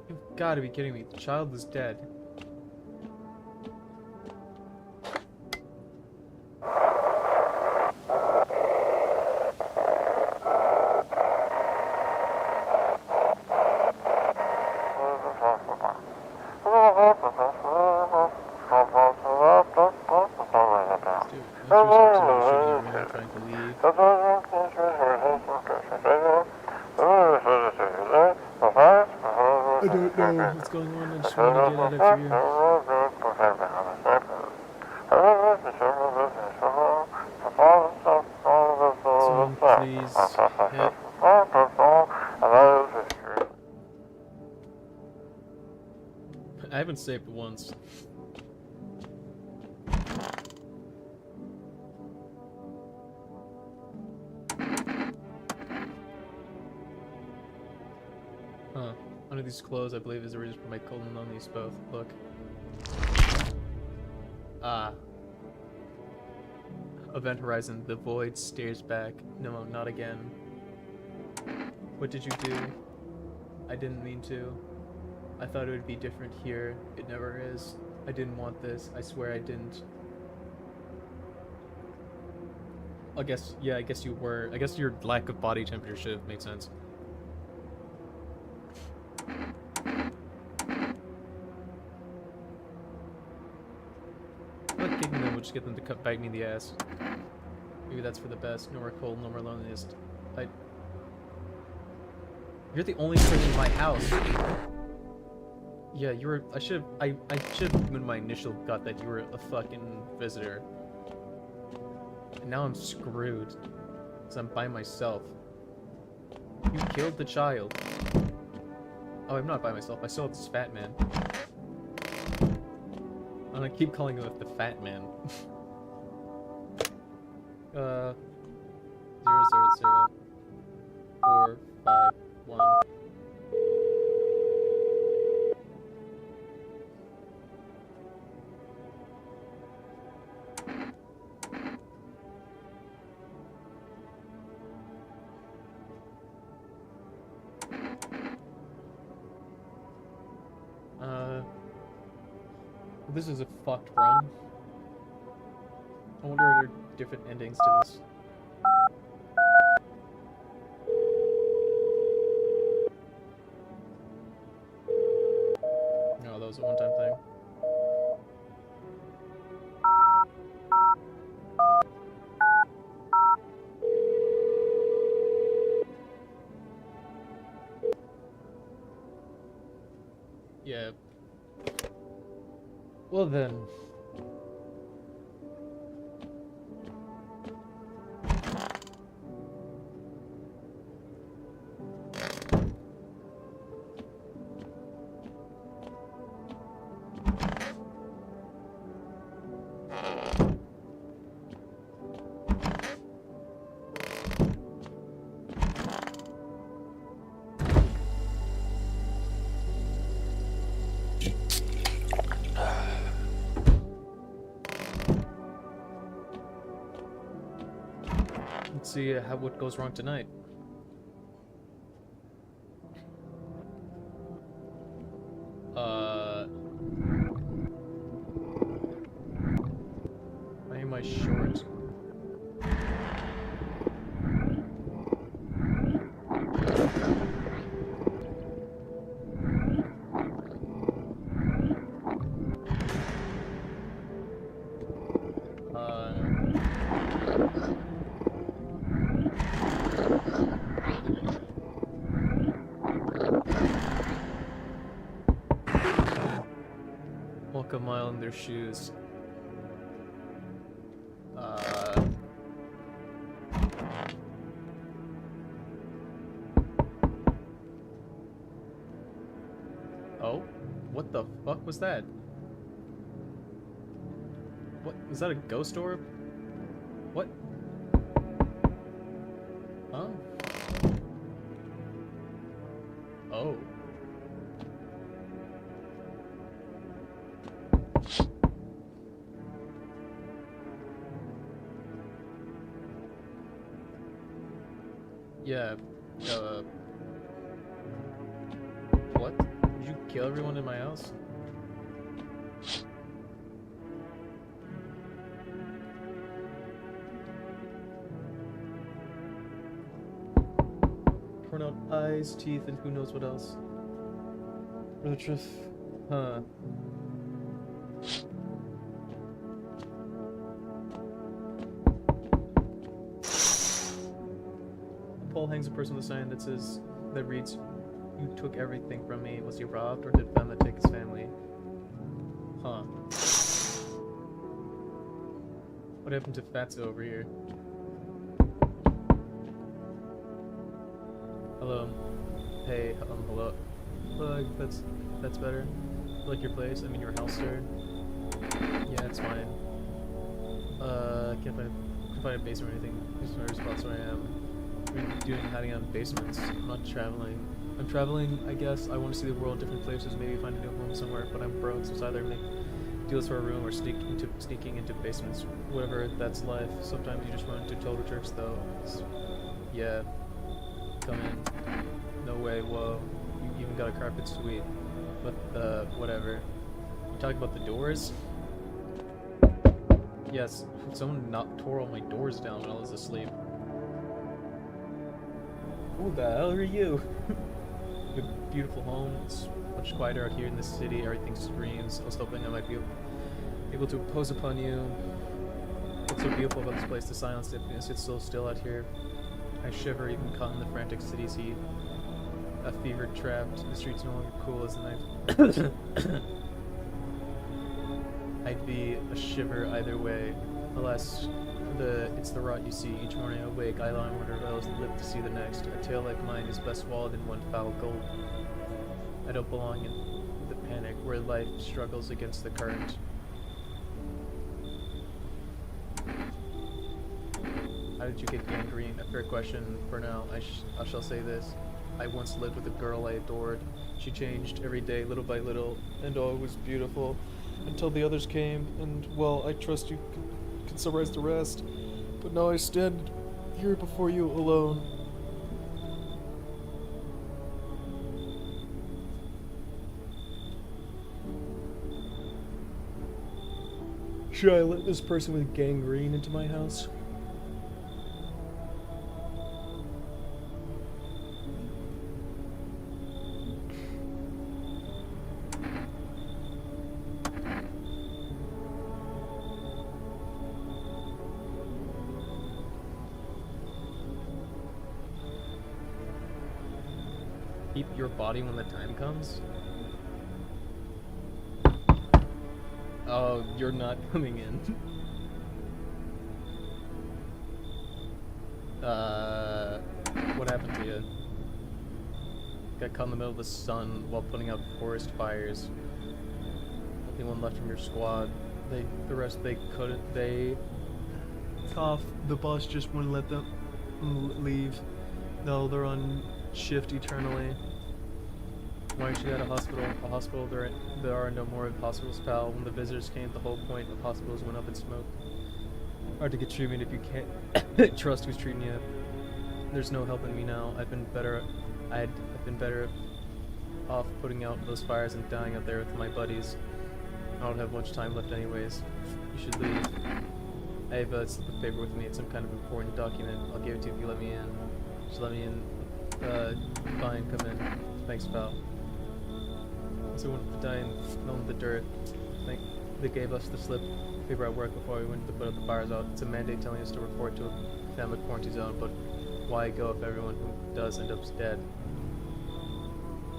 You've got to be kidding me. The child was dead. I don't know what's going on, I just want to get out of here. Someone please hit. I haven't saved once. Huh. Under these clothes, I believe, is the reason for my colon on these both. Look. Ah. Event horizon. The void stares back. No, not again. What did you do? I didn't mean to. I thought it would be different here. It never is. I didn't want this. I swear I didn't. I guess you were. I guess your lack of body temperature should have made sense. I'm not kicking them, we'll just get them to bite me in the ass. Maybe that's for the best. No more cold, no more loneliness. You're the only person in my house. Yeah, you were. I should have in my initial gut that you were a fucking visitor. And now I'm screwed. Because I'm by myself. You killed the child. Oh, I'm not by myself. I still have this fat man. I'm gonna keep calling him the fat man. 0, 0, 0, 4, 5, 1. This is a fucked run. I wonder if there are different endings to this. No, that was a one-time thing. Yeah. Well then. Let's see what goes wrong tonight. Why am I short? Walk a mile in their shoes. Oh? What the fuck was that? What? Was that a ghost orb? What? Huh? Oh. Yeah. What? Did you kill everyone in my house? Torn out eyes, teeth, and who knows what else. For the truth. Huh. The pole hangs a person with a sign that reads, "You took everything from me. Was he robbed, or did Fema take his family?" Huh. What happened to Fatso over here? Hello. Hey, hello. That's better. Like your place? I mean your house, sir? Yeah, it's fine. Can't find a basement or anything. There's no spots where I am. What are you doing hiding out in basements? I'm not traveling. I'm traveling, I guess. I want to see the world, different places, maybe find a new home somewhere, but I'm broke, so it's either make deals for a room or sneaking into basements. Whatever, that's life. Sometimes you just run into total jerks, though. Yeah. Come in. No way, whoa. You even got a carpet suite. But, whatever. You talking about the doors? Yes, someone tore all my doors down when I was asleep. Who the hell are you? You have a beautiful home. It's much quieter out here in the city. Everything screams. I was hoping I might be able to impose upon you. What's so beautiful about this place? The silence. It's so still out here. I shiver even caught in the frantic city's heat. A fever trapped. The streets no longer cool as the night. I'd be a shiver either way. Alas, it's the rot you see. Each morning I wake, I lie on one else and live to see the next. A tale like mine is best swallowed in one foul gulp. I don't belong in the panic where life struggles against the current. How did you get gangrene? A fair question. For now, I shall say this. I once lived with a girl I adored. She changed every day, little by little, and all was beautiful. Until the others came, and, well, I trust you can summarize the rest. But now I stand here before you alone. Should I let this person with gangrene into my house? Keep your body when the time comes? Oh, you're not coming in. What happened to you? Got caught in the middle of the sun while putting out forest fires. Only one left from your squad. The rest they couldn't. They cough. The boss just wouldn't let them leave. No, they're on shift eternally. Why aren't you at a hospital? A hospital, there are no more hospitals, pal. When the visitors came, the whole point of hospitals went up in smoke. Hard to get treatment if you can't trust who's treating you. There's no helping me now. I've been better off putting out those fires and dying out there with my buddies. I don't have much time left anyways. You should leave. I have a slip of paper with me. It's some kind of important document. I'll give it to you if you let me in. Just let me in. Fine, come in. Thanks, pal. So we went to die in the dirt. They gave us the slip paper at work before we went to put the fires out. It's a mandate telling us to report to a family quarantine zone, but why go if everyone who does end up dead?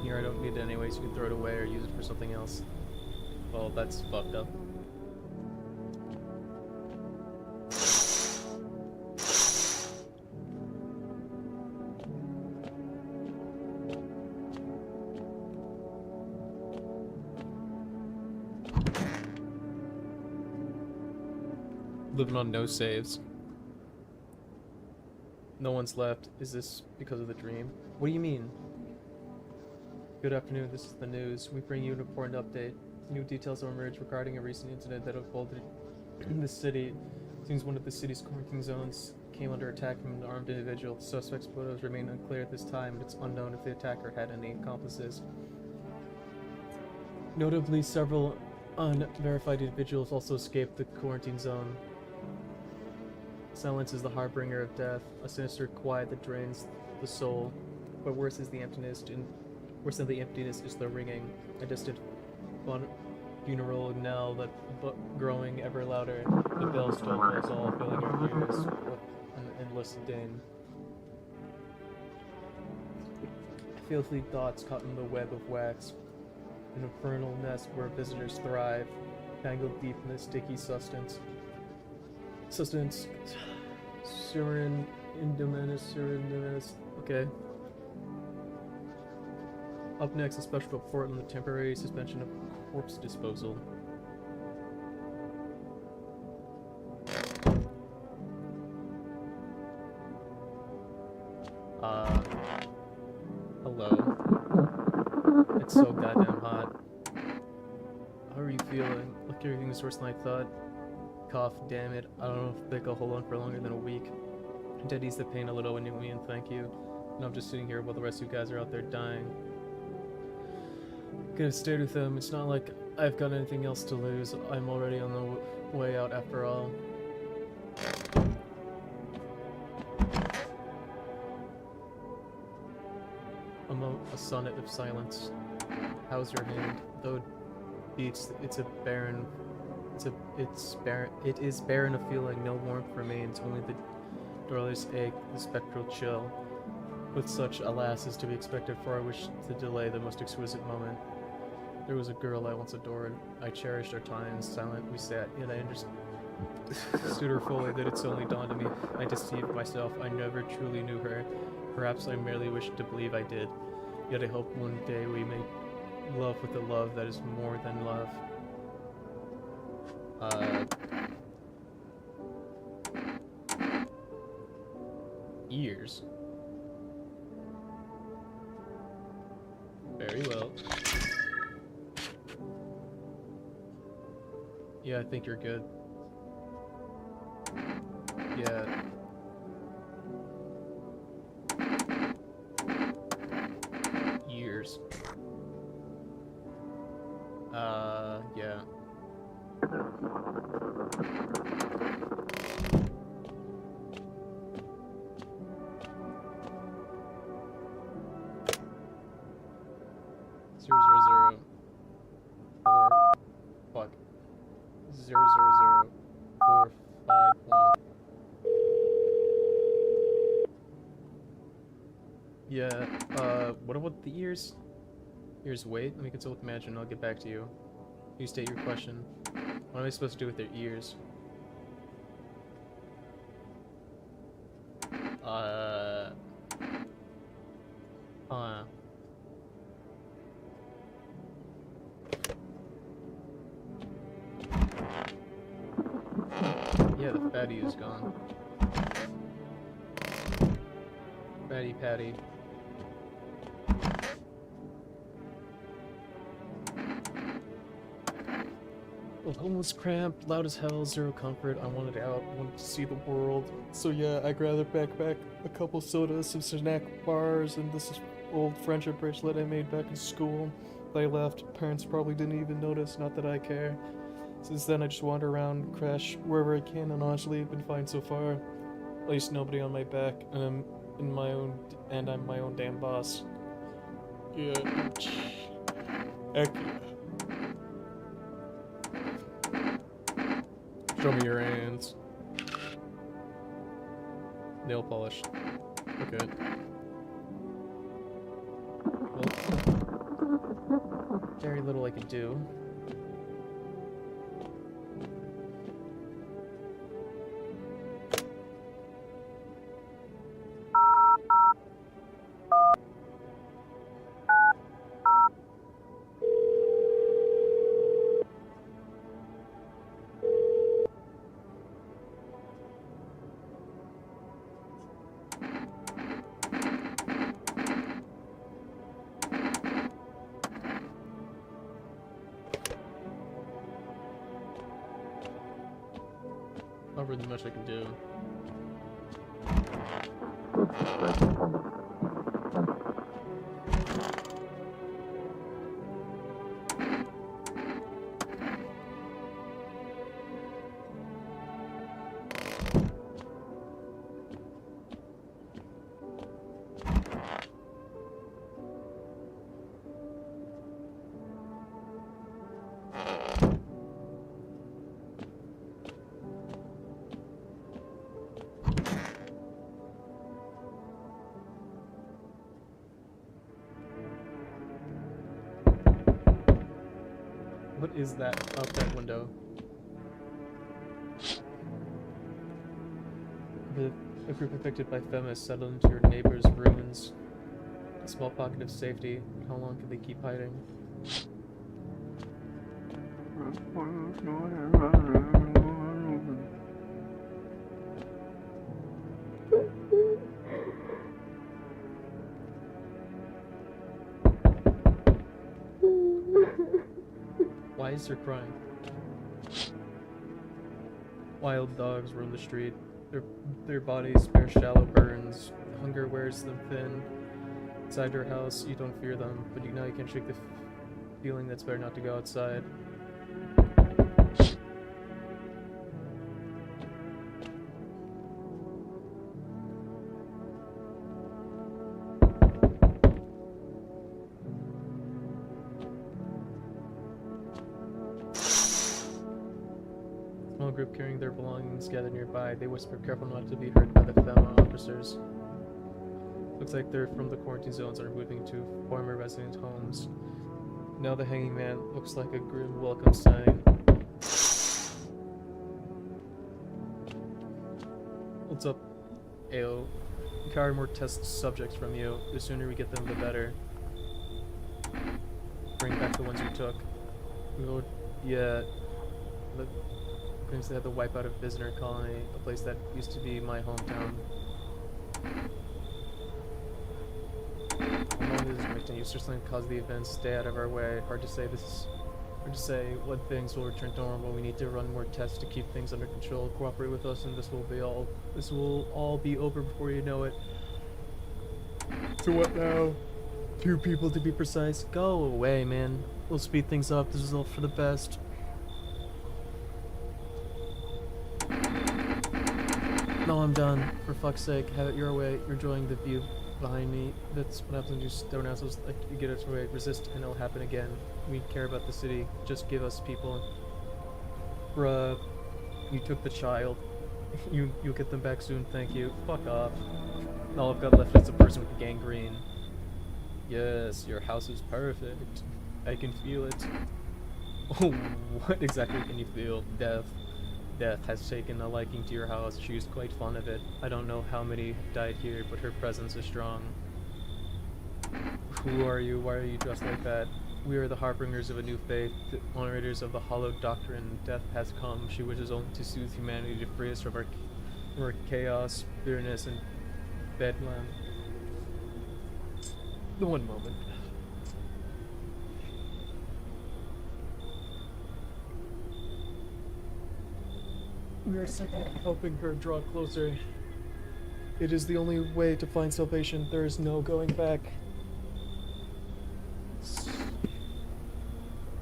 Here, I don't need it anyways. You can throw it away or use it for something else. Well, that's fucked up. Living on no saves. No one's left. Is this because of the dream? What do you mean? Good afternoon, this is the news. We bring you an important update. New details have emerged regarding a recent incident that unfolded in the city. Seems one of the city's quarantine zones came under attack from an armed individual. The suspect's motives remain unclear at this time, and it's unknown if the attacker had any accomplices. Notably, several unverified individuals also escaped the quarantine zone. Silence is the harbinger of death, a sinister quiet that drains the soul. But worse than the emptiness is the ringing, a distant funeral knell that growing ever louder. The bells toll us all, filling our ears with an endless din. Filthy thoughts caught in the web of wax, an infernal nest where visitors thrive, tangled deep in the sticky sustenance. Surin, okay. Up next, a special report on the temporary suspension of corpse disposal. Hello. It's so goddamn hot. How are you feeling? Like everything's worse than I thought. Cough, damn it. I don't know if they could hold on for longer than a week. I did ease the pain a little when you went in, thank you. And I'm just sitting here while the rest of you guys are out there dying. Could have stayed with them. It's not like I've got anything else to lose. I'm already on the way out after all. A sonnet of silence. How's your hand? Though it beats, it is barren of feeling. No warmth remains. Only the doorless ache, the spectral chill. With such, alas, is to be expected. For I wish to delay the most exquisite moment. There was a girl I once adored. I cherished our time. Silent we sat, yet I understood her fully. That it's only dawned on me. I deceived myself. I never truly knew her. Perhaps I merely wished to believe I did. Yet I hope one day we may love with a love that is more than love. Ears. Very well. Yeah, I think you're good. Yeah. Years. Yeah. Zero zero zero four. Fuck. 000451. Yeah, what about the ears? Ears, wait, let me consult with management and I'll get back to you. You state your question. What am I supposed to do with their ears? Yeah, the fatty is gone. Fatty patty. The home was cramped, loud as hell, zero comfort. I wanted out, wanted to see the world. So yeah, I grabbed a backpack, a couple sodas, some snack bars, and this old friendship bracelet I made back in school. I left. Parents probably didn't even notice, not that I care. Since then, I just wander around, crash wherever I can, and honestly, I've been fine so far. At least nobody on my back, and I'm my own damn boss. Yeah. Heck yeah. Show me your hands. Nail polish. Okay. Well, very little I can do. not really much I can do. What is that out that window? A group affected by FEMA settled into your neighbor's ruins. A small pocket of safety. How long can they keep hiding? Why is her crying? Wild dogs roam the street. Their bodies bear shallow burns. Hunger wears them thin. Inside your house, you don't fear them, but now you can't shake the feeling that's better not to go outside. Small group carrying their belongings gather nearby. They whisper, careful not to be heard by the FEMA officers. Looks like they're from the quarantine zones and are moving to former resident homes. Now the hanging man looks like a grim welcome sign. What's up, AO? We carry more test subjects from you. The sooner we get them, the better. Bring back the ones you took. Yeah. Claims they had to wipe out a visitor colony, a place that used to be my hometown. How long is this mission? You certainly caused the events. Stay out of our way. Hard to say when things will return to normal. We need to run more tests to keep things under control. Cooperate with us, and this will all be over before you know it. So what now? 2 people to be precise. Go away, man. We'll speed things up. This is all for the best. No, I'm done. For fuck's sake, have it your way. You're enjoying the view behind me. That's what happens when you stone assholes like you get it away. Resist and it'll happen again. We care about the city. Just give us people. Bruh, you took the child. You'll get them back soon, thank you. Fuck off. All I've got left is a person with gangrene. Yes, your house is perfect. I can feel it. Oh, what exactly can you feel? Death. Death has taken a liking to your house. She was quite fond of it. I don't know how many died here, but her presence is strong. Who are you? Why are you dressed like that? We are the harbingers of a new faith, the honorators of the hallowed doctrine. Death has come. She wishes only to soothe humanity, to free us from our chaos, bitterness, and bedlam. The one moment. We are simply helping her draw closer. It is the only way to find salvation. There is no going back.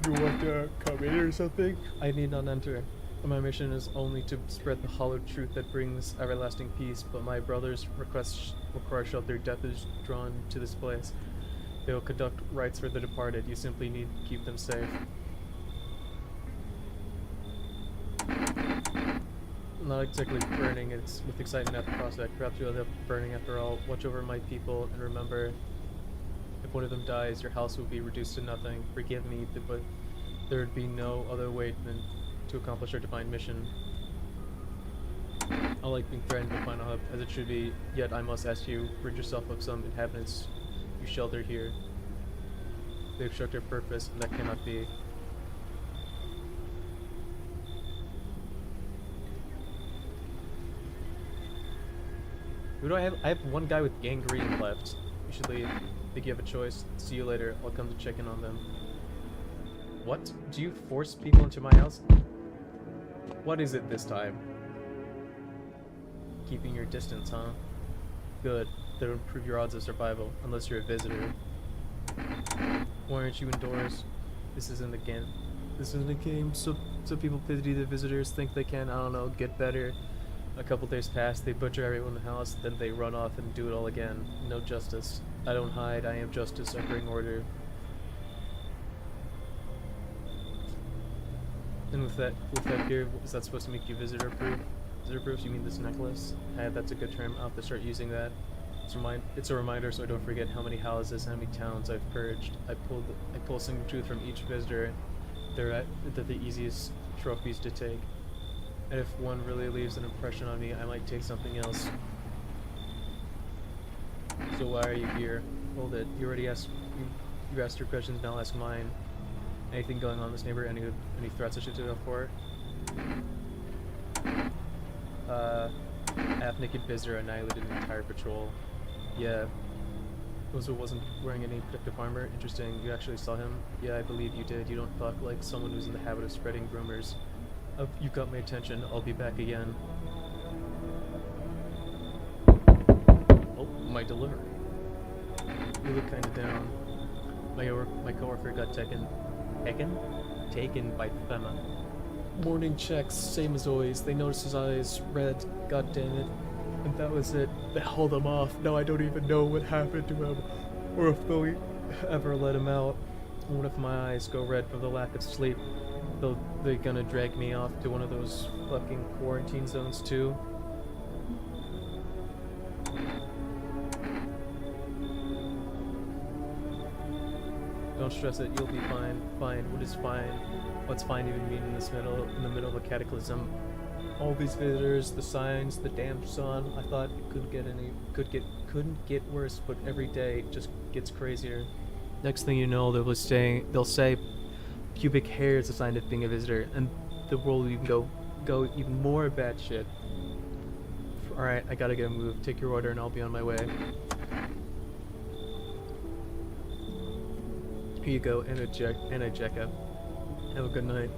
You want to come in or something? I need not enter. My mission is only to spread the hallowed truth that brings everlasting peace, but my brothers require shelter. Death is drawn to this place. They will conduct rites for the departed. You simply need to keep them safe. Not exactly burning, it's with excitement at the prospect. Perhaps you'll end up burning after all. Watch over my people, and remember, if one of them dies, your house will be reduced to nothing. Forgive me, but there would be no other way than to accomplish our divine mission. I like being threatened with final hub, as it should be, yet I must ask you, rid yourself of some inhabitants you sheltered here. They obstruct our purpose, and that cannot be. Who do I have? I have one guy with gangrene left. You should leave. Think you have a choice. See you later. I'll come to check in on them. What? Do you force people into my house? What is it this time? keeping your distance, huh? Good. That'll improve your odds of survival, unless you're a visitor. Why aren't you indoors? This isn't a game. This isn't a game, so people pity the visitors, think they can, I don't know, get better. A couple days pass, they butcher everyone in the house, then they run off and do it all again. No justice. I don't hide, I am justice, I bring order. And with that here, is that supposed to make you visitor proof? Visitor proof? You mean this necklace? That's a good term. I'll have to start using that. It's a reminder so I don't forget how many houses, how many towns I've purged. I pull a single truth from each visitor. They're the easiest trophies to take. And if one really leaves an impression on me, I might take something else. So why are you here? Hold it. You already asked. You asked your questions. Now ask mine. Anything going on in this neighborhood? Any threats I should look for? Half-naked visitor annihilated an entire patrol. Yeah. Also wasn't wearing any protective armor. Interesting. You actually saw him? Yeah, I believe you did. You don't talk like someone who's in the habit of spreading rumors. You got my attention. I'll be back again. Oh, my delivery. You look kinda down. My coworker got taken by Thema. Morning checks, same as always. They noticed his eyes red. God damn it. And that was it. They hauled him off. Now I don't even know what happened to him, or if they'll ever let him out. What if my eyes go red from the lack of sleep? They're gonna drag me off to one of those fucking quarantine zones too? Don't stress it, you'll be fine. Fine, what is fine? What's fine even mean in the middle of a cataclysm? All these visitors, the signs, the damn sun. I thought it couldn't get worse, but every day it just gets crazier. Next thing you know, they'll say pubic hair is a sign of being a visitor, and the world will even go even more bad shit. Alright, I gotta get a move. Take your order and I'll be on my way. Here you go, Anna Jekka. Have a good night.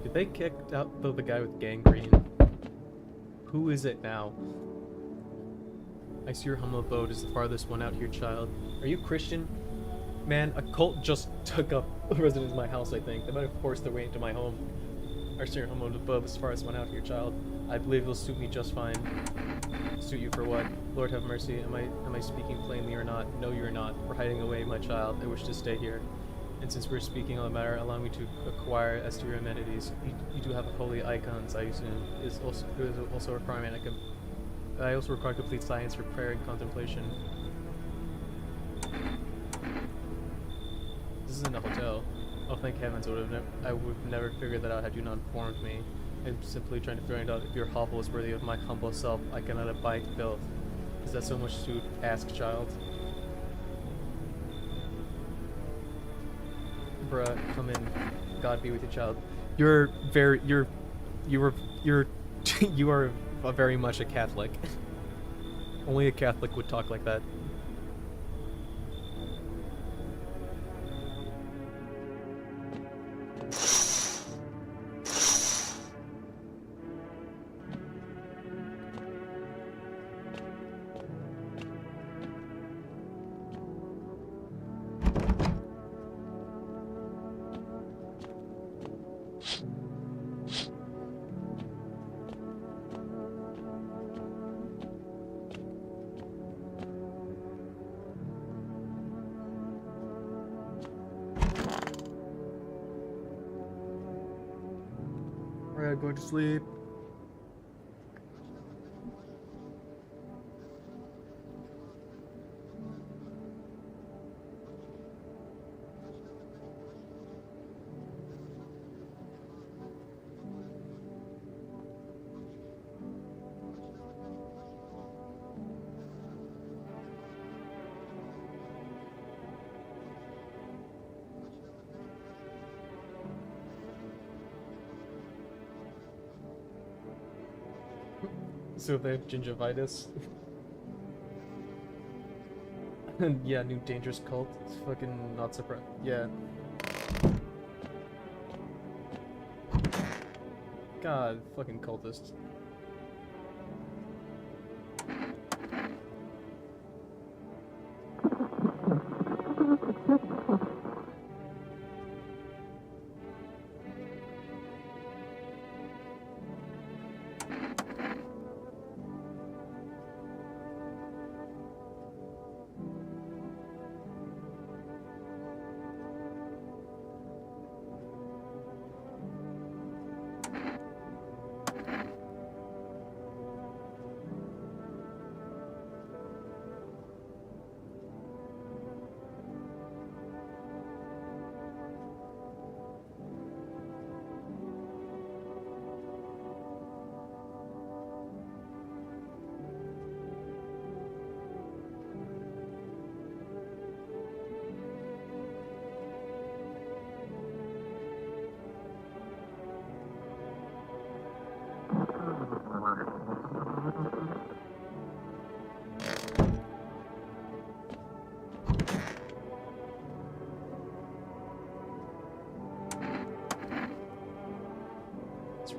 Did they kick out the guy with gangrene? Who is it now? I see your humble abode is the farthest one out here, child. Are you Christian? Man, a cult just took up the residence of my house, I think. They might have forced their way into my home. I see your humble abode is the farthest one out here, child. I believe it'll suit me just fine. Suit you for what? Lord have mercy, am I speaking plainly or not? No, you're not. We're hiding away, my child. I wish to stay here. And since we're speaking on the matter, allow me to acquire as to your amenities. You do have holy icons, I assume. It is also a requirement. I also require complete silence for prayer and contemplation. This isn't a hotel. Oh, thank heavens, I would have never figured that out had you not informed me. I'm simply trying to find out if your hovel is worthy of my humble self. I cannot abide filth. Is that so much to ask, child? Bruh, come in. God be with you, child. You are very much a Catholic. Only a Catholic would talk like that. Alright, go to sleep. So they have gingivitis. And yeah, new dangerous cult. It's fucking not surprised. Yeah. God, fucking cultists.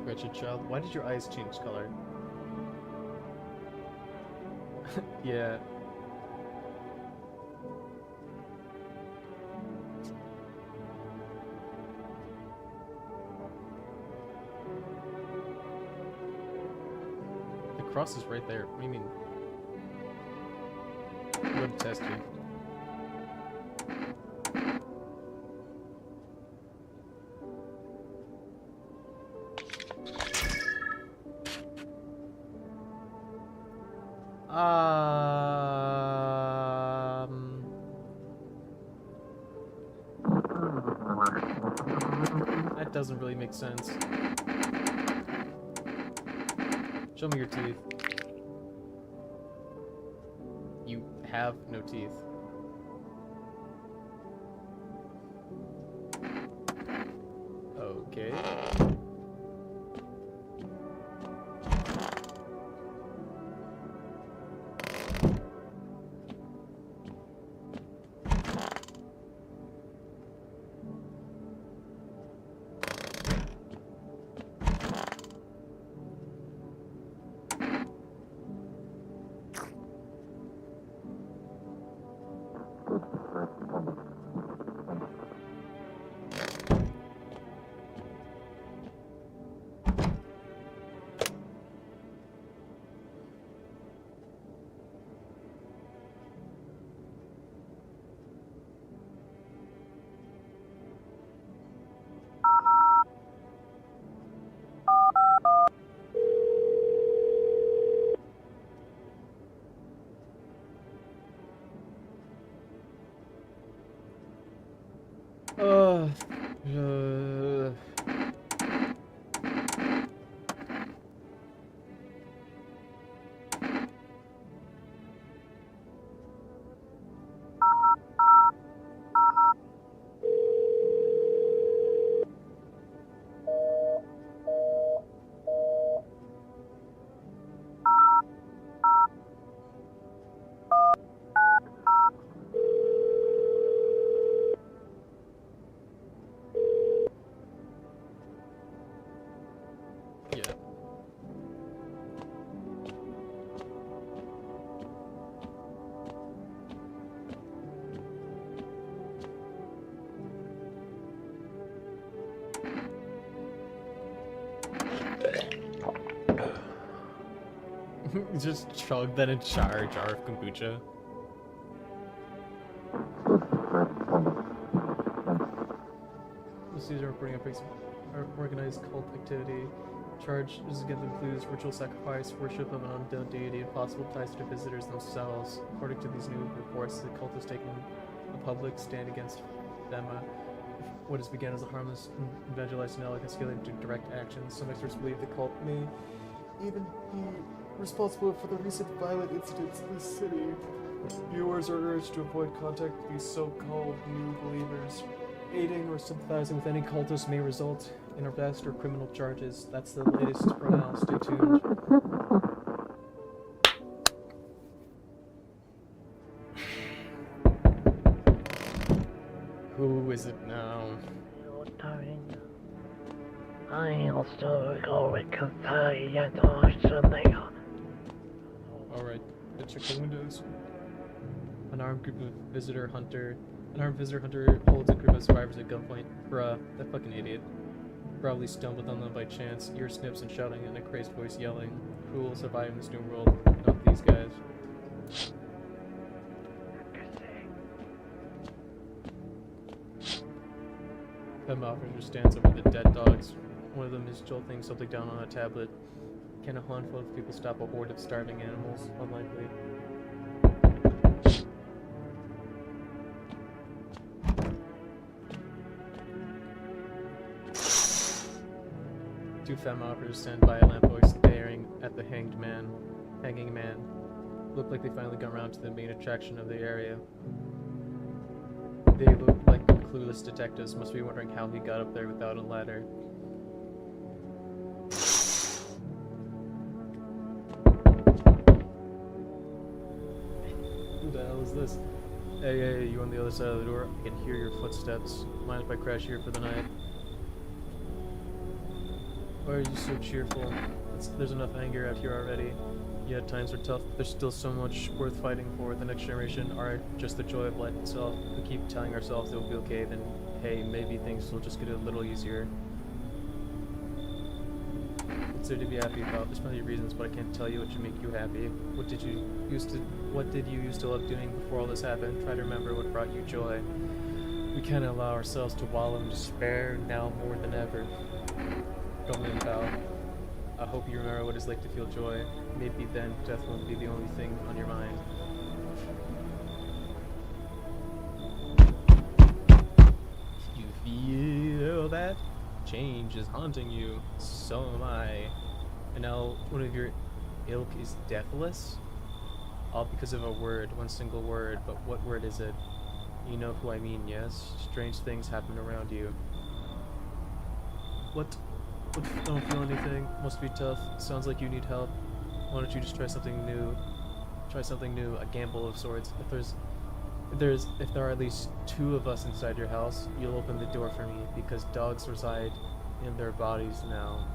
Wretched child, why did your eyes change color? Yeah. The cross is right there. What do you mean? I'm gonna test you. That doesn't really make sense. Show me your teeth. You have no teeth. Okay. Uh, yeah. Just chug that entire jar of kombucha. These are reporting outbreaks of organized cult activity. Charges against includes ritual sacrifice, worship of an unknown deity, and possible ties to visitors themselves. According to these new reports, the cult has taken a public stand against them. What has begun as a harmless evangelizing dialogue escalated into direct action. Some experts believe the cult may even be responsible for the recent violent incidents in the city. Viewers are urged to avoid contact with these so-called new believers. Aiding or sympathizing with any cultist may result in arrest or criminal charges. That's the latest for now. Stay tuned. Who is it now? Alright, let's check the windows. An armed visitor hunter holds a group of survivors at gunpoint. Bruh, that fucking idiot. Probably stumbled on them by chance, ear snips and shouting in a crazed voice yelling. Who will survive in this new world? Not these guys. Pem officer stands over the dead dogs. One of them is jolting something down on a tablet. Can a handful of people stop a horde of starving animals? Unlikely. Two femme operators stand by a lamppost staring at the hanging man. Look like they finally got around to the main attraction of the area. They look like clueless detectives, must be wondering how he got up there without a ladder. Who the hell is this? Hey, you on the other side of the door? I can hear your footsteps. Mind if I crash here for the night? Why are you so cheerful? There's enough anger out here already. Yeah, times are tough, but there's still so much worth fighting for. The next generation are just the joy of life itself. We keep telling ourselves it'll be okay, then hey, maybe things will just get a little easier. What's there to be happy about? There's plenty of reasons, but I can't tell you what should make you happy. What did you used to love doing before all this happened? Try to remember what brought you joy. We can't allow ourselves to wallow in despair now more than ever. Government pal. I hope you remember what it's like to feel joy. Maybe then death won't be the only thing on your mind. You feel that? Change is haunting you. So am I. And now one of your ilk is deathless? All because of a word, one single word, but what word is it? You know who I mean, yes? Strange things happen around you. What? Don't feel anything. Must be tough. Sounds like you need help. Why don't you just try something new? Try something new, a gamble of sorts. If there are at least 2 of us inside your house, you'll open the door for me, because dogs reside in their bodies now.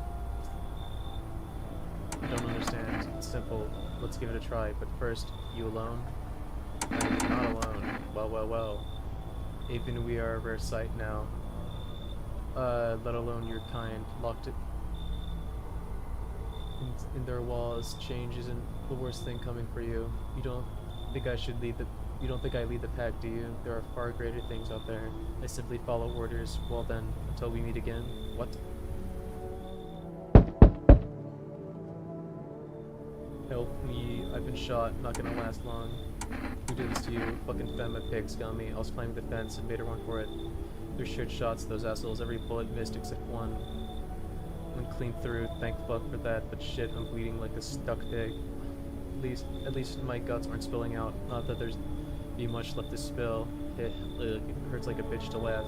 I don't understand. It's simple. Let's give it a try. But first, you alone? I'm not alone. Well. Even we are a rare sight now. Let alone your kind, locked it in their walls. Change isn't the worst thing coming for you. You don't think I lead the pack, do you? There are far greater things out there. I simply follow orders. Well then, until we meet again. What? Help me, I've been shot, not gonna last long. Who did this to you? Fucking Fema pigs got me. I was climbing the fence and made her run for it. They're shared shots, those assholes. Every bullet missed except one. Went clean through, thank fuck for that, but shit, I'm bleeding like a stuck pig. At least my guts aren't spilling out. Not that there's be much left to spill. It hurts like a bitch to laugh.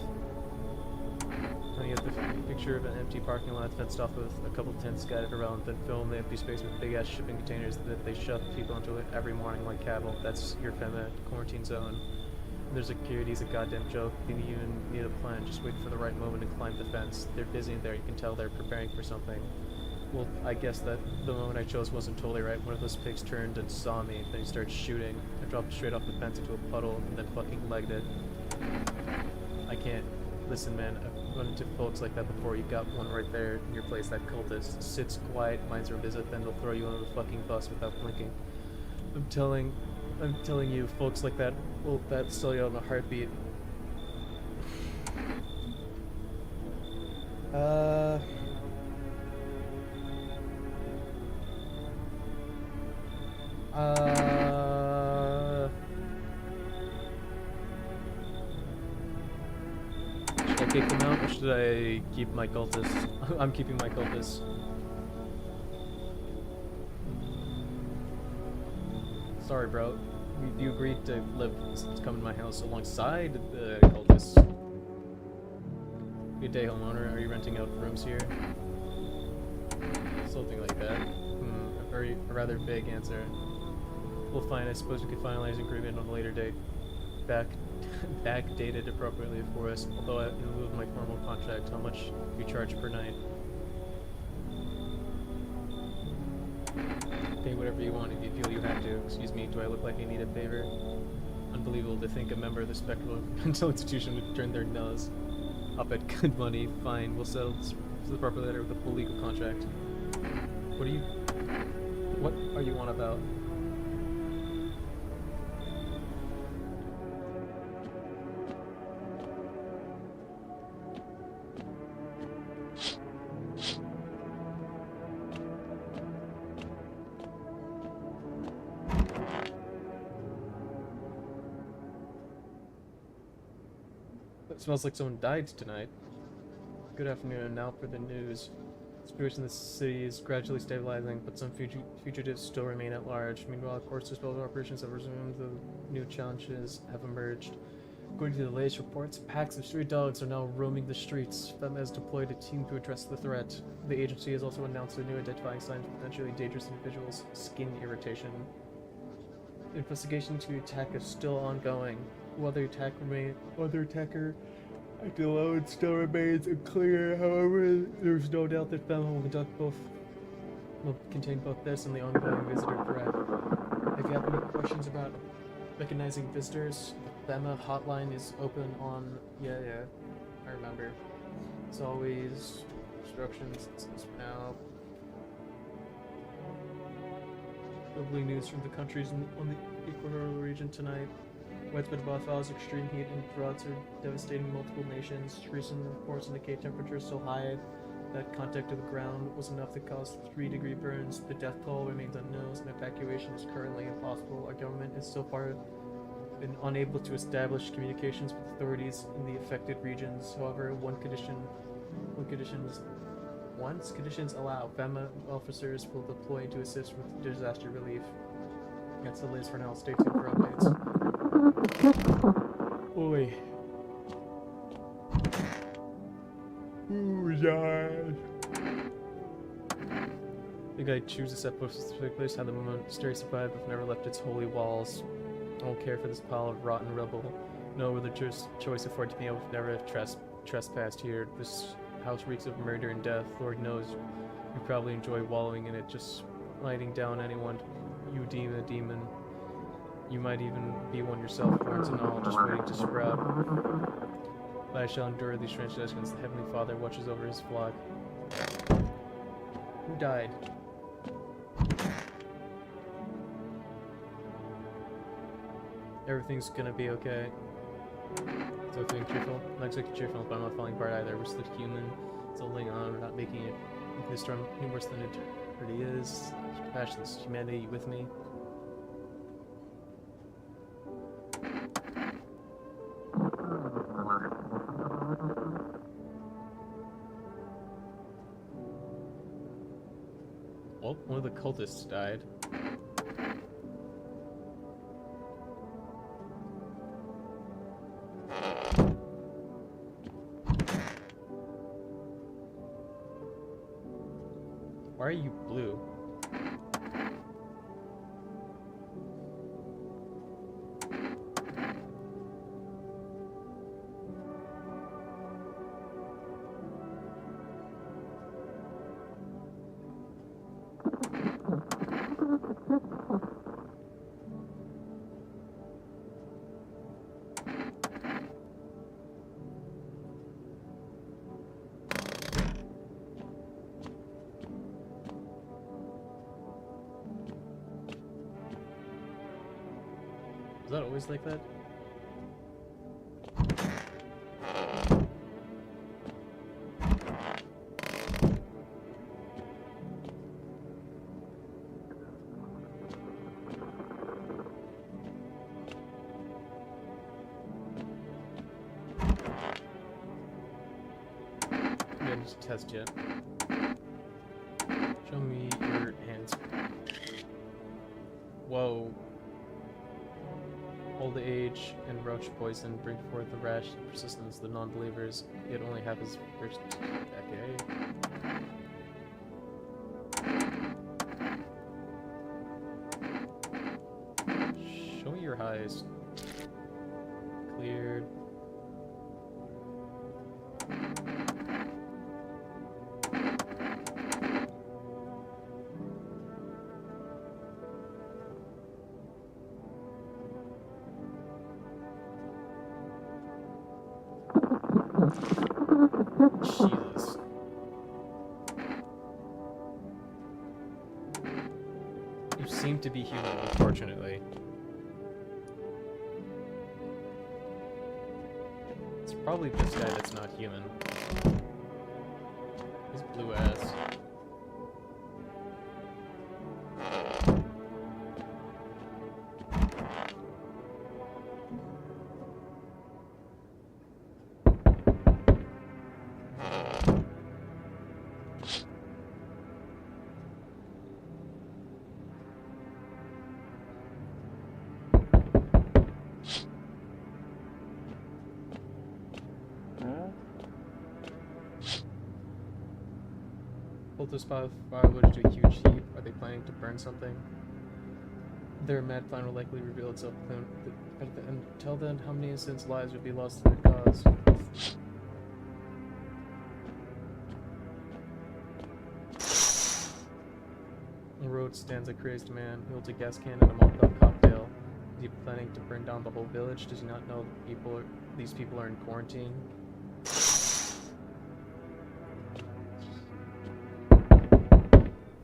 Honey, the picture of an empty parking lot fenced off with a couple tents scattered around, then film the empty space with big ass shipping containers that they shove people into it every morning like cattle. That's your FEMA quarantine zone. Their security's a goddamn joke. They didn't even need a plan, just wait for the right moment and climb the fence. They're busy in there, you can tell they're preparing for something. Well, I guess that the moment I chose wasn't totally right. One of those pigs turned and saw me, then he started shooting. I dropped straight off the fence into a puddle, and then fucking legged it. I can't. Listen, man, I've run into folks like that before. You got one right there in your place, that cultist. Sits quiet, minds her visit, then they'll throw you on the fucking bus without blinking. I'm telling you, folks like that will sell you out in a heartbeat. Should I kick them out, or should I keep my cultists? I'm keeping my cultists. Sorry, bro. You agreed to come in my house alongside the cultists. Good day, homeowner. Are you renting out rooms here? Something like that. A rather vague answer. Well, fine. I suppose we could finalize an agreement on a later date. Backdated appropriately for us. Although in lieu of my formal contract, how much you charge per night? Pay whatever you want if you feel you have to. Excuse me, do I look like I need a favor? Unbelievable to think a member of the Specter mental institution would turn their nose up at good money. Fine, we'll settle the proper letter with a full legal contract. What are you on about? It smells like someone died tonight. Good afternoon, and now for the news. Spirits in the city is gradually stabilizing, but some fugitives still remain at large. Meanwhile, course special operations have resumed. The new challenges have emerged. According to the latest reports, packs of stray dogs are now roaming the streets. FEMA has deployed a team to address the threat. The agency has also announced a new identifying sign of potentially dangerous individuals: skin irritation. Investigation to attack is still ongoing. Whether attacker Acting alone still remains unclear. However, there's no doubt that FEMA will contain both this and the ongoing visitor threat. If you have any questions about recognizing visitors, the FEMA hotline is open on. Yeah, I remember. As always, instructions now. Troubling news from the countries on the equatorial region tonight. Widespread wildfires, extreme heat, and droughts are devastating multiple nations. Recent reports indicate temperatures so high that contact to the ground was enough to cause 3-degree burns. The death toll remains unknown, and evacuation is currently impossible. Our government has so far been unable to establish communications with authorities in the affected regions. However, once conditions allow, FEMA officers will deploy to assist with disaster relief. That's the latest for now. Stay tuned for updates. Oi. Ooh, yeah. The guy chooses to set posts to place how the monastery survived but never left its holy walls. I won't care for this pile of rotten rubble. No other choice afforded to me. I would never have trespassed here. This house reeks of murder and death. Lord knows you probably enjoy wallowing in it, just lighting down anyone you deem a demon. You might even be one yourself, horns and all, just waiting to sprout. But I shall endure these strange judgments. The Heavenly Father watches over his flock. Who died? Everything's gonna be okay. So feeling cheerful? Not exactly cheerful, but I'm not falling apart either. We're still human, still holding on, we're not making it into this storm any worse than it already is. Passion, this humanity, you with me? Well, one of the cultists died. Why are you blue? Is that always like that? I didn't just test yet. Show me your hands. Whoa. Old age and roach poison bring forth the rash and persistence of the non-believers. It only happens first decade. Show me your highs. Cleared. Jesus. You seem to be human, unfortunately. It's probably this guy that's not human. He's blue ass. Pulled this firewood to a huge heap. Are they planning to burn something? Their mad plan will likely reveal itself at the end. Tell them how many innocent lives would be lost to their cause. road stands a crazed man. He holds a gas can and a Molotov cocktail. Is he planning to burn down the whole village? Does he not know these people are in quarantine?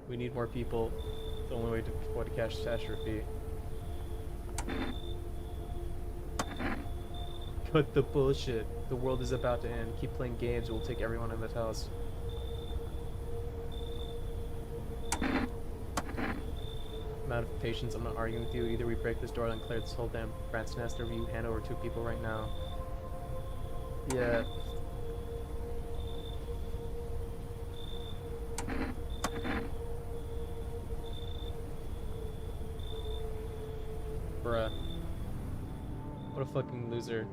We need more people. It's the only way to avoid a catastrophe. Cut the bullshit. The world is about to end. Keep playing games. It will take everyone in this house. I'm out of patience. I'm not arguing with you. Either we break this door and clear this whole damn rat's nest, or you hand over 2 people right now. Yeah. Bruh. What a fucking loser.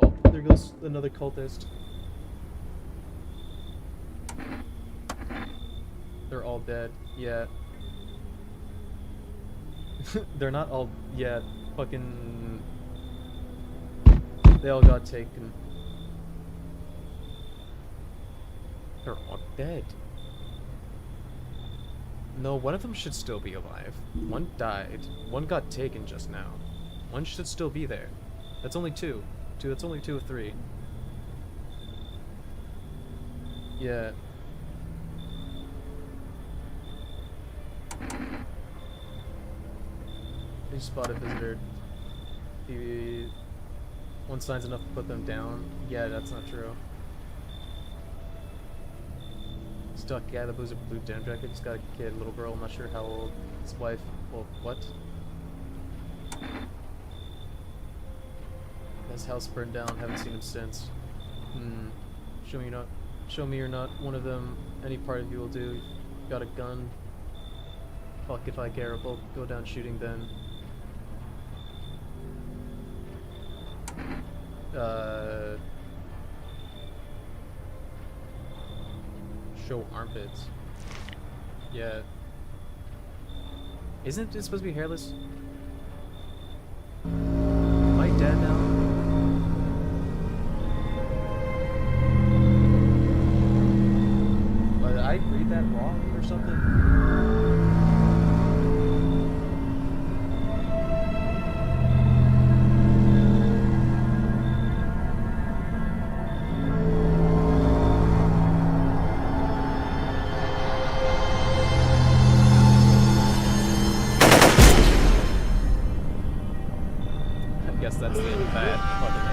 Oh, there goes another cultist. They're all dead. Yeah. They're not all yet. Fucking. They all got taken. They're all dead. No, one of them should still be alive. One died. One got taken just now. One should still be there. That's only 2. That's only 2 of 3. Yeah. You spot a visitor. Maybe one sign's enough to put them down. Yeah, that's not true. Stuck. Yeah, the boozer blue denim jacket. Just got a kid, little girl. I'm not sure how old. His wife. Well, what? His house burned down. Haven't seen him since. Show me you're not one of them. Any part of you will do. Got a gun. Fuck if I care. We'll go down shooting then. Show armpits. Yeah. Isn't it supposed to be hairless? Am I dead now? Did I read that wrong or something? I guess that's the end of that fucking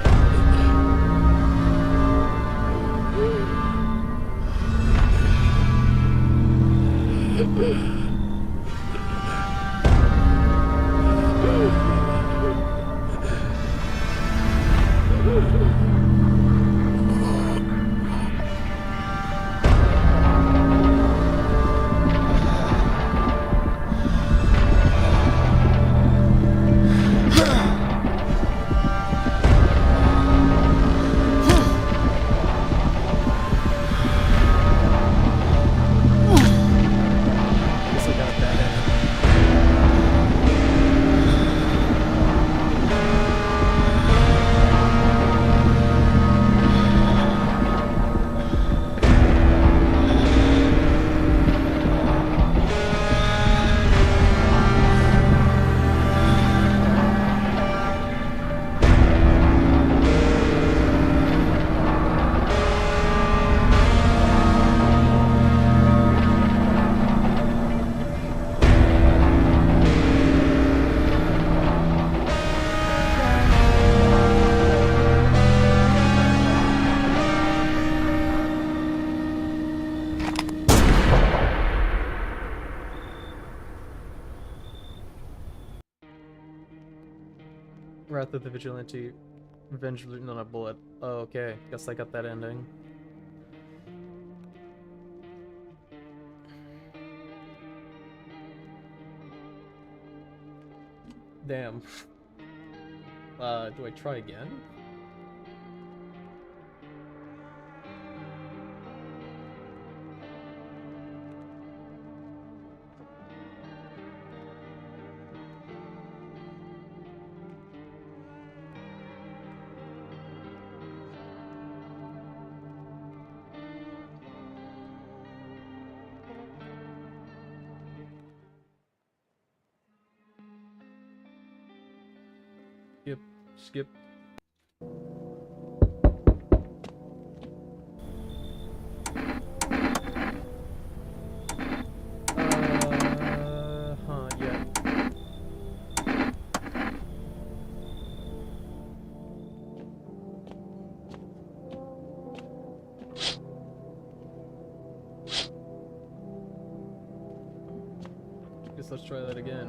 Wrath of the Vigilante. Revenge written on a bullet. Oh, okay. Guess I got that ending. Damn. Do I try again? Skip. Skip. Yeah. Guess let's try that again.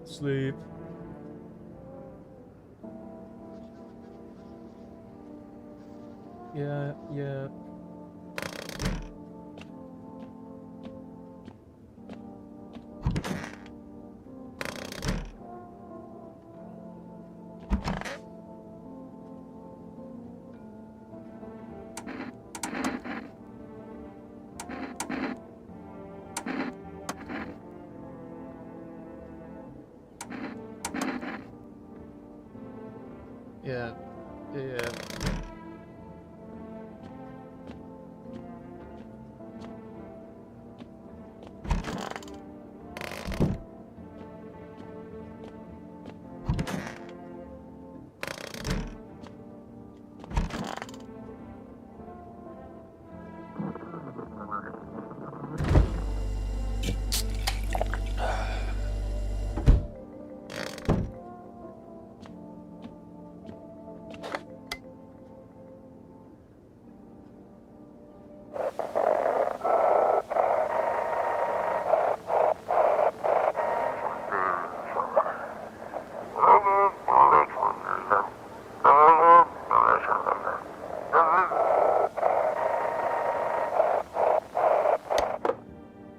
Sleep. Yeah, yeah. Yeah, yeah.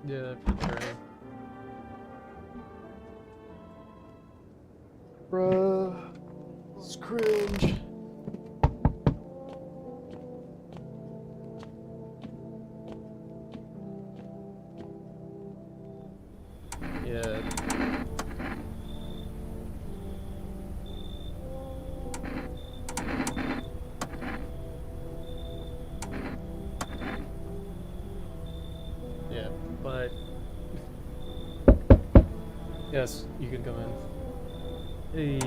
Yeah, for sure. Bruh, it's cringe. Yeah. Yeah, but yes, you can come in. Hey.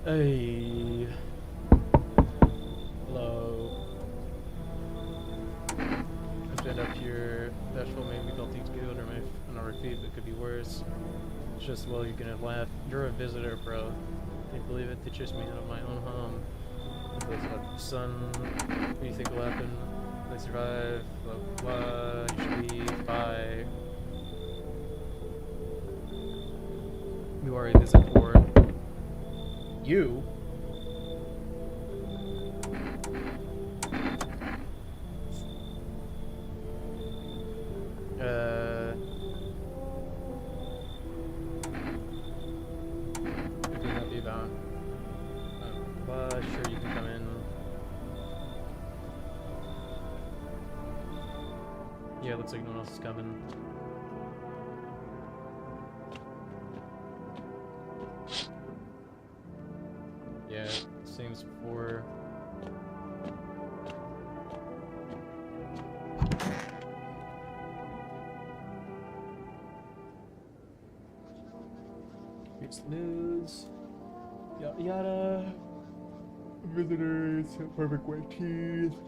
Hey. Hello. I stand up here. Bashful made me feel things get on our feet, but could be worse. It's just, well, you're gonna laugh. You're a visitor, bro. Can't believe it. They chased me out of my own home. Son, what do you think will happen? They survive. Blah blah. You should leave. Bye. Who are you visit for? You? What can that be about? Sure, you can come in. Yeah, looks like no one else is coming. Yeah, same as before. Here's the news. Yada yada. Visitors, perfect white teeth.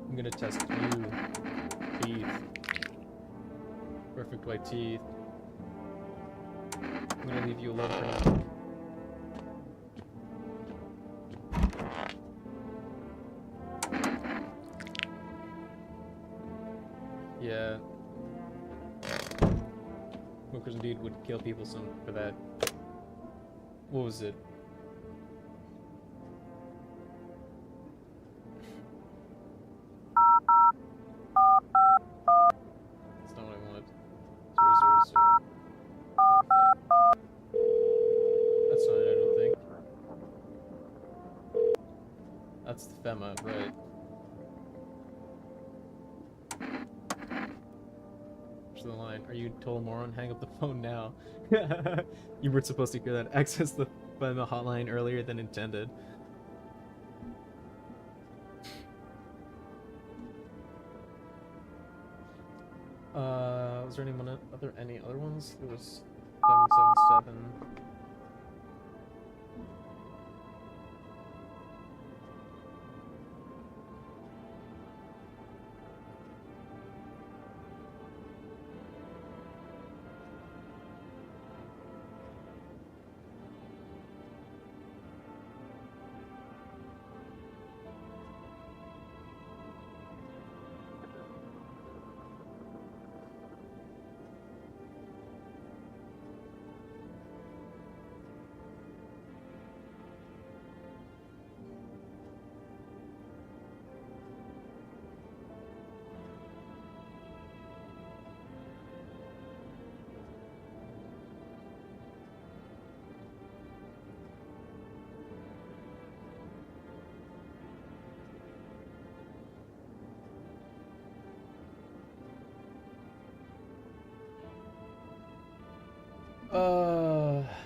I'm gonna test you. Teeth. Perfect white teeth. I'm gonna leave you alone for now. Yeah. Smokers indeed would kill people for that. What was it? That's not what I wanted. 000. That's not it, I don't think. That's the FEMA, right? To the line. Are you total moron? Hang up the phone now. You weren't supposed to hear that. Access the FEMA hotline earlier than intended. Was there any other ones? There was 777.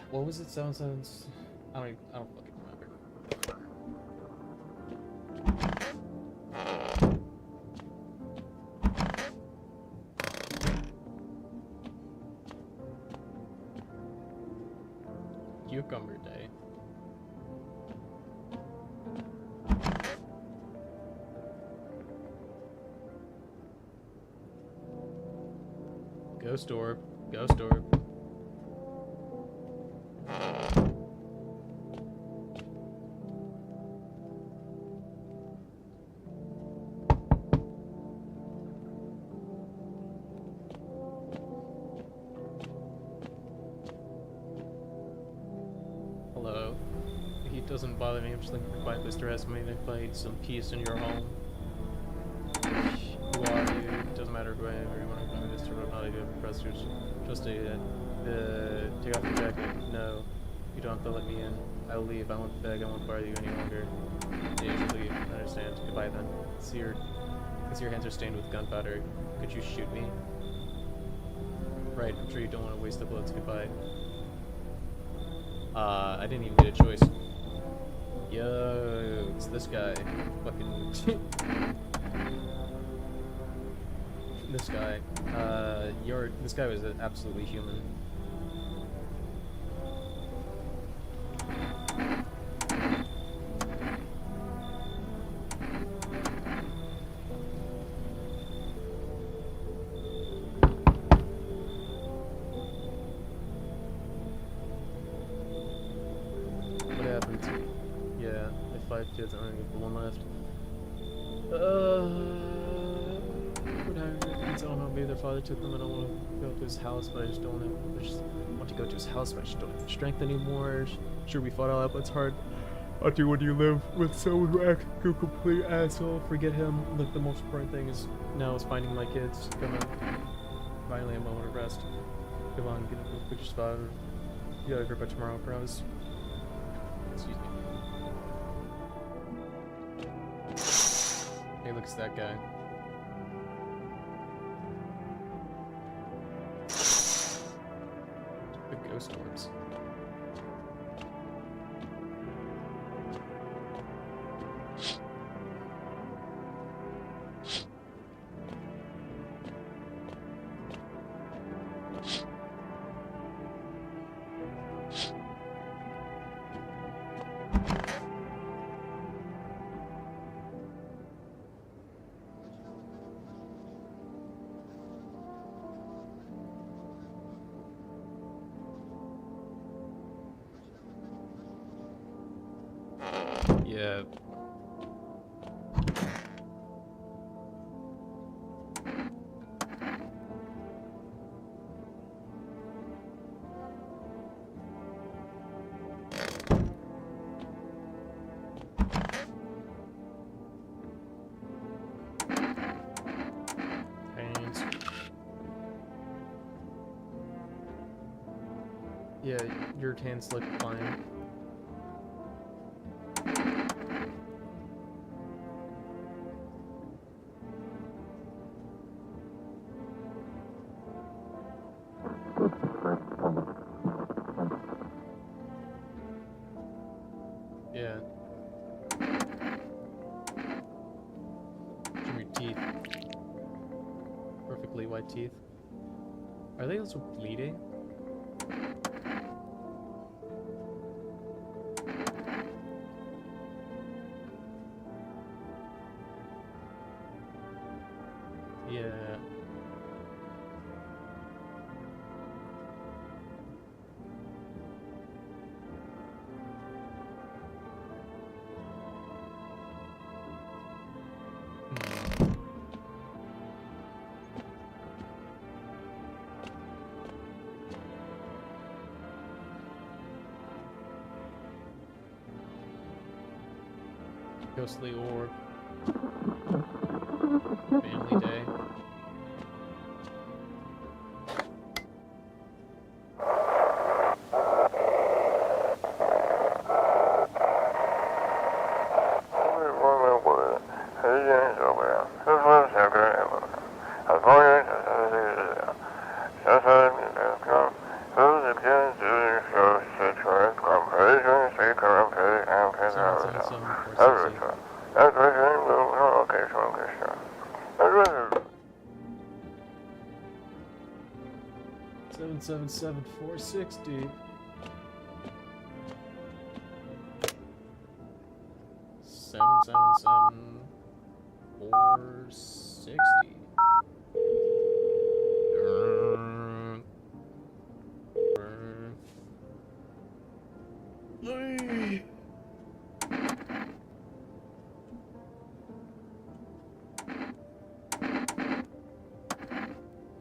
What was it? 77. I don't fucking remember. Cucumber Day. Ghost orb. Ghost orb. Hello. The heat doesn't bother me. I'm just looking for a quiet place to rest. Maybe find some peace in your home. Who are you? It doesn't matter who I am. Everyone who knows this or not. I do have pressures. Just take off your jacket. No. You don't have to let me in. I'll leave. I won't beg. I won't bother you any longer. Yeah, you should leave. I understand. Goodbye then. See your hands are stained with gunpowder. Could you shoot me? Right. I'm sure you don't want to waste the bullets. Goodbye. I didn't even get a choice. Yo, it's this guy. Fucking. This guy. This guy was absolutely human. Yeah, I have 5 kids, I only have 1 left. I don't know, maybe their father took them. I don't want to go to his house, but I just don't want to. I just want to go to his house, but I just don't have the strength anymore. Sure, we fought all out, but it's hard. I'll do when you live with someone who acts like a complete asshole. Forget him. Look, the most important thing is now is finding my kids. Come on. Finally, a moment of rest. Come on, get a picture spot. You gotta grip by tomorrow, I promise. Excuse me. Hey, look, it's that guy. The ghost orbs. Yeah. Pains. Yeah, your hands look fine. Yeah. Show me your teeth. Perfectly white teeth. Are they also bleeding? Yeah. Ghostly orb. Family day. Seven 460. 777 460.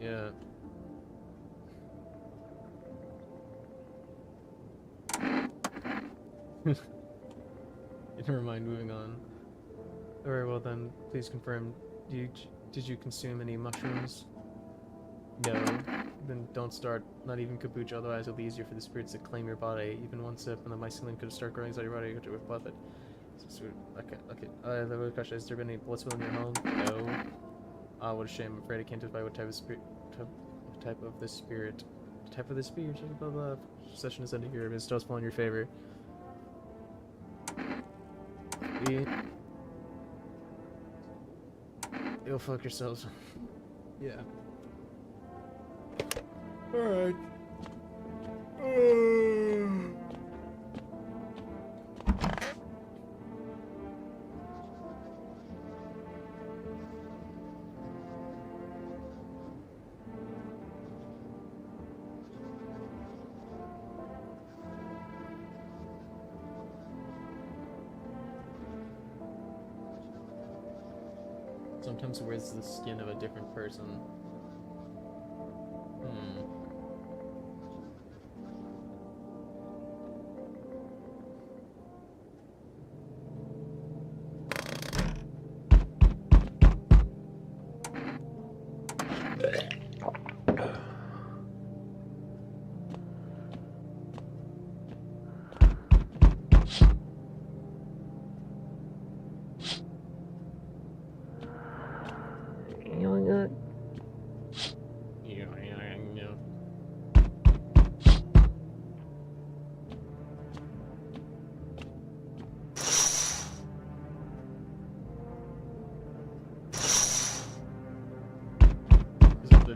Yeah. Never mind, moving on. Very well then, please confirm, did you consume any mushrooms? No. Then don't start, not even kombucha, otherwise it'll be easier for the spirits to claim your body. Even one sip and the mycelium could start growing inside your body with blood. Okay. The other question, has there been any blood spill in your home? No. Ah, what a shame. I'm afraid I can't identify what type of spirit, type of the spirit, blah blah. Session is ended here, but it does fall in your favor. You'll fuck yourselves. Yeah. Alright. Sometimes wears the skin of a different person.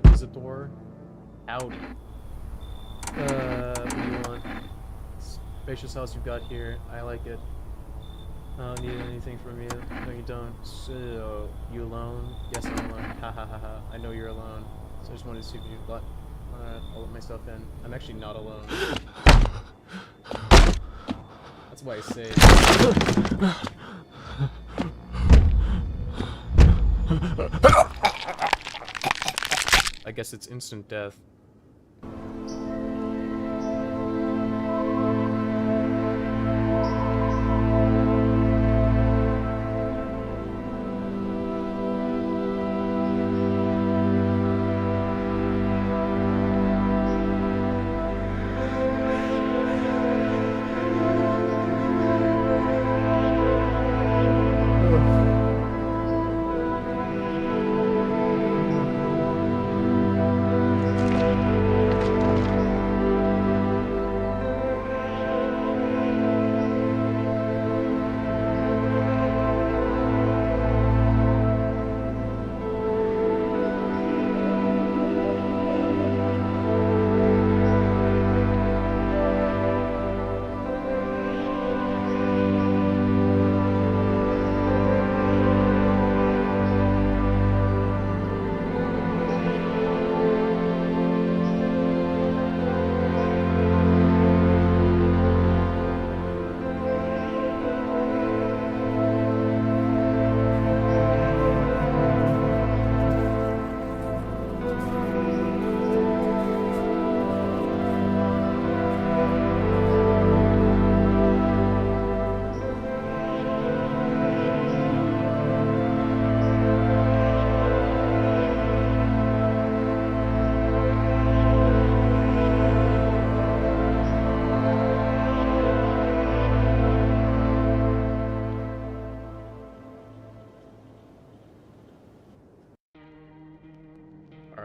Visitor. Howdy. What do you want? Spacious house you've got here. I like it. I don't need anything from you. No, you don't. So, you alone? Yes, I'm alone. Ha ha ha ha. I know you're alone. So I just wanted to see if you let. I'll let myself in. I'm actually not alone. That's why I say it. I guess it's instant death.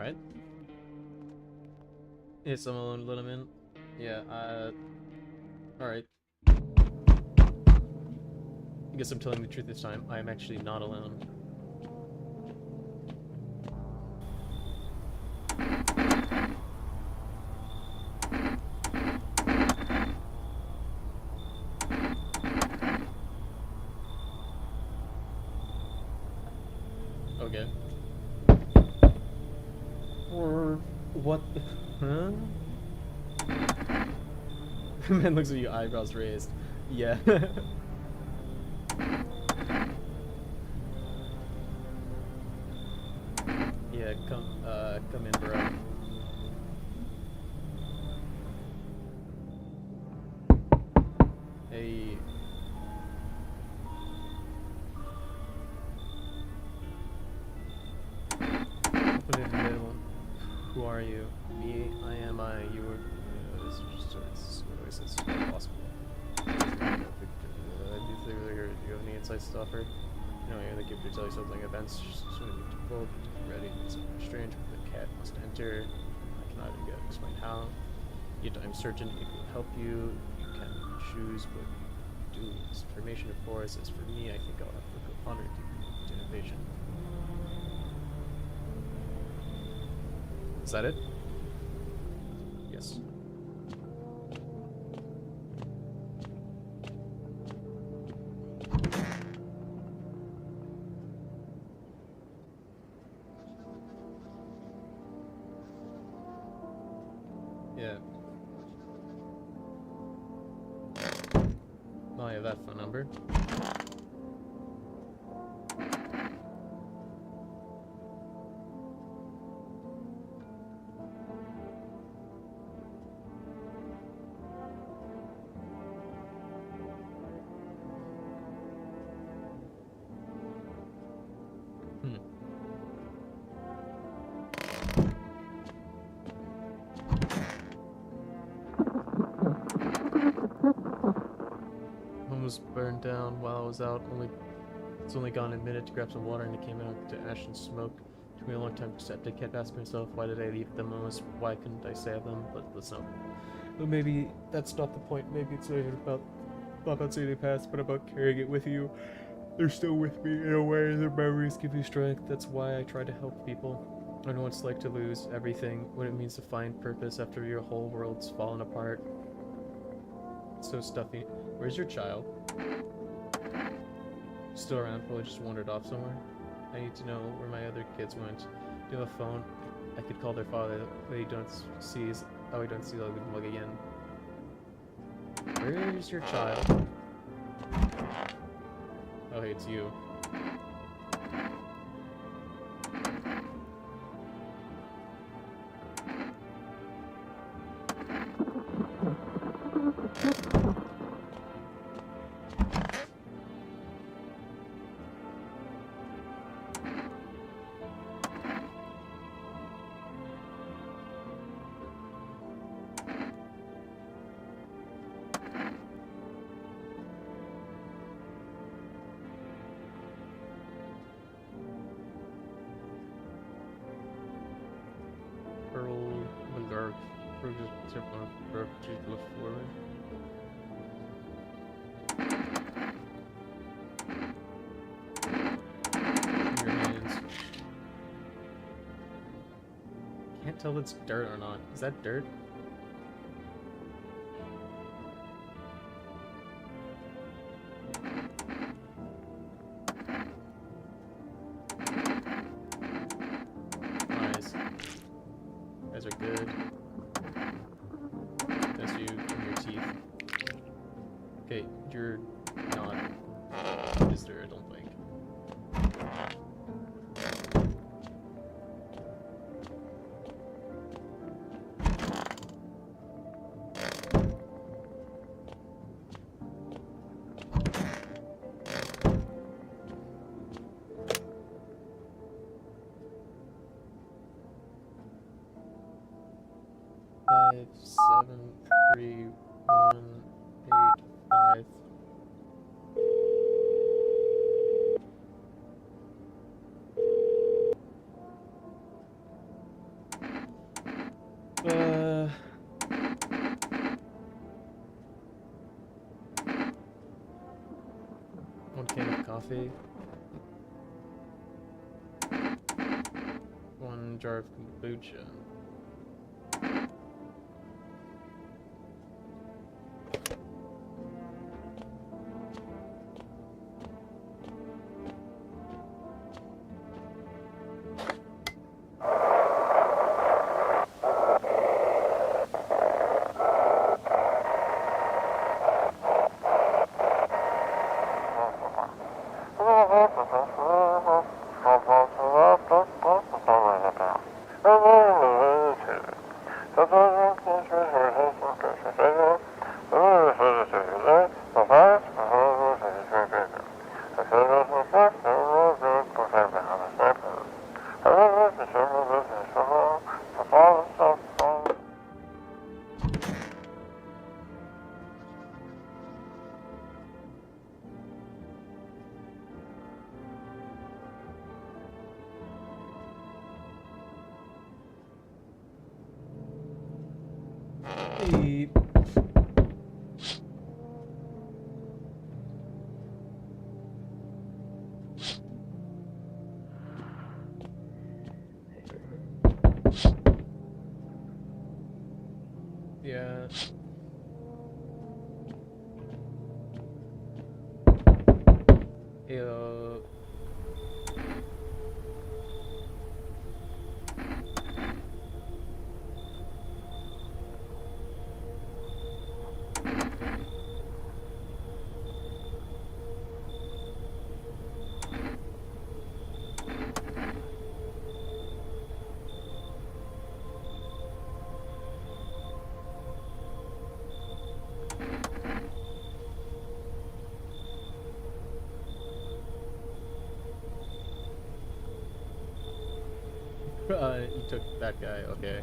Alright. Yes, I'm alone, let him in. Yeah, alright. I guess I'm telling the truth this time. I am actually not alone. Okay. Or what the huh? Man looks at you, eyebrows raised. Yeah. Yeah, come in, bro. Hey. Put it in the middle. Who are you? Me, I am I. You were. This is just it's possible. Do you have any insights to offer? No, you're the gift to tell you something. Events soon need to fold. Ready. It's strange. The cat must enter. I cannot even explain how. Yet I'm certain it will help you. You can choose what you do. This information, of course. As for me, I think I'll have to ponder deeply into innovation. Is that it? Yes. Yeah. Oh, I have that phone number. Home was burned down while I was out. It's only gone a minute to grab some water, and it came out to ash and smoke. Took me a long time to accept. I kept asking myself, why did I leave them? Why couldn't I save them? But let's not. But maybe that's not the point. Maybe it's not even about seeing the past, but about carrying it with you. They're still with me in a way. Their memories give me strength. That's why I try to help people. I know what it's like to lose everything, what it means to find purpose after your whole world's fallen apart. It's so stuffy. Where's your child? Still around, probably just wandered off somewhere. I need to know where my other kids went. Do you have a phone? I could call their father. What he don't see is how he don't see the mug again. Where is your child? Oh, hey, it's you. Pearl Malark, project forward. Your hands. Can't tell if it's dirt or not. Is that dirt? Nice. You guys are good. That's you and your teeth. Okay, you're not just dirt, I don't think. Five, 7, 3, 1, 8, 5. 1 can of coffee. 1 jar of kombucha. Hey. Yeah. Ew. You took that guy, okay.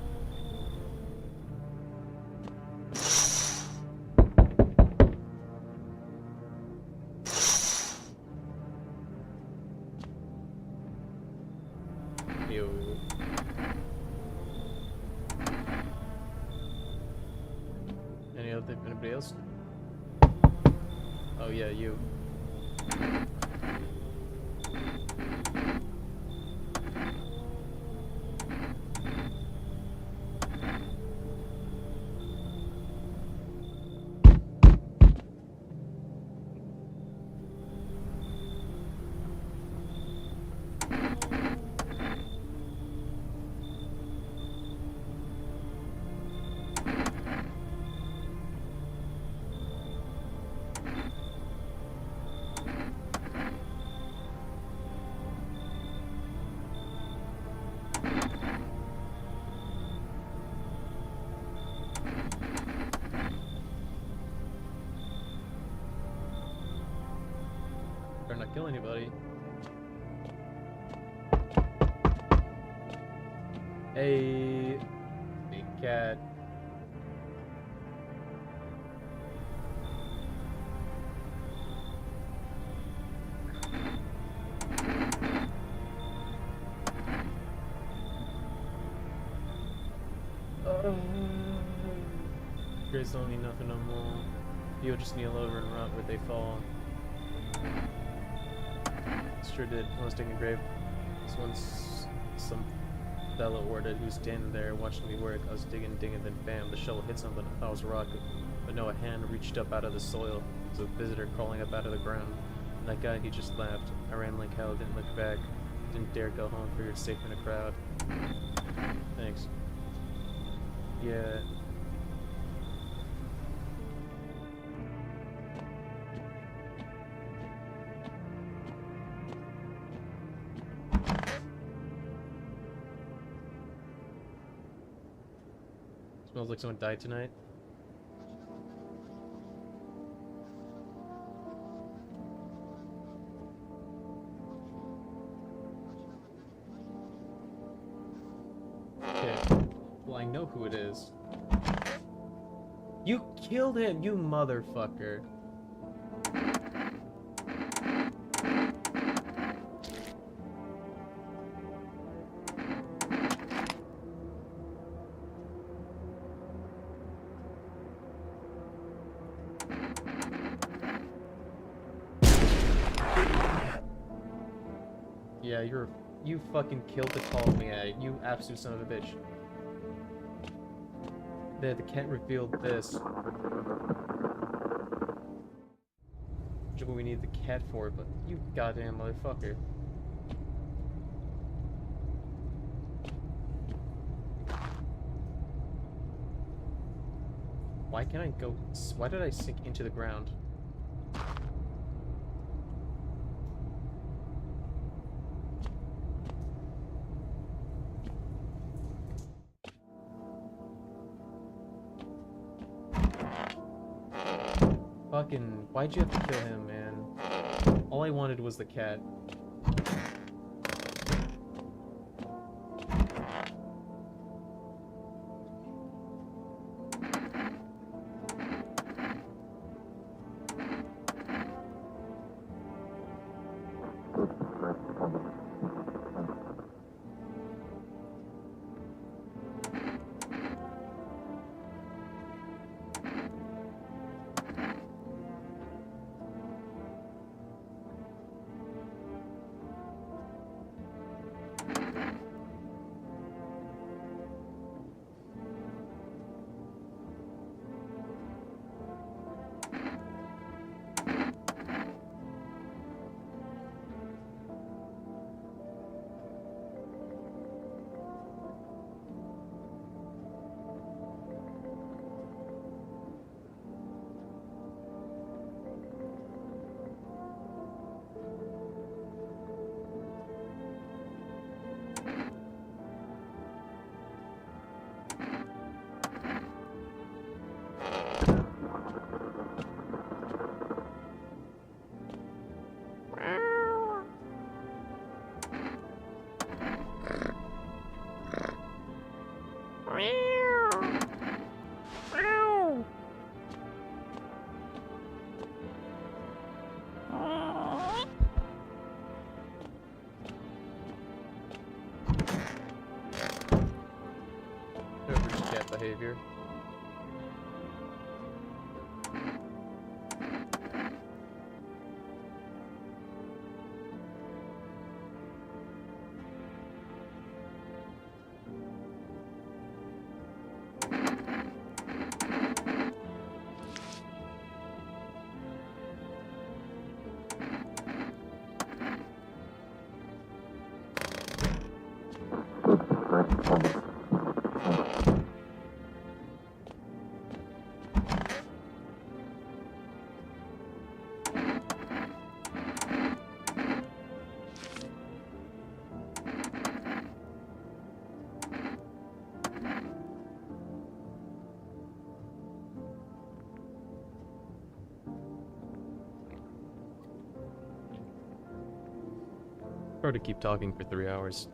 Ew. Anybody else? Oh yeah, you. Better not kill anybody. Hey, big cat. Graves don't need nothing no more. You'll just kneel over and rot where they fall. Sure did. I was digging a grave. This once some fellow ordered who's standing there watching me work. I was digging, then bam, the shovel hit something. I thought it was a rock, but no, a hand reached up out of the soil. It was a visitor crawling up out of the ground. And that guy, he just laughed. I ran like hell, didn't look back. Didn't dare go home, figured safe in a crowd. Thanks. Yeah. Smells like someone died tonight. Okay. Well, I know who it is. You killed him, you motherfucker. Yeah, you fucking killed the call me, you absolute son of a bitch. The cat revealed this. Which is what we need the cat for, but you goddamn motherfucker. Why can't I go? Why did I sink into the ground? Fucking, why'd you have to kill him, man? All I wanted was the cat. Average cat behavior. Hard to keep talking for 3 hours.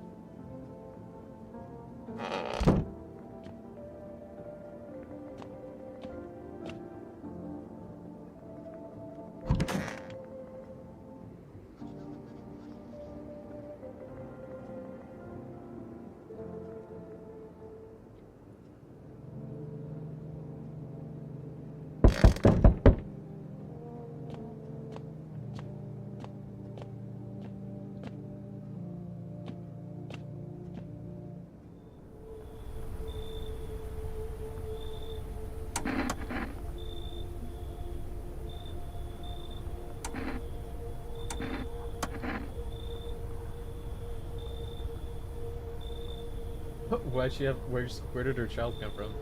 Why'd she have? Where did her child come from?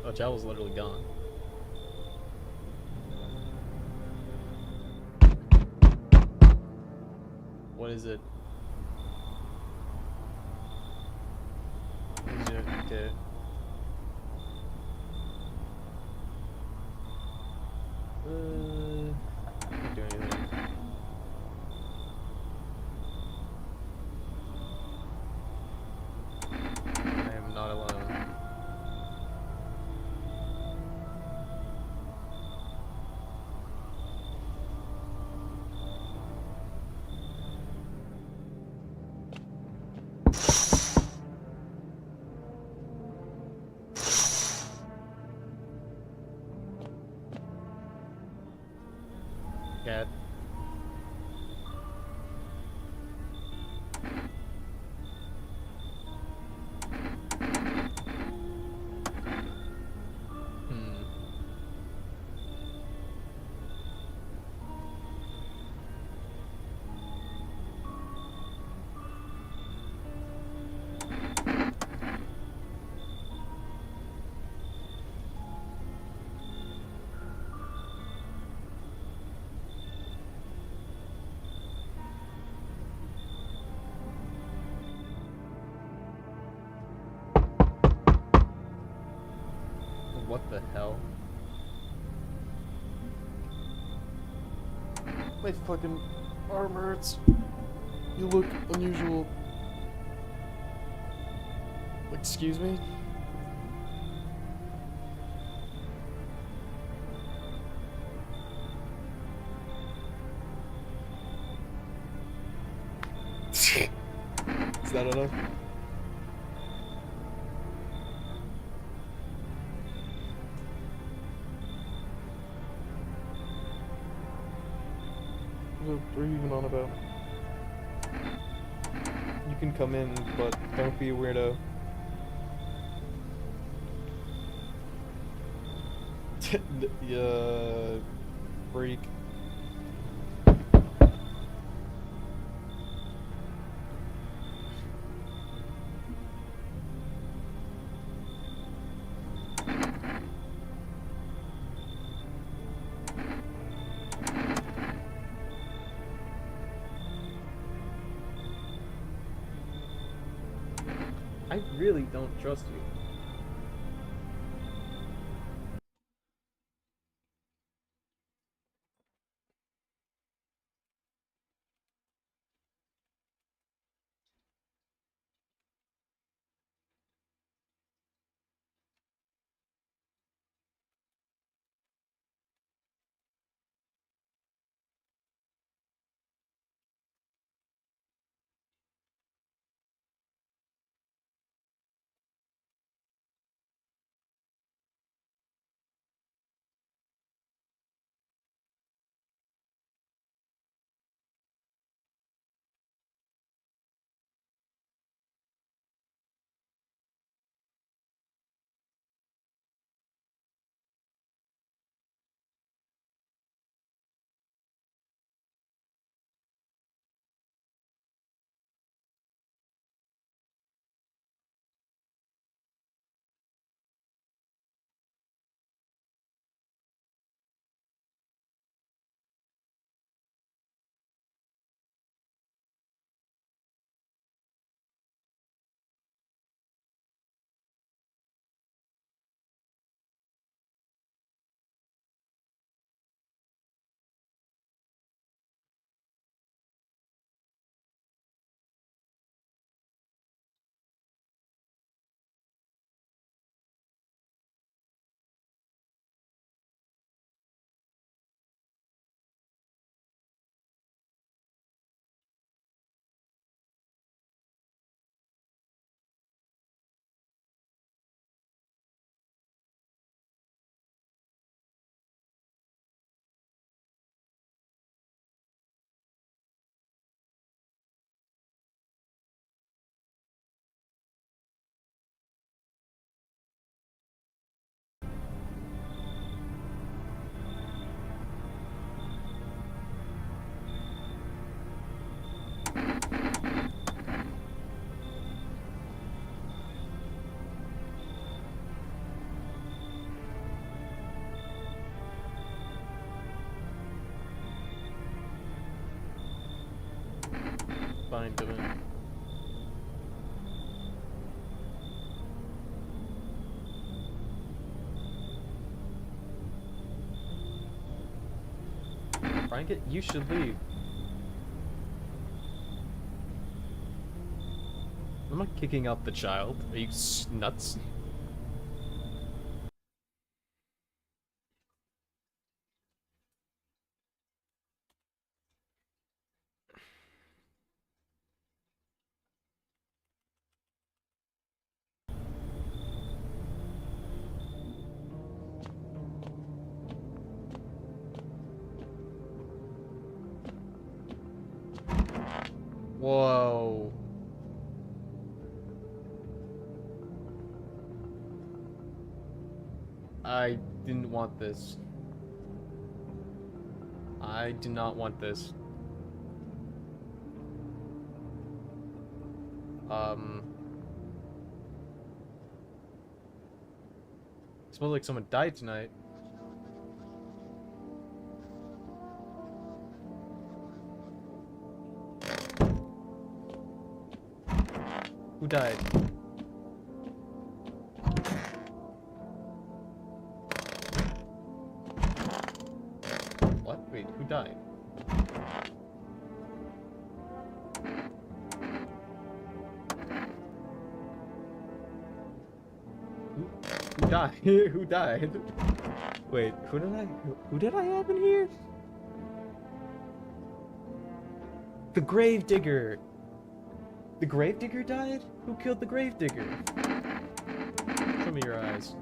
Oh, child was literally gone. What is it? Is it okay? Can't do anything. I am not alone. the hell? My fucking arm hurts. You look unusual. Excuse me? Is that enough? What are you even on about? You can come in, but don't be a weirdo. Yeah, freak. I really don't trust you. Fine, Dylan. Frank, you should leave. I'm not kicking out the child. Are you nuts? Whoa. I didn't want this. I do not want this. It smells like someone died tonight. Who died? died? Who died? Wait, who did I have in here? The Gravedigger! The Gravedigger died? Who killed the Gravedigger? Show me your eyes.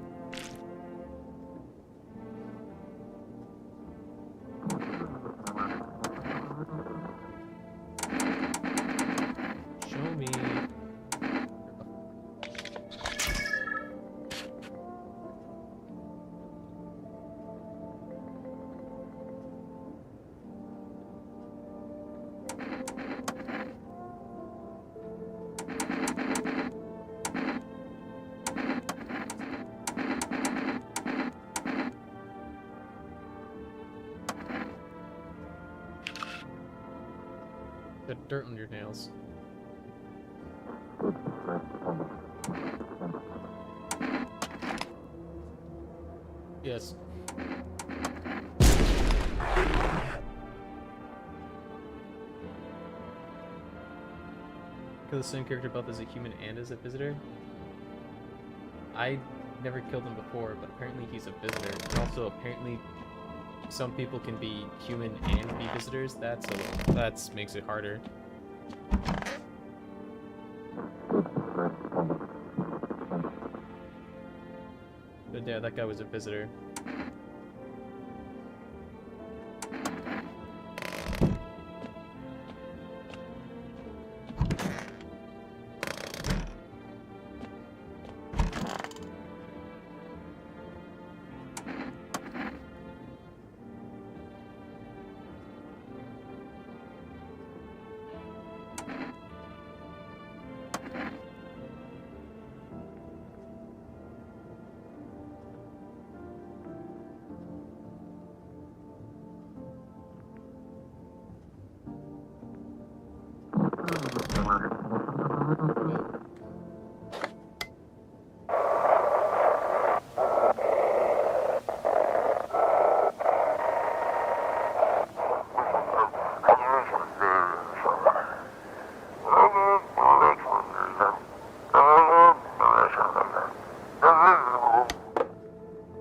Show me. The dirt on your nails. Yes. Kill the same character both as a human and as a visitor? I never killed him before, but apparently he's a visitor. And also, apparently, some people can be human and be visitors. That makes it harder. But yeah, that guy was a visitor.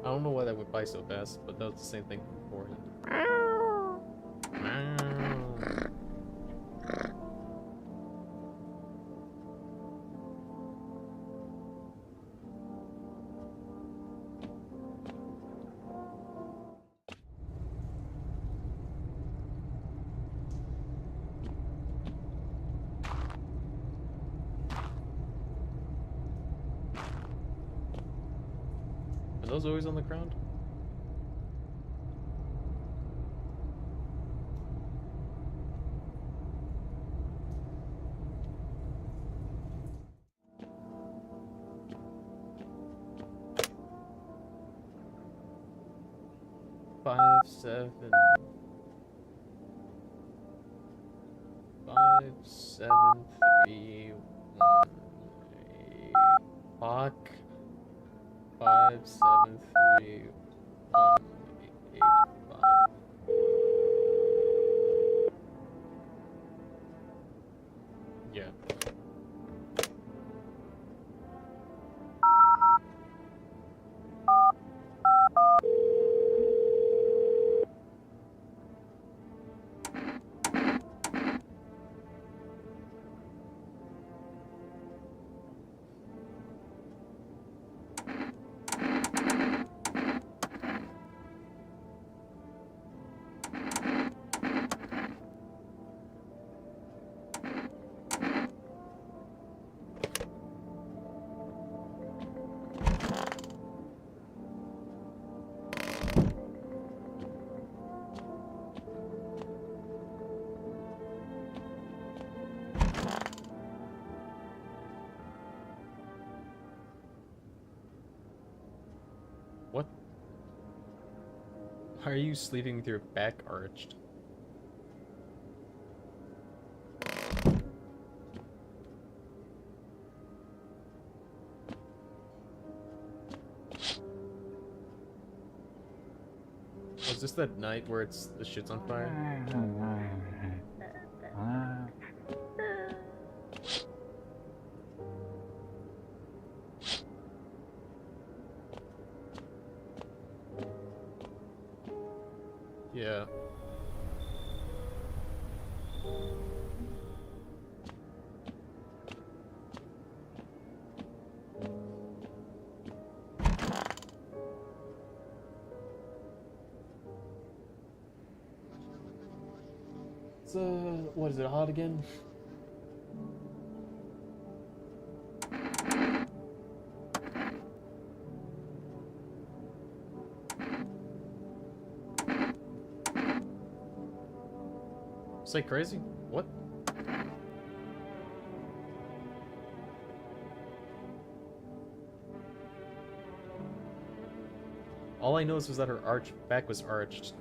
I don't know why that went by so fast, but that was the same thing before. Are those always on the ground? Five, 7, 3, 1, 8. Fuck. 5, 7, 3, 1, 8, 5. Yeah. What? Why are you sleeping with your back arched? Was this that night where the shit's on fire? Yeah. It's what is it, hot again? Say crazy? What? All I noticed was that her back was arched.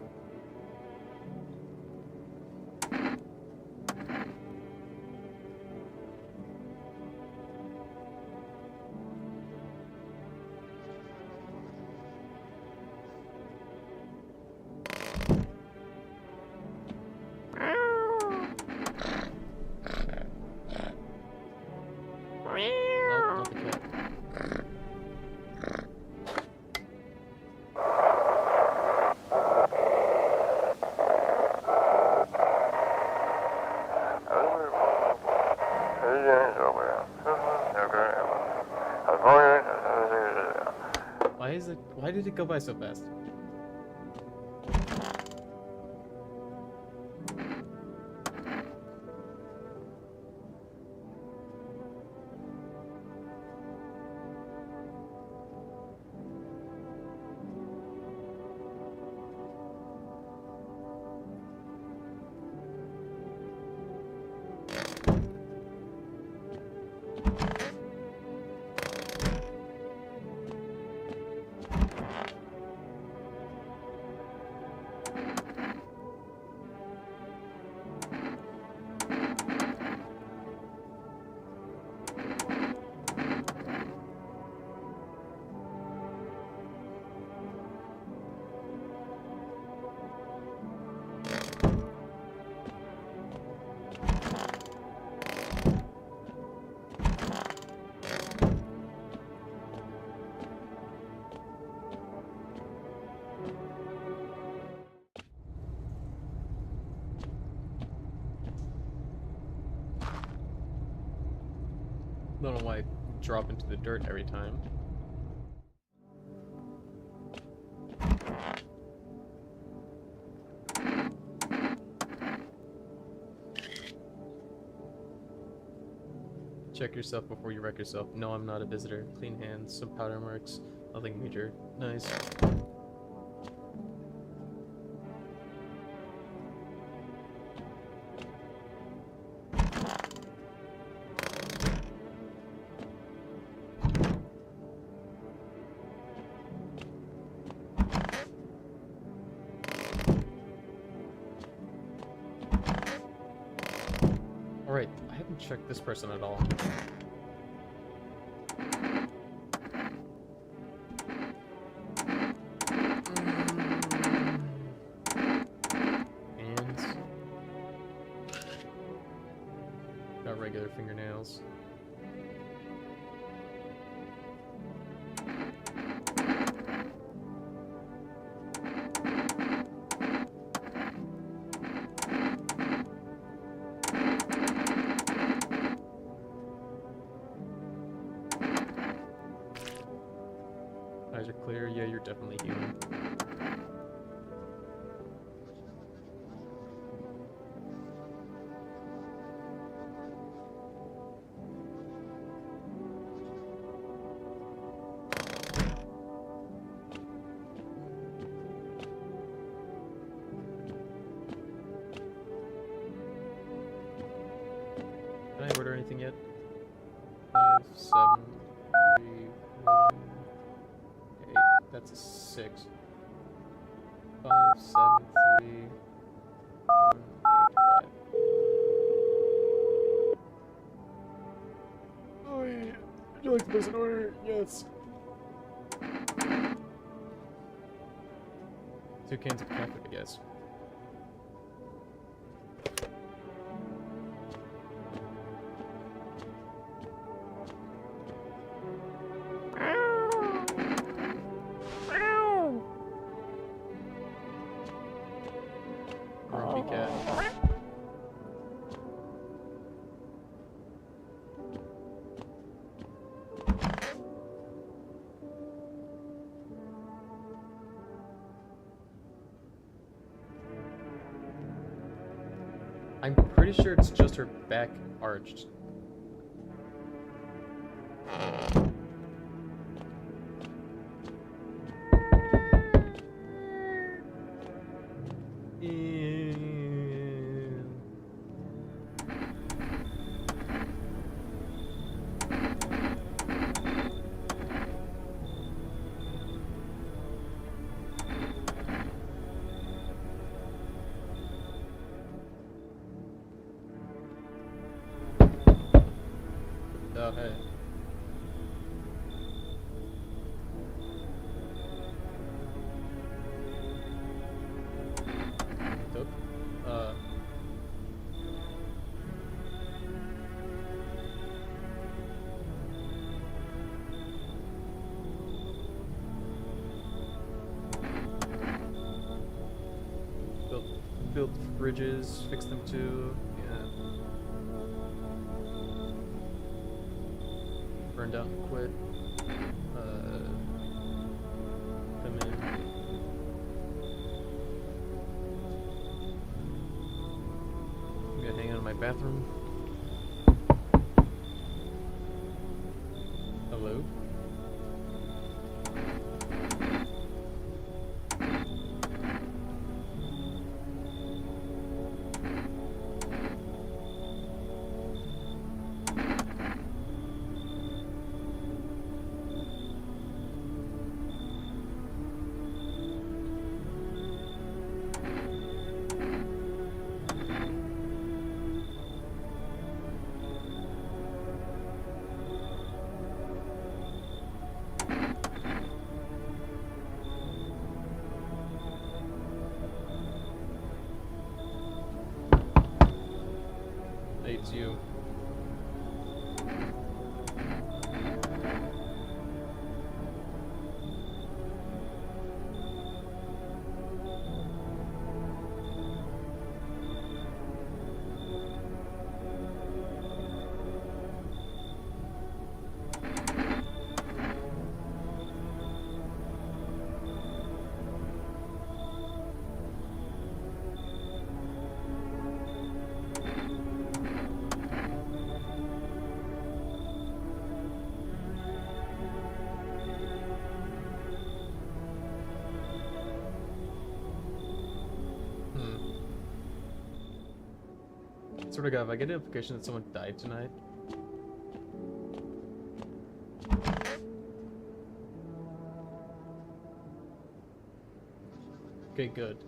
Nope, not the cat. Why did it go by so fast? Don't know why I drop into the dirt every time. Check yourself before you wreck yourself. No, I'm not a visitor. Clean hands, some powder marks, nothing major. Nice. Alright, I haven't checked this person at all. Hands. Got regular fingernails. Eyes are clear. Yeah, you're definitely human. Can I order anything yet? 5, 7, 3, 1, 8. That's a 6. 5, 7, 3, 1, 8, 5. Oh, yeah. Would you like to place an order? Yes. 2 cans of cat food, I guess. pretty sure it's just her back arched. Oh, hey. Dope. Built fridges, fix them too. Yeah. Burned out and quit. Come in. I'm gonna hang out in my bathroom. Hello? Hey, it's you. Sort of, if I get an implication that someone died tonight. Okay, good.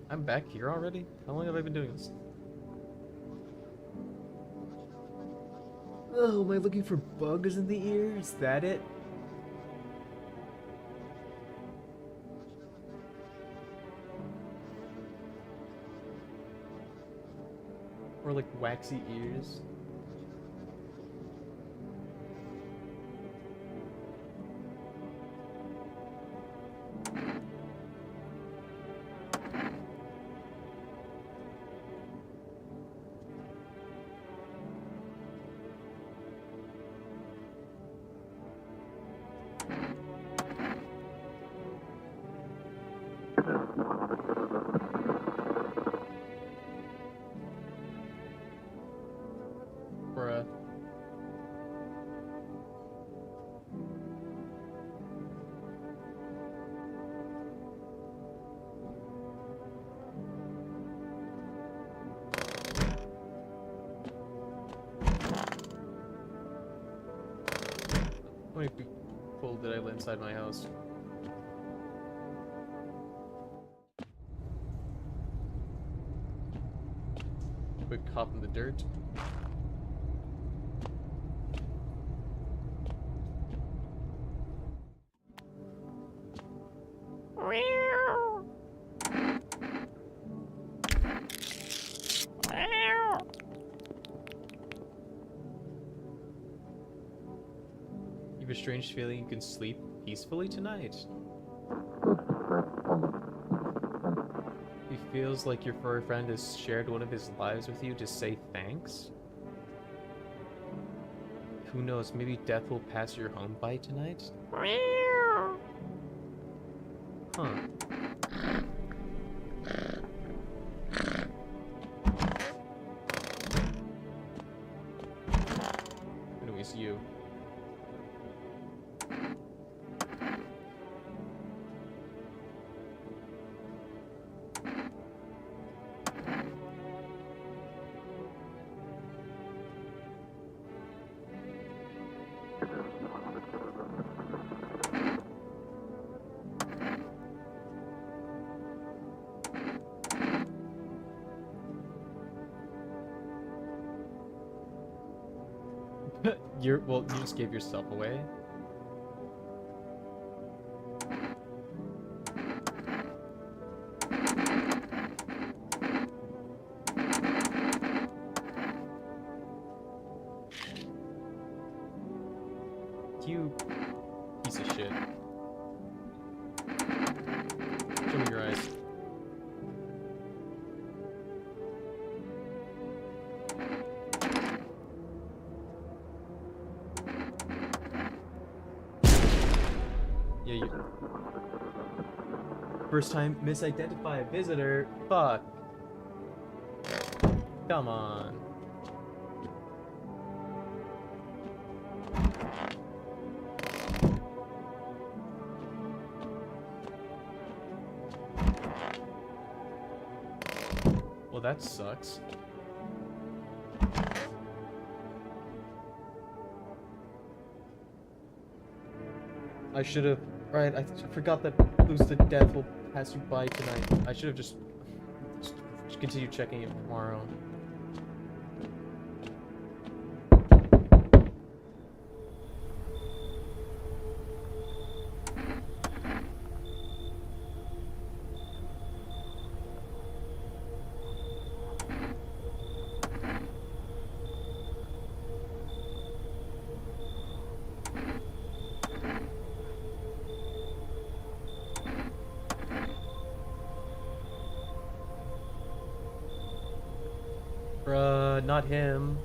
I'm back here already? How long have I been doing this? Oh, am I looking for bugs in the ear? Is that it? Or like waxy ears? Bruh. How many people did I let inside my house? Quick hop in the dirt. You have a strange feeling you can sleep peacefully tonight. He feels like your furry friend has shared one of his lives with you to say thanks. Who knows? Maybe death will pass your home by tonight? Huh. Anyways, you. Well, you just gave yourself away. You piece of shit. Show me your eyes. Yeah, you. First time misidentify a visitor. Fuck. Come on. Well, that sucks. I should have. Right, I forgot that lose the death will pass you by tonight. I should have just continue checking it tomorrow. Bruh, not him.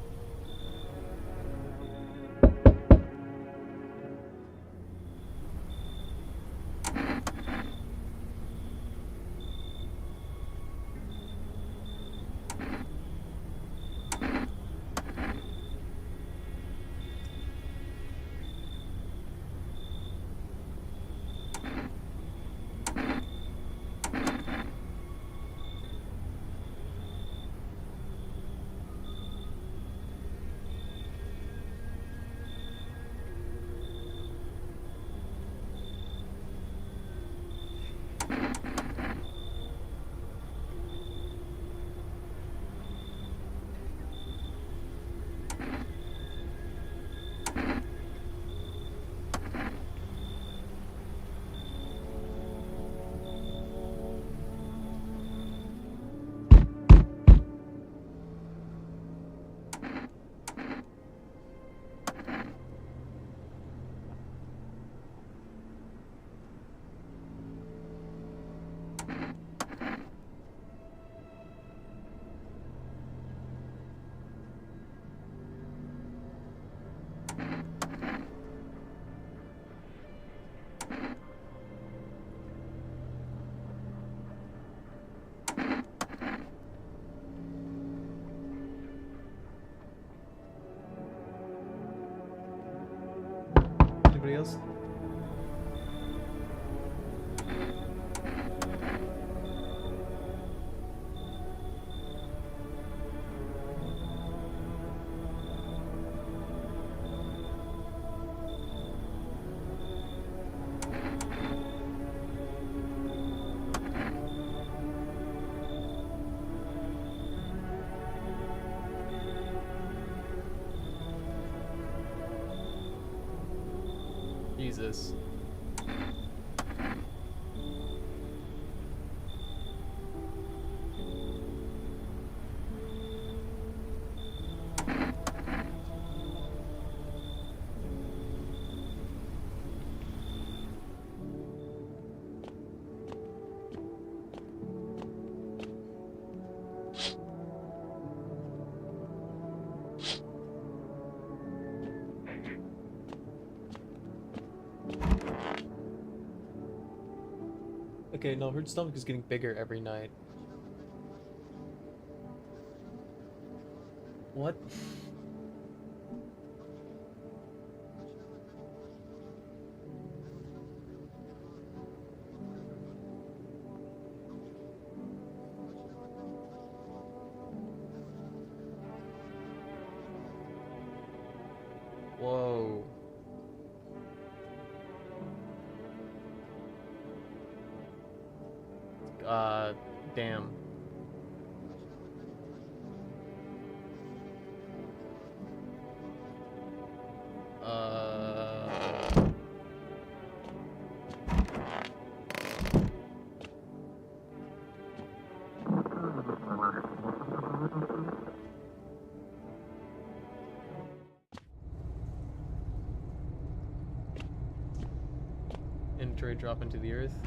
Anybody else? Jesus. Okay, no, her stomach is getting bigger every night. What? Whoa. Damn. Uh... Inventory drop into the earth.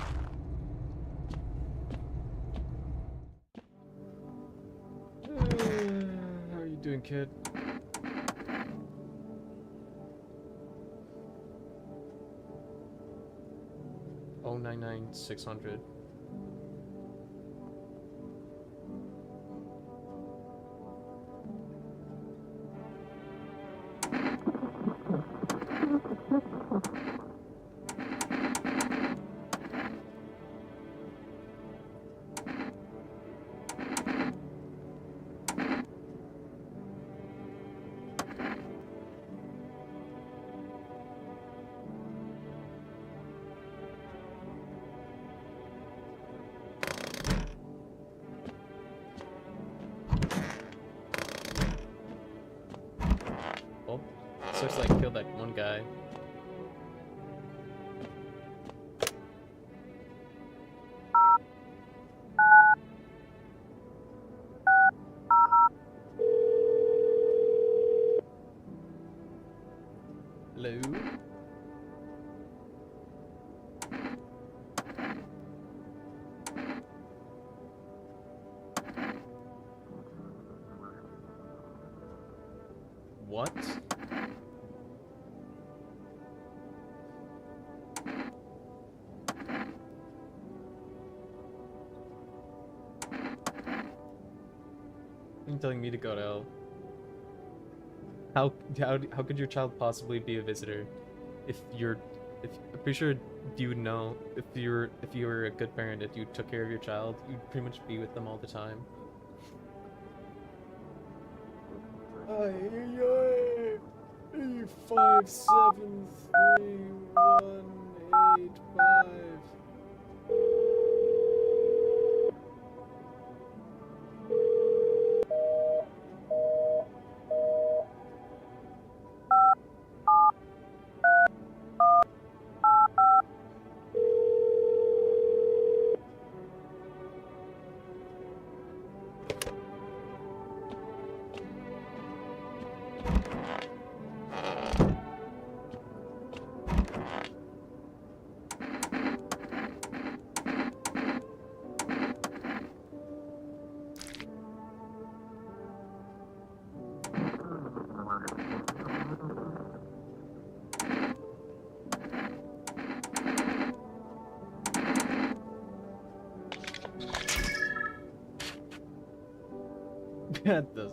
How are you doing, kid? Oh, 99600. Oh, so it's like killed that one guy. Hello? What? You're telling me to go to hell. How could your child possibly be a visitor if I'm pretty sure you would know if you were a good parent, if you took care of your child, you'd pretty much be with them all the time. Ay, ay, ay. 573-185.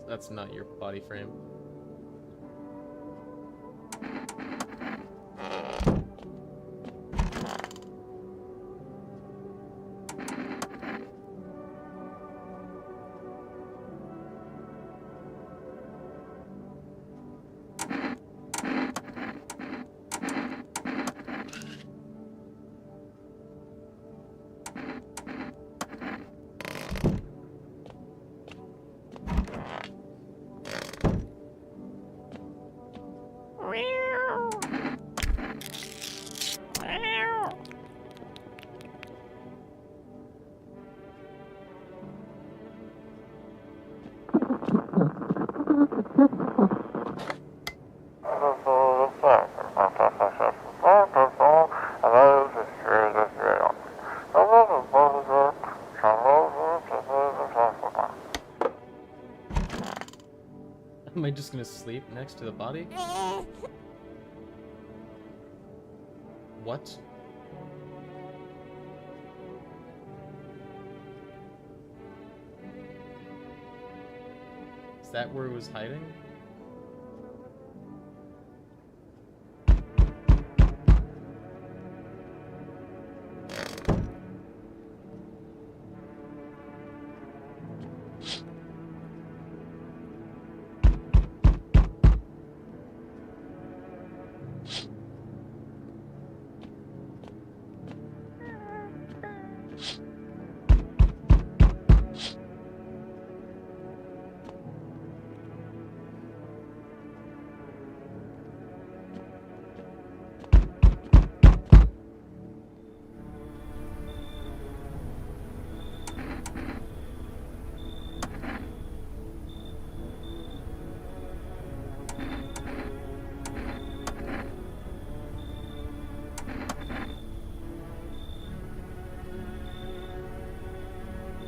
That's not your body frame. Am I just gonna sleep next to the body? What? that where it was hiding?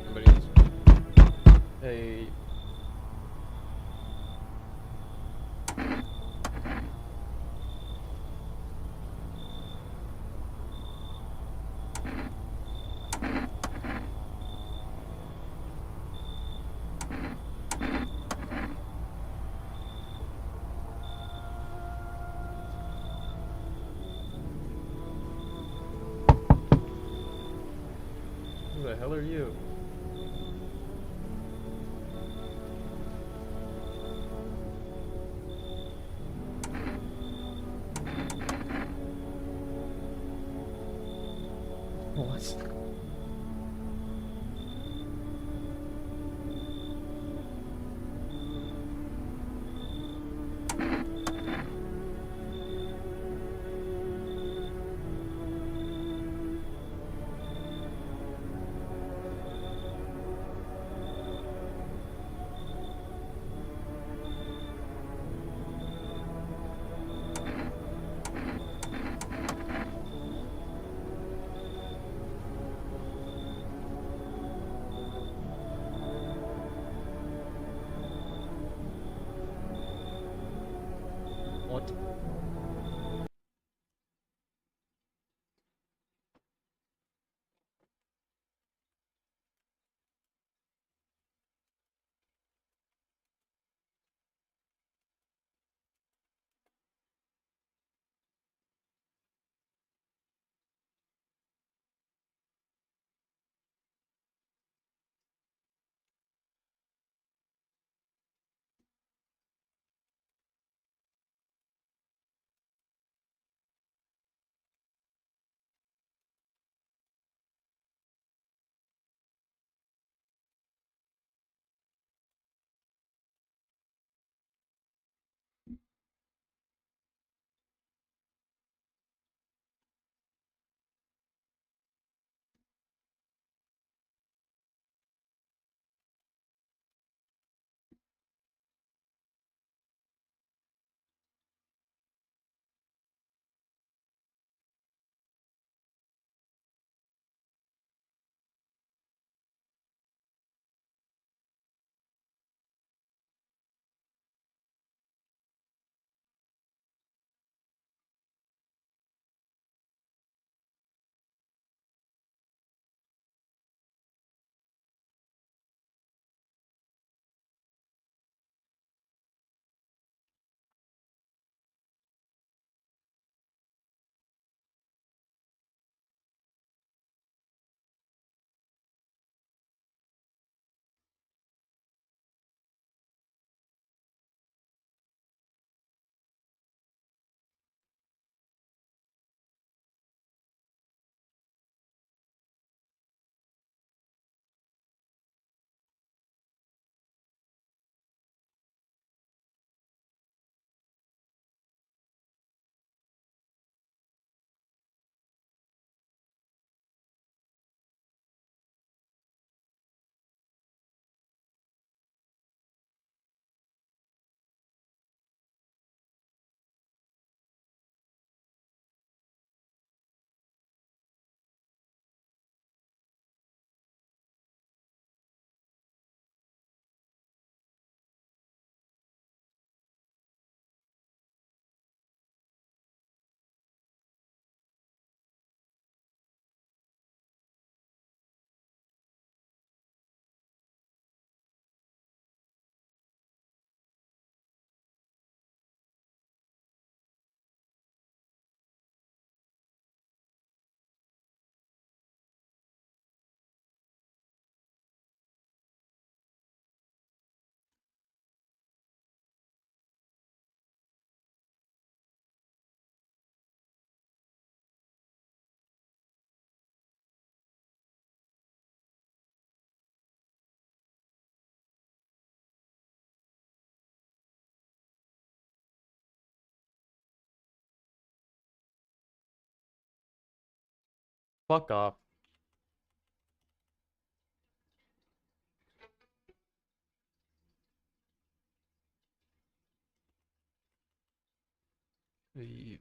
Somebody else? Hey. Who the hell are you? What? Fuck off. The-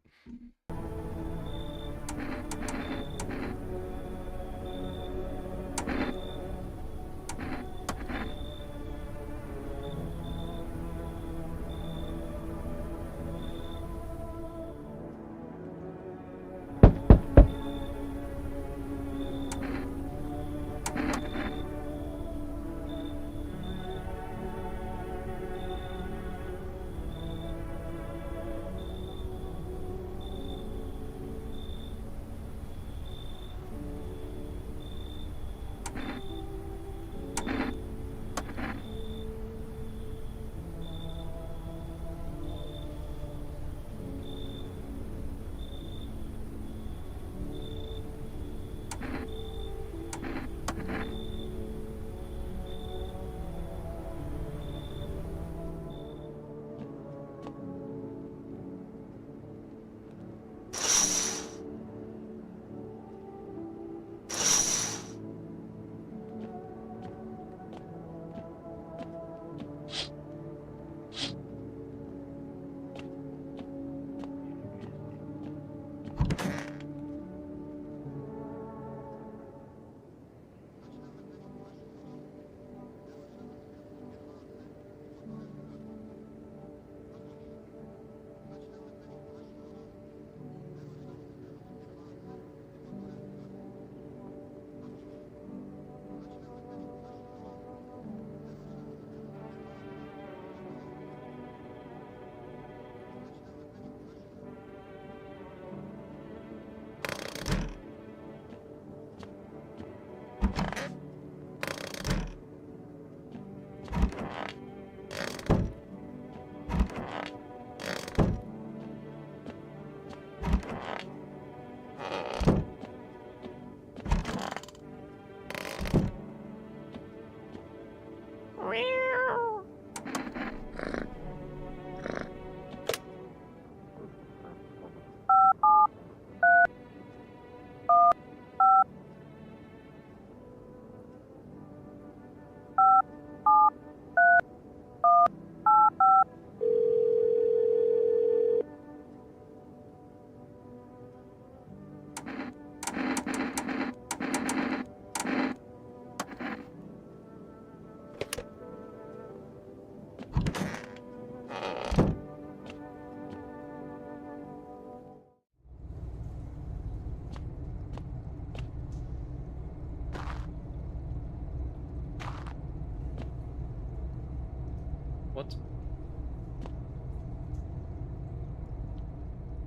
What?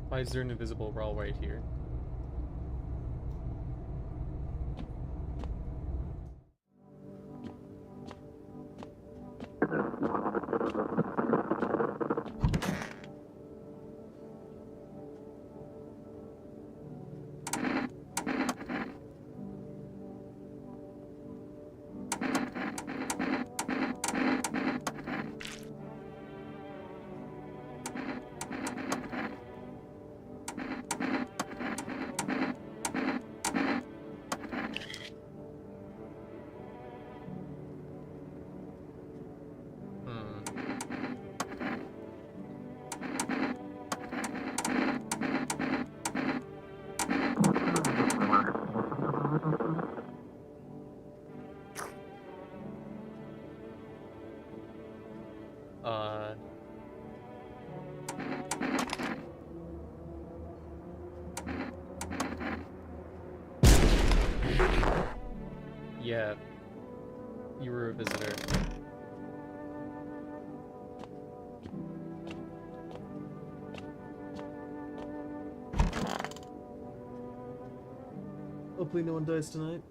Why is there an invisible wall right here? Uh... Yeah. You were a visitor. Hopefully no one dies tonight.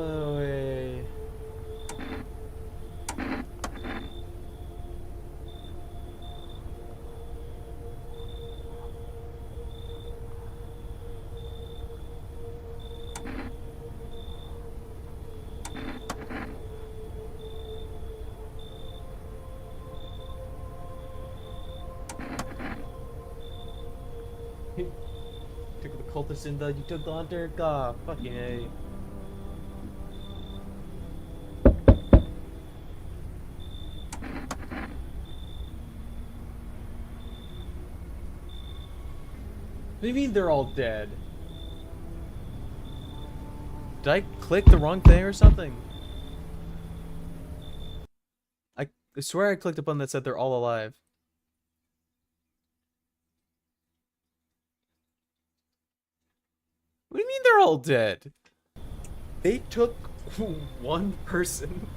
No way. Took the cultist in the, you took the hunter? God, fucking A. What do you mean they're all dead? Did I click the wrong thing or something? I swear I clicked a button that said they're all alive. What do you mean they're all dead? They took one person.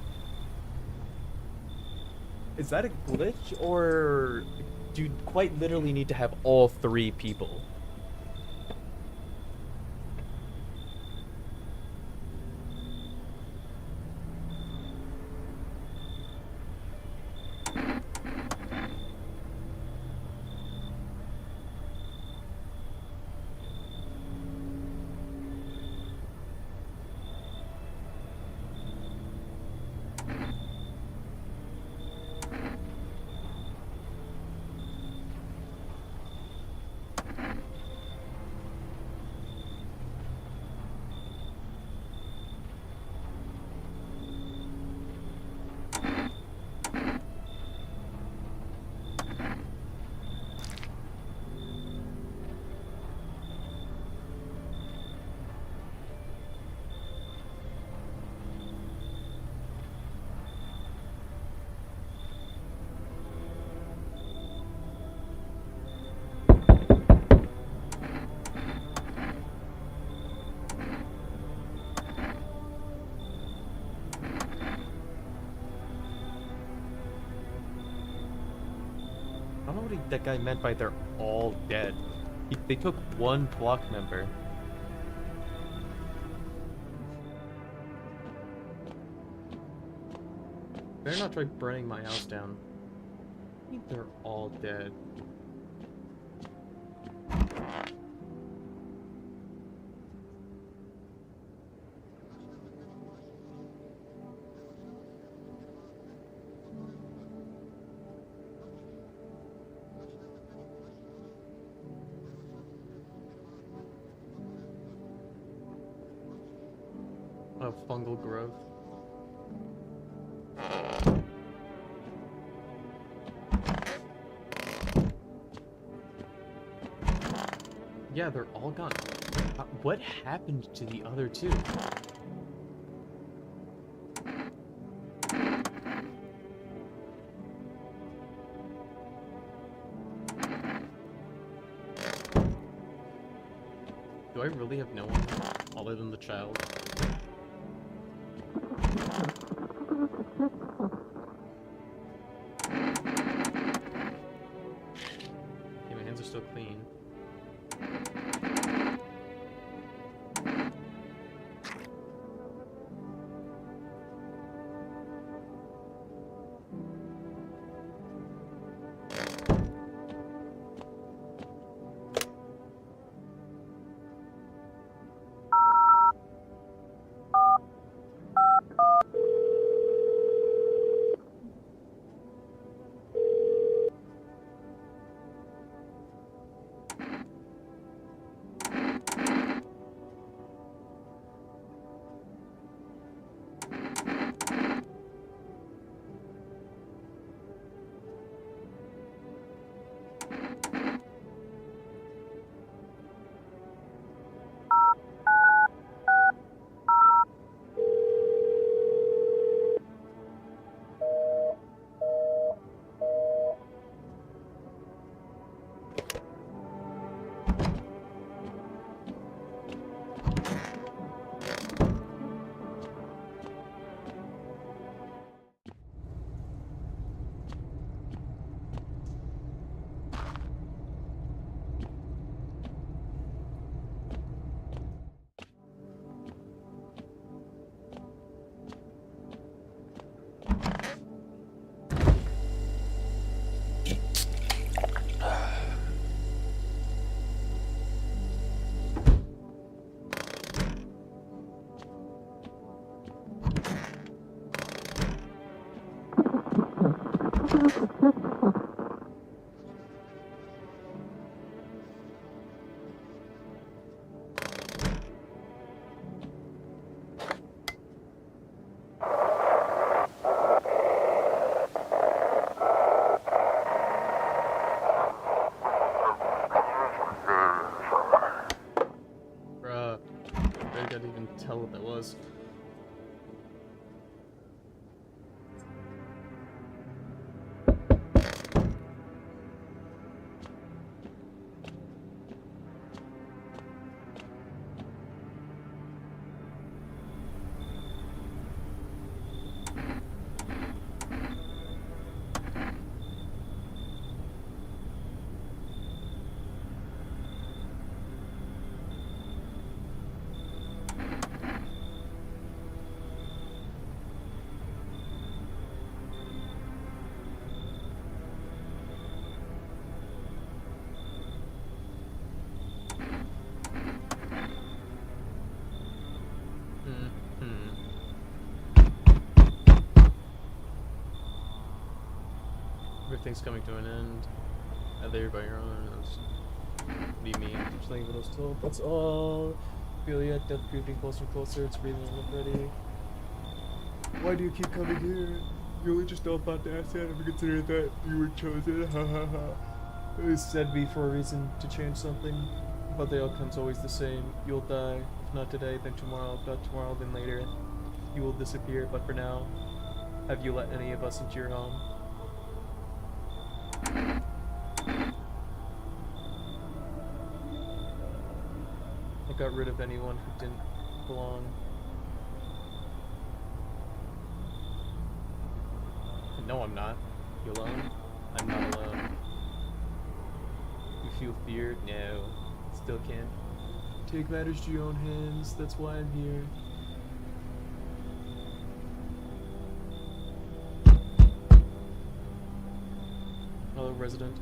Is that a glitch, or do you quite literally need to have all 3 people? I don't know what that guy meant by they're all dead. They took one block member. Better not try burning my house down. I think they're all dead. Of fungal growth. Yeah, they're all gone. What happened to the other 2? Do I really have no one other than the child? Okay, my hands are still clean. Bruh, I couldn't even tell what that was. Everything's coming to an end. Either by your own. What do you mean? Just like what I was told. That's all. Feel yet death creeping closer and closer. It's breathing already. Why do you keep coming here? You only just know about the asset. Ever considered that you were chosen? Ha ha ha. It was said be for a reason to change something, but the outcome's always the same. You'll die. If not today, then tomorrow. If not tomorrow, then later. You will disappear. But for now, have you let any of us into your home? I got rid of anyone who didn't belong. No, I'm not. You alone? I'm not alone. You feel fear? No. Still can't. Take matters to your own hands. That's why I'm here. Hello, resident.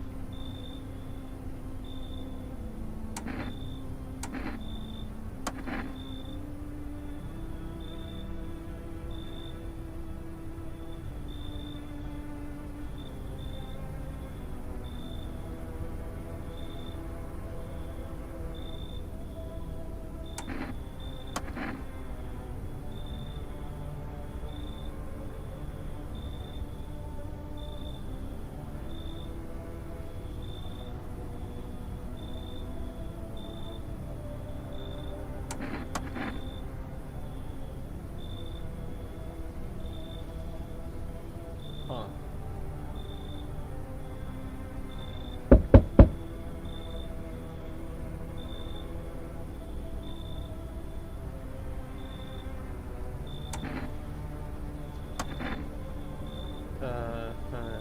Huh. Huh.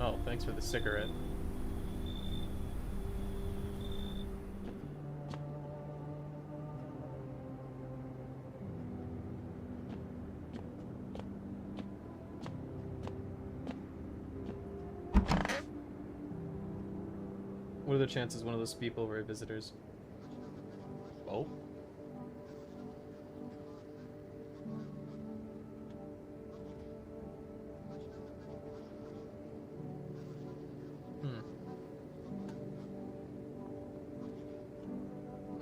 Oh, thanks for the cigarette. What are the chances one of those people were visitors? Oh?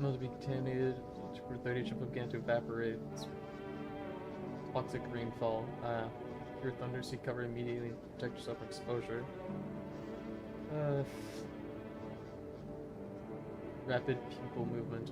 Not to be contaminated, for 30 chip began to evaporate. Toxic rainfall. Your thunder seek cover immediately. Protect yourself from exposure. Rapid pupil movement.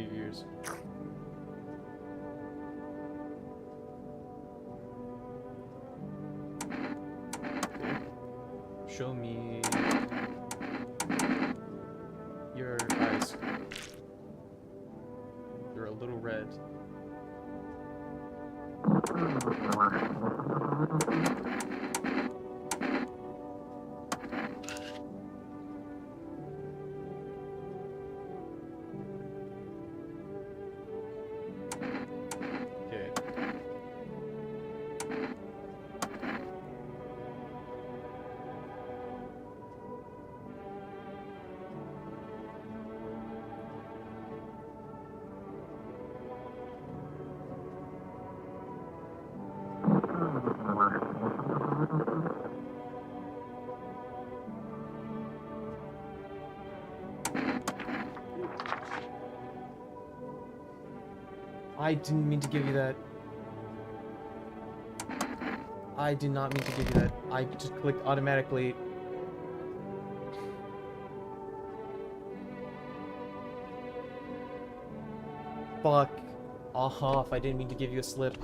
many years. Okay. Show me your eyes. They're a little red. Okay. I didn't mean to give you that. I did not mean to give you that. I just clicked automatically. Fuck off. I didn't mean to give you a slip.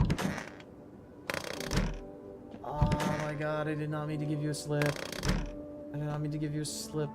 Oh my god, I did not mean to give you a slip. I did not mean to give you a slip.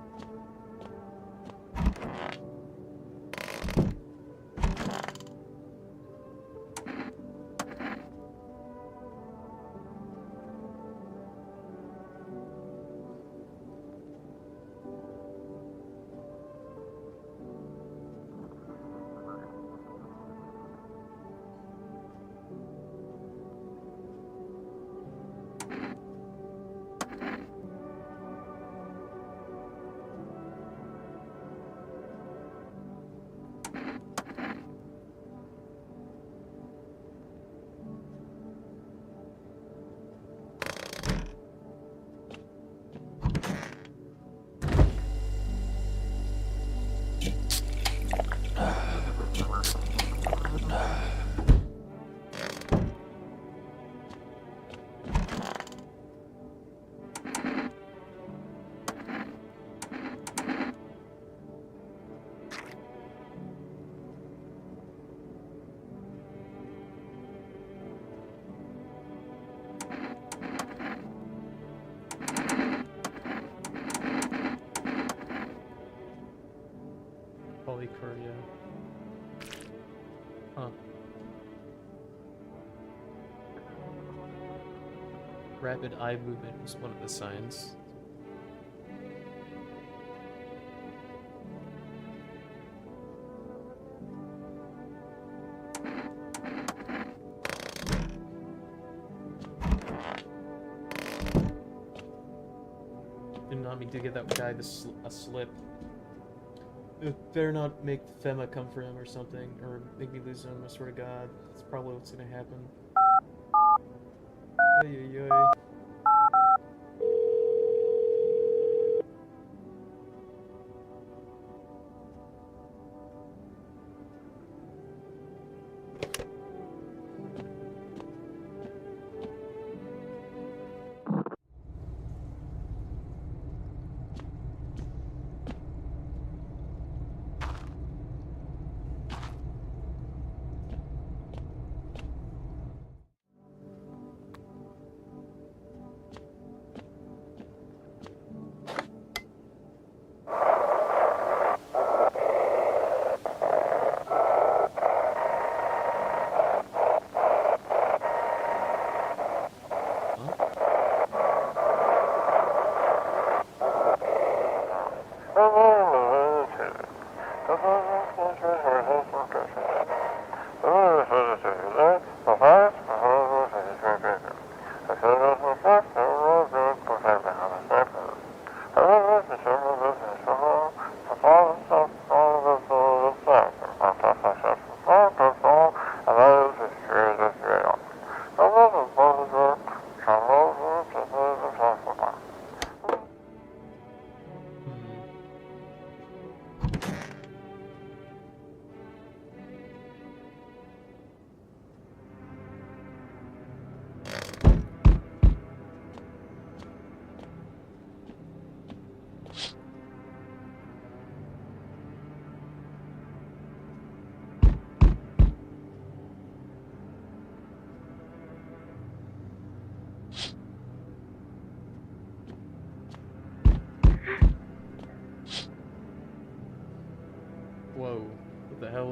Polycardia. Huh. Rapid eye movement was one of the signs. Did not mean to give that guy a slip. It better not make Fema come for him or something, or make me lose him, I swear to God. That's probably what's gonna happen. Ay, ay, ay.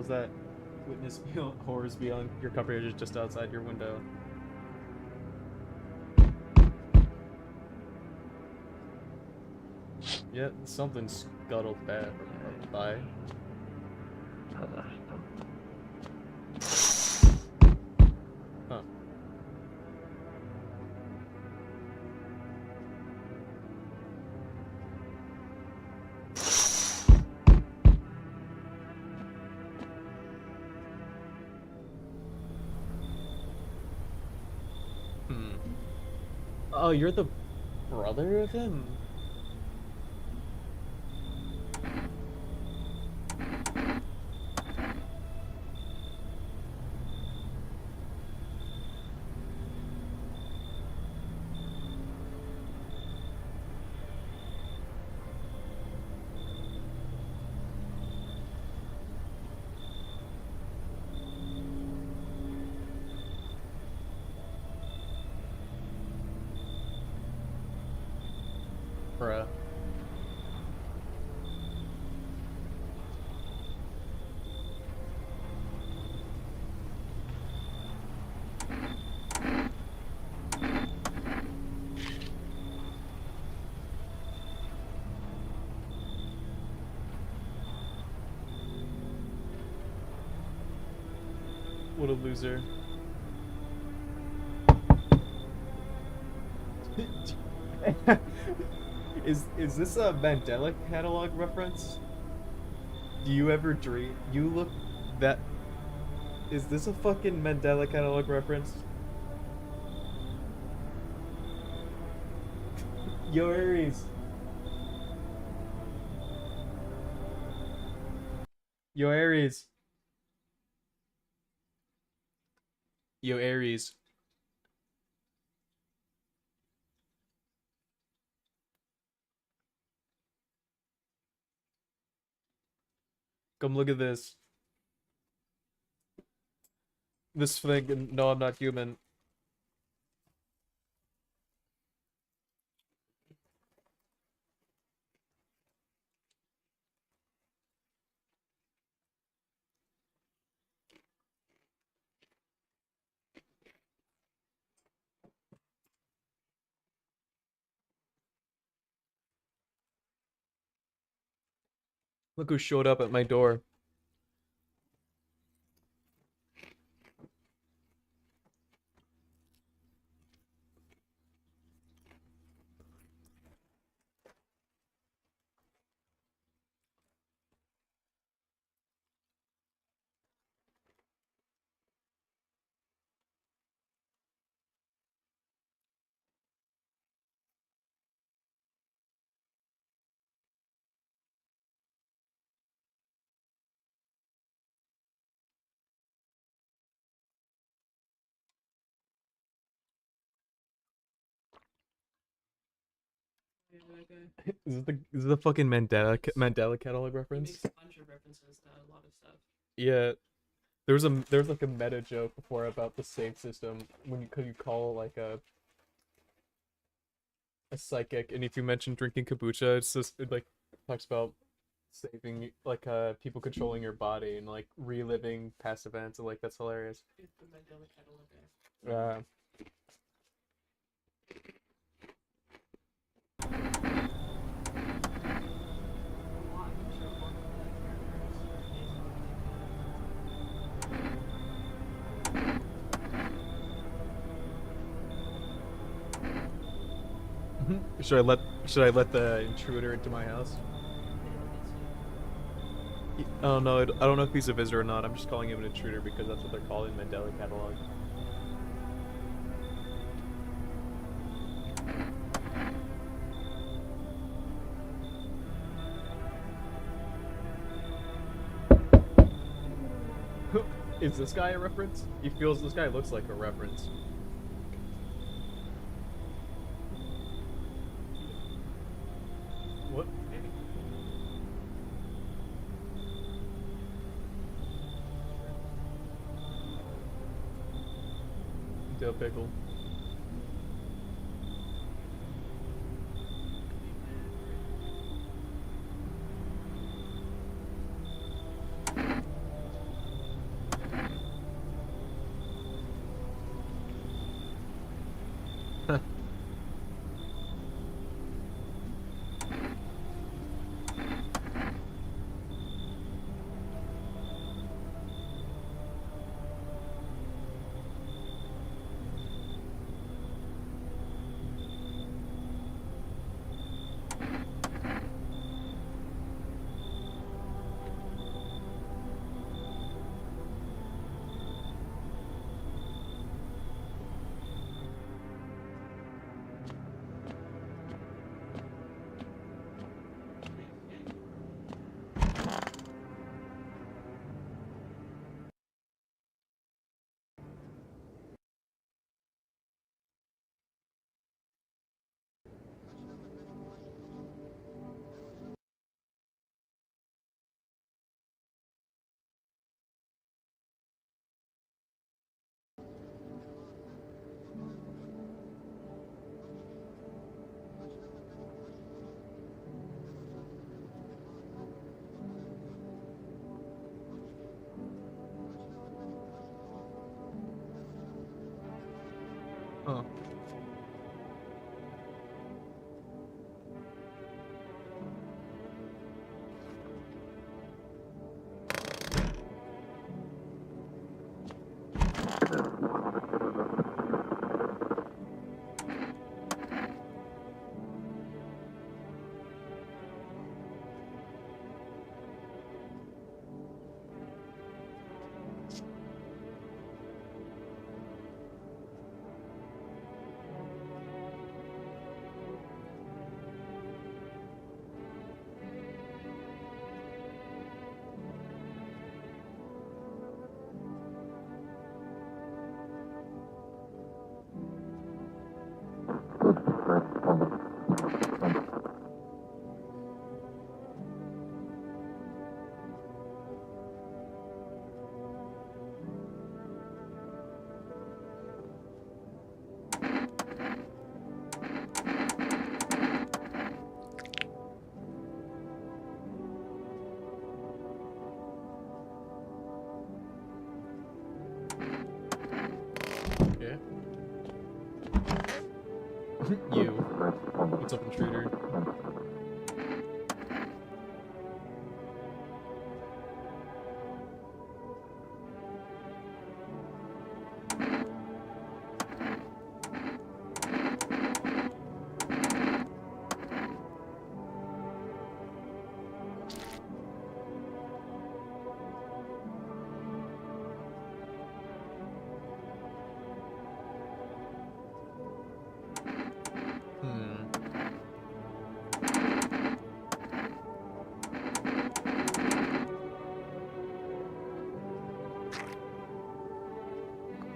was that? Witness horrors beyond your comprehension just outside your window. Yeah, something scuttled bad by. Huh. Oh, you're the brother of him? Bruh. What a loser. Is this a Mandela catalog reference? Do you ever dream? You look that. Is this a fucking Mandela catalog reference? Yo, Aries. Yo, Aries. Yo, Aries. Come look at this. This thing. No, I'm not human. Look who showed up at my door. Yeah, that guy. Is it the fucking Mandela catalog He reference? makes a bunch of references to a lot of stuff. Yeah. There's like a meta joke before about the save system when you call like a psychic, and if you mention drinking kombucha, it's just it like talks about saving like people controlling your body and like reliving past events, and like that's hilarious. It's the Mandela catalog guy. A lot of show one of the characters based on Should I let the intruder into my house? Oh no, I don't know if he's a visitor or not. I'm just calling him an intruder because that's what they're called in Mandela catalog. Is this guy a reference? He feels this guy looks like a reference. What? Dill pickle. You. What's up, intruder? Hmm.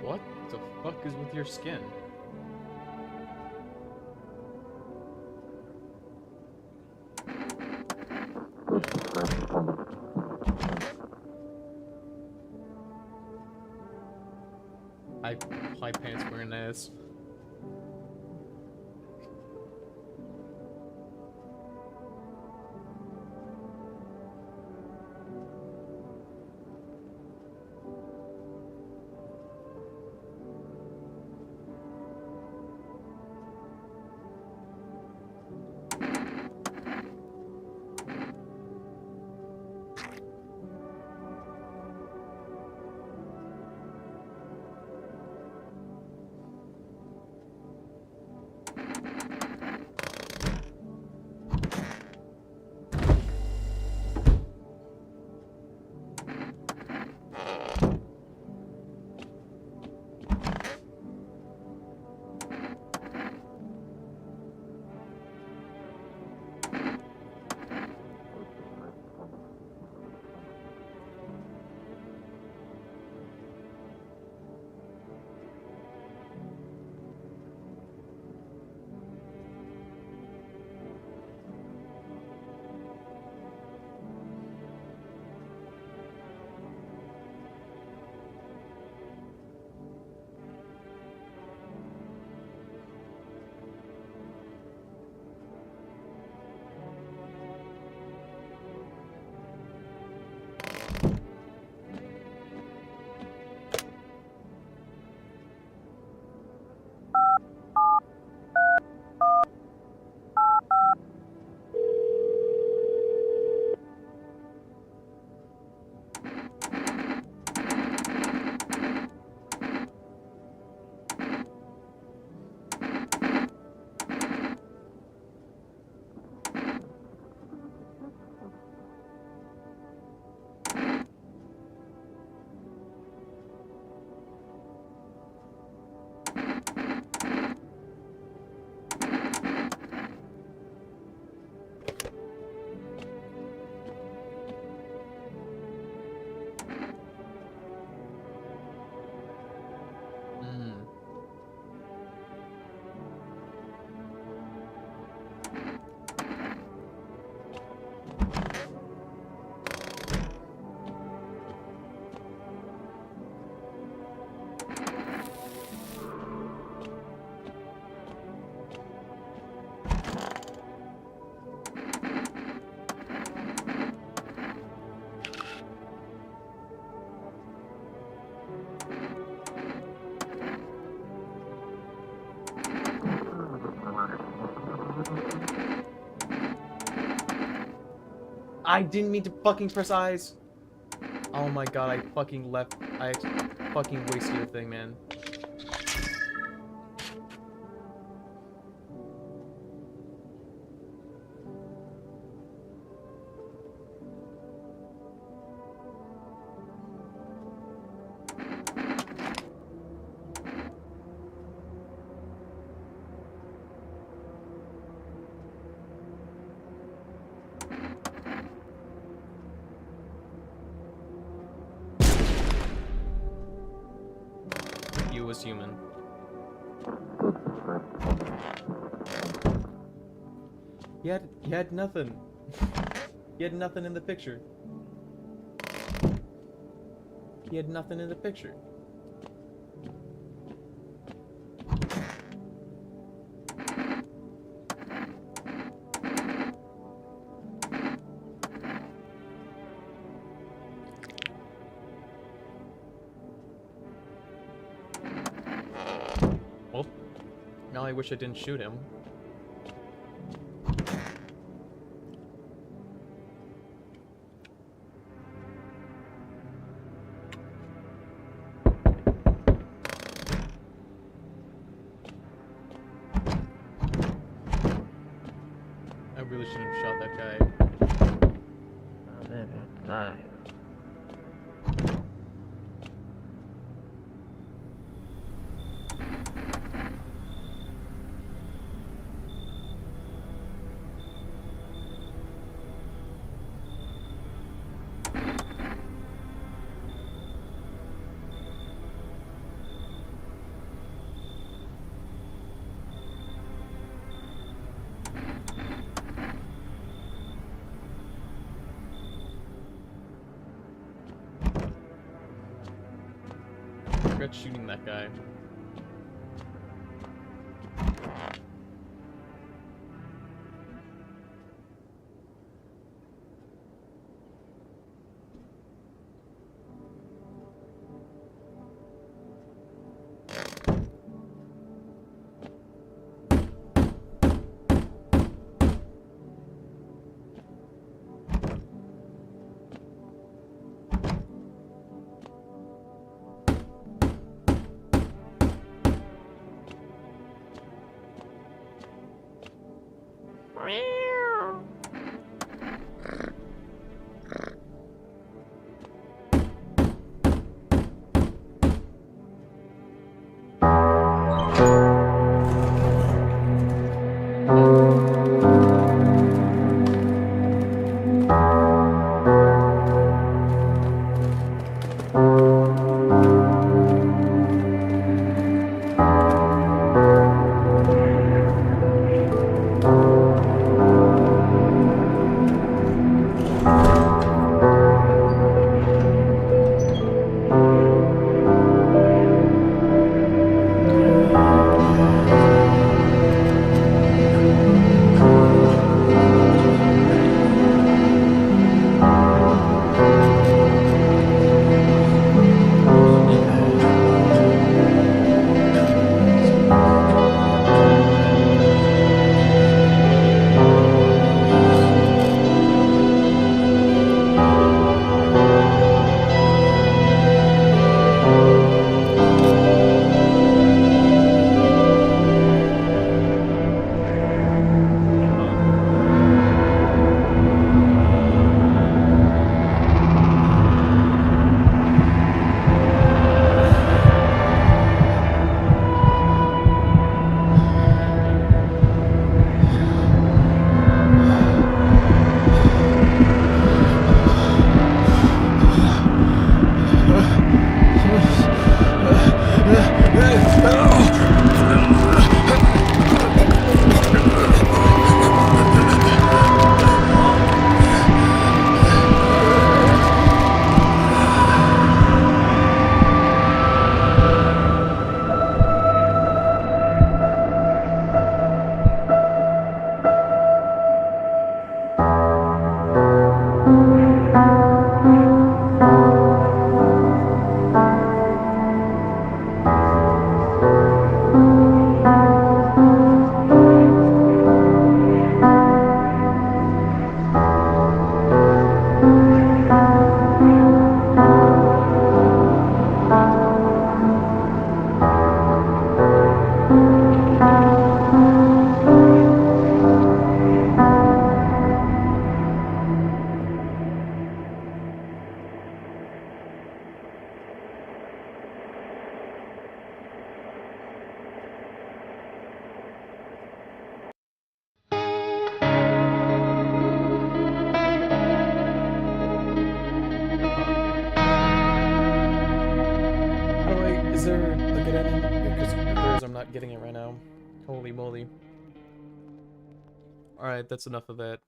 What the fuck is with your skin? High pants wearing ass. Hmm. I didn't mean to fucking press eyes. Oh my god, I fucking left. I fucking wasted a thing, man. You was human. You had nothing. You had nothing in the picture. You had nothing in the picture. Well, Now I wish I didn't shoot him. I really shouldn't have shot that guy. I regret shooting that guy. Is there a good ending? Because if there is, I'm not getting it right now. Holy moly. Alright, that's enough of that.